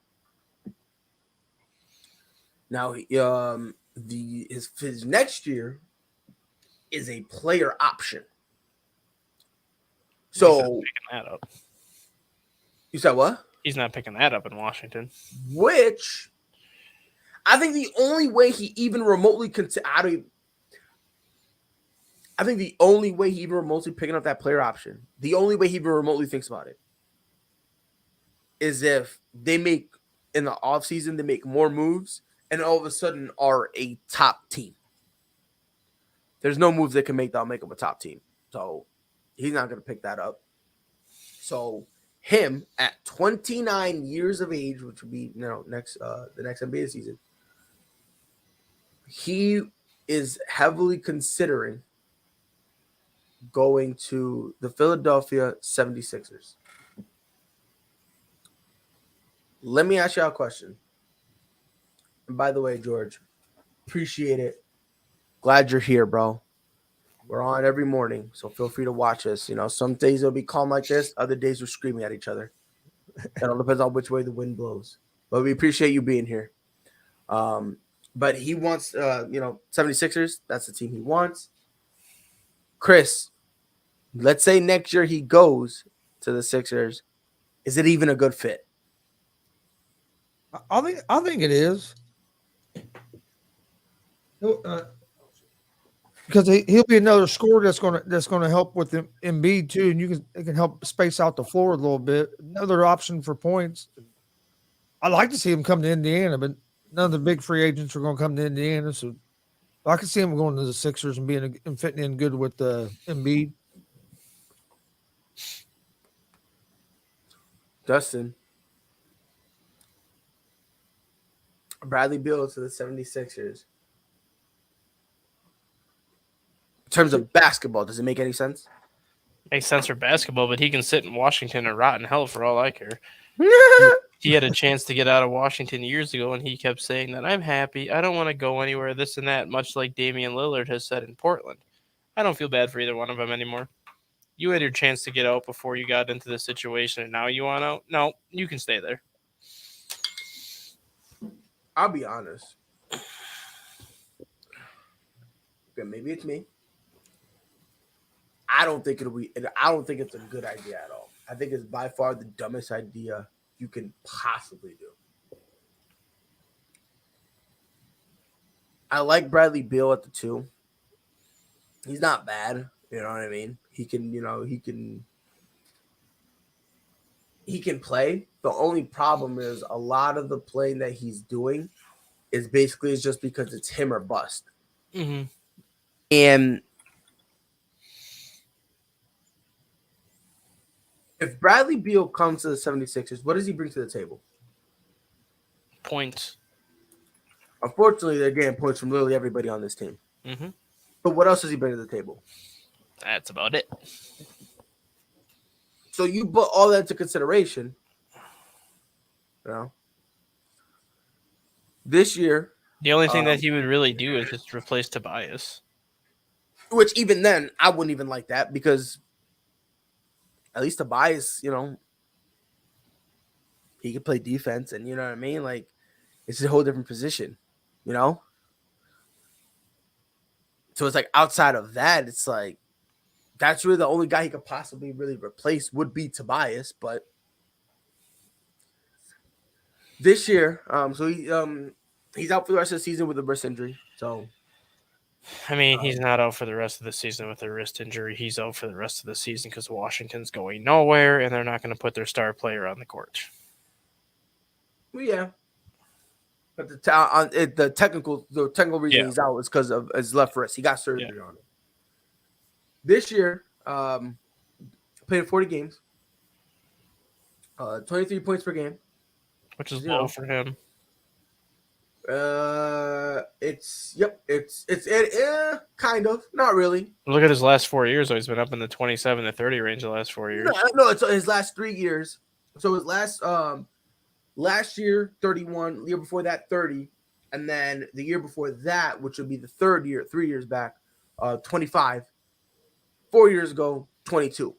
Now, his next year is a player option. He's not So picking that up. you said what? He's not picking that up in Washington. Which I think the only way he even remotely I think the only way he even remotely picking up that player option, the only way he even remotely thinks about it, is if they make in the offseason, they make more moves and all of a sudden are a top team. There's no moves they can make that'll make them a top team. So he's not going to pick that up. So him at 29 years of age, which would be the next NBA season, he is heavily considering going to the Philadelphia 76ers. Let me ask you a question. And by the way, George, appreciate it. Glad you're here, bro. We're on every morning, so feel free to watch us. You know, some days it'll be calm like this, other days we're screaming at each other. It all depends on which way the wind blows. But we appreciate you being here. But he wants, 76ers. That's the team he wants. Chris, let's say next year he goes to the Sixers. Is it even a good fit? I think it is. Because he'll be another scorer that's gonna help with Embiid too, and it can help space out the floor a little bit. Another option for points. I'd like to see him come to Indiana, but none of the big free agents are going to come to Indiana, so I can see him going to the Sixers and fitting in good with Embiid. Dustin. Bradley Beal to the 76ers. In terms of basketball, does it make any sense? Makes sense for basketball, but he can sit in Washington and rot in hell for all I care. He had a chance to get out of Washington years ago, and he kept saying that I'm happy. I don't want to go anywhere, this and that, much like Damian Lillard has said in Portland. I don't feel bad for either one of them anymore. You had your chance to get out before you got into this situation, and now you want out? No, you can stay there. I'll be honest. Okay, maybe it's me. I don't think it's a good idea at all. I think it's by far the dumbest idea you can possibly do. I like Bradley Beal at the 2. He's not bad. You know what I mean? He can play. The only problem is a lot of the playing that he's doing is basically just because it's him or bust. Mm-hmm. And if Bradley Beal comes to the 76ers, what does he bring to the table? Points. Unfortunately, they're getting points from literally everybody on this team. Mm-hmm. But what else does he bring to the table? That's about it. So you put all that into consideration. This year. The only thing that he would really do is just replace Tobias. Which even then, I wouldn't even like that because at least Tobias, he could play defense and you know what I mean? Like, it's a whole different position, So it's like outside of that, it's like that's really the only guy he could possibly really replace would be Tobias. But this year, so he's out for the rest of the season with a wrist injury. So I mean, he's not out for the rest of the season with a wrist injury. He's out for the rest of the season because Washington's going nowhere, and they're not going to put their star player on the court. Well, yeah. But the technical reason Yeah. he's out is because of his left wrist. He got surgery on it. This year, played 40 games, 23 points per game. which is You low know. for him. It's kind of, not really. Look at his last 4 years, though. He's been up in the 27 to 30 range the last 4 years. No, it's his last 3 years. So his last year 31, the year before that 30, and then the year before that, which would be the third year, 3 years back, 25. 4 years ago, 22.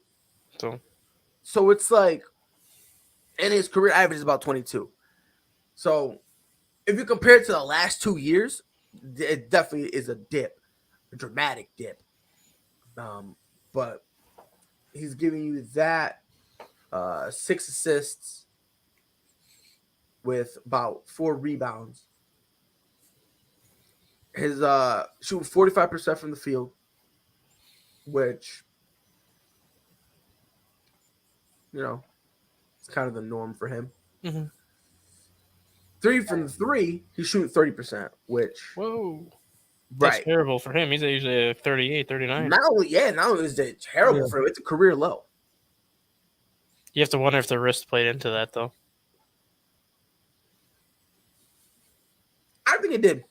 So it's like, and his career average is about 22. So if you compare it to the last 2 years, it definitely is a dip, a dramatic dip. But he's giving you that 6 assists with about 4 rebounds. His shooting 45% from the field, which, you know, it's kind of the norm for him. Mm-hmm. 3 from 3, he's shooting 30%, which, Whoa. That's right. terrible for him. He's usually a 38, 39. Not only is it terrible for him, it's a career low. You have to wonder if the wrist played into that, though. I think it did.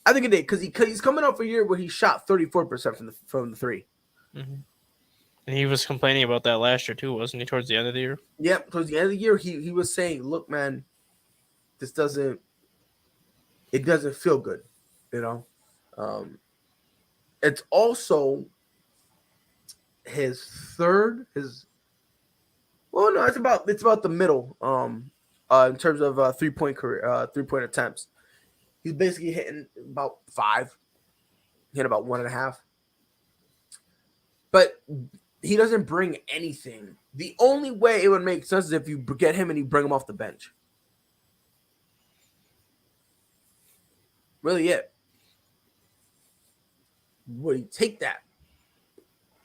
Because he's coming off a year where he shot 34% from the 3. Mm-hmm. And he was complaining about that last year, too, wasn't he, towards the end of the year? Yep, towards the end of the year, he was saying, look, man, it doesn't feel good, you know? It's also it's about the middle, in terms of 3-point career, 3-point attempts. He's basically hitting about 5, hit about 1.5. But he doesn't bring anything. The only way it would make sense is if you get him and you bring him off the bench. Really it. Would he take that?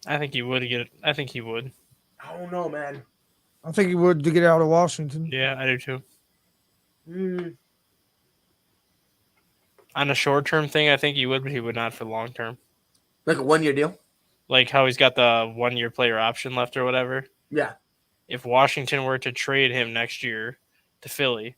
I think he would get it. I think he would. I don't know, man. I think he would to get out of Washington. Yeah, I do, too. On a short-term thing, I think he would, but he would not for long-term. Like a 1-year deal? Like how he's got the 1-year player option left or whatever. Yeah. If Washington were to trade him next year to Philly,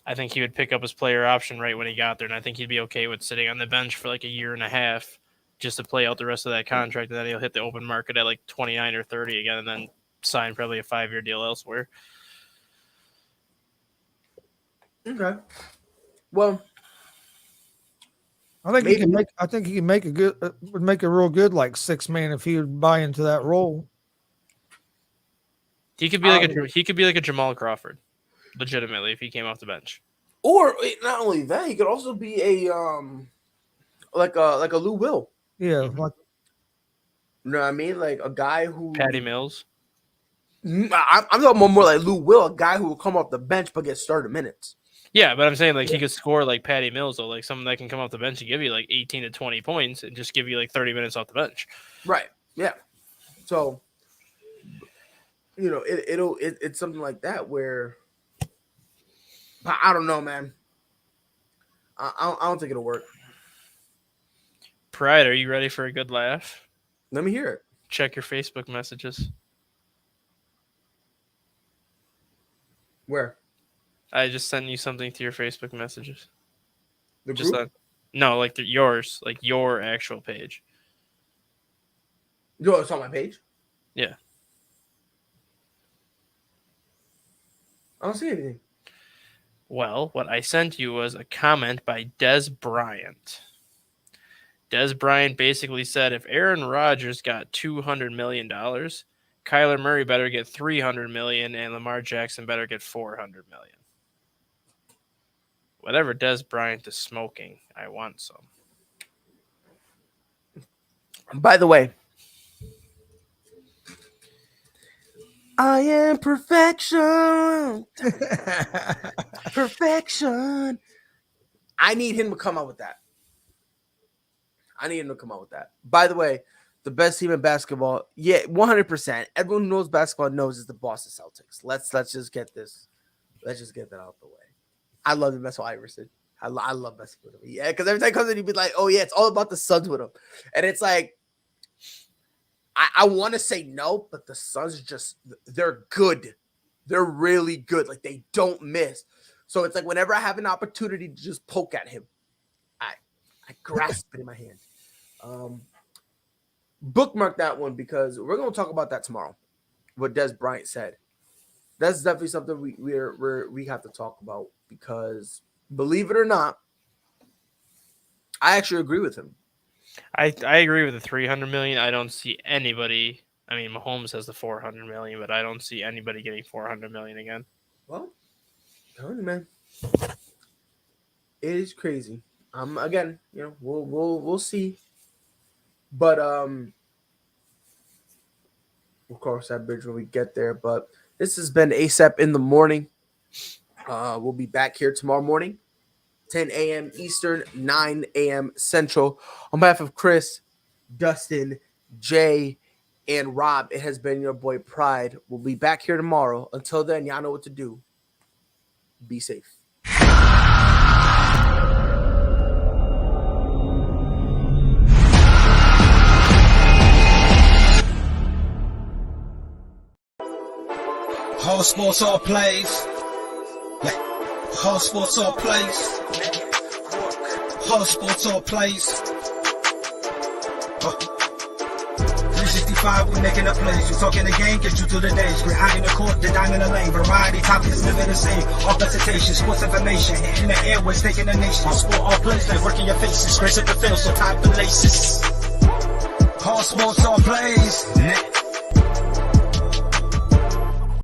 I think he would pick up his player option right when he got there, and I think he'd be okay with sitting on the bench for like a year and a half just to play out the rest of that contract, and then he'll hit the open market at like 29 or 30 again, and then sign probably a 5-year deal elsewhere. Okay. Well, I think maybe. he can make. I think he can make would make a real good like 6-man if he would buy into that role. He could be like a Jamal Crawford, legitimately, if he came off the bench. Or not only that, he could also be a like a Lou Will. Yeah, like You know what I mean? Like a guy who Patty Mills. I'm talking more like Lou Will, a guy who will come off the bench but get started minutes. Yeah, but I'm saying like he could score like Patty Mills, though, like someone that can come off the bench and give you like 18 to 20 points and just give you like 30 minutes off the bench. Right. Yeah. So, you know, it's something like that where I don't know, man. I don't think it'll work. Pride, are you ready for a good laugh? Let me hear it. Check your Facebook messages. Where? I just sent you something to your Facebook messages. The Just group? no, like yours, like your actual page. No, it's on my page. Yeah. I don't see anything. Well, what I sent you was a comment by Des Bryant. Des Bryant basically said if Aaron Rodgers got $200 million, Kyler Murray better get $300 million, and Lamar Jackson better get $400 million. Whatever Des Bryant is smoking, I want some. By the way, I am perfection. Perfection. I need him to come out with that. By the way, the best team in basketball, 100%. Everyone who knows basketball knows is the Boston Celtics. Let's just get this Let's just get that out the way. I love to mess with Iverson. I love messing with him. Yeah, because every time he comes in, he'd be like, oh, yeah, it's all about the Suns with him. And it's like, I want to say no, but the Suns just, they're good. They're really good. Like, they don't miss. So it's like whenever I have an opportunity to just poke at him, I grasp it in my hand. Bookmark that one because we're going to talk about that tomorrow, what Des Bryant said. That's definitely something we have to talk about because, believe it or not, I actually agree with him. I agree with the 300 million. I don't see anybody. I mean, Mahomes has the 400 million, but I don't see anybody getting 400 million again. Well, telling you, man, it is crazy. Again, we'll see, but of course that bridge when we get there. But this has been ASAP in the morning. We'll be back here tomorrow morning, 10 a.m. Eastern, 9 a.m. Central. On behalf of Chris, Dustin, Jay, and Rob, it has been your boy Pride. We'll be back here tomorrow. Until then, y'all know what to do. Be safe. Whole sports all plays. Whole sports all plays. Whole sports all plays. 365, we making a plays. You talking the game, get you through the days. We're high in the court, the dime in the lane. Variety topics, living the same. All presentation, sports information. Hitting the airways, taking the nation. All sport, all plays, like working your faces. Grace at the field, so tie the laces. Whole sports all plays.